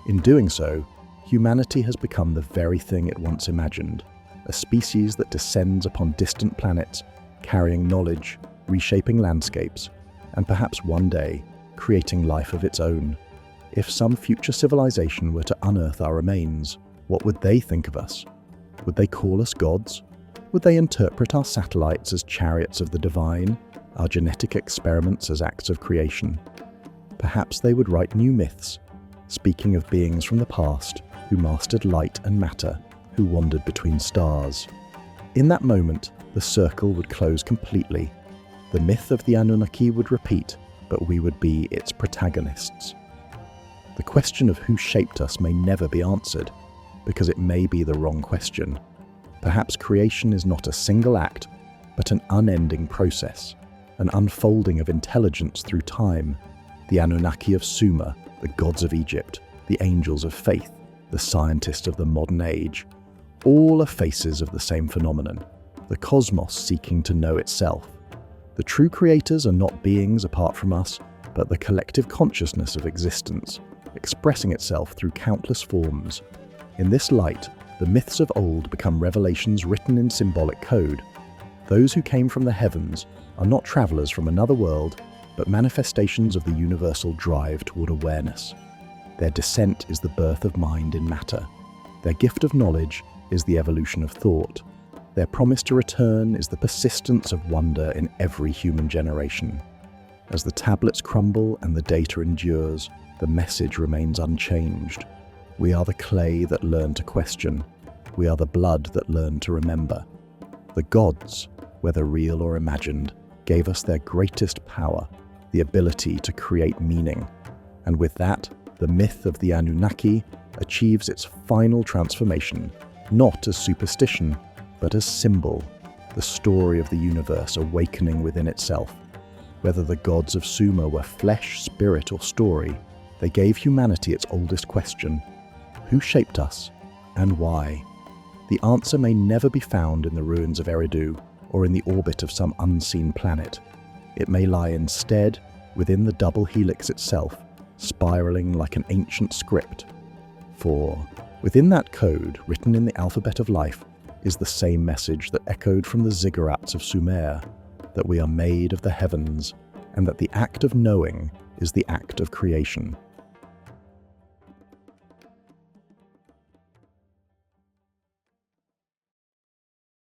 In doing so, humanity has become the very thing it once imagined, a species that descends upon distant planets, carrying knowledge, reshaping landscapes, and perhaps one day, creating life of its own. If some future civilization were to unearth our remains, what would they think of us? Would they call us gods? Would they interpret our satellites as chariots of the divine, our genetic experiments as acts of creation? Perhaps they would write new myths, speaking of beings from the past who mastered light and matter, who wandered between stars. In that moment, the circle would close completely. The myth of the Anunnaki would repeat, but we would be its protagonists. The question of who shaped us may never be answered, because it may be the wrong question. Perhaps creation is not a single act, but an unending process, an unfolding of intelligence through time. The Anunnaki of Sumer, the gods of Egypt, the angels of faith, the scientists of the modern age, all are faces of the same phenomenon, the cosmos seeking to know itself. The true creators are not beings apart from us, but the collective consciousness of existence, expressing itself through countless forms. In this light, the myths of old become revelations written in symbolic code. Those who came from the heavens are not travelers from another world, but manifestations of the universal drive toward awareness. Their descent is the birth of mind in matter. Their gift of knowledge is the evolution of thought. Their promise to return is the persistence of wonder in every human generation. As the tablets crumble and the data endures, the message remains unchanged. We are the clay that learned to question. We are the blood that learned to remember. The gods, whether real or imagined, gave us their greatest power, the ability to create meaning. And with that, the myth of the Anunnaki achieves its final transformation, not as superstition, but as symbol, the story of the universe awakening within itself. Whether the gods of Sumer were flesh, spirit, or story, they gave humanity its oldest question: who shaped us, and why? The answer may never be found in the ruins of Eridu or in the orbit of some unseen planet. It may lie instead within the double helix itself, spiraling like an ancient script. For within that code, written in the alphabet of life, is the same message that echoed from the ziggurats of Sumer, that we are made of the heavens, and that the act of knowing is the act of creation.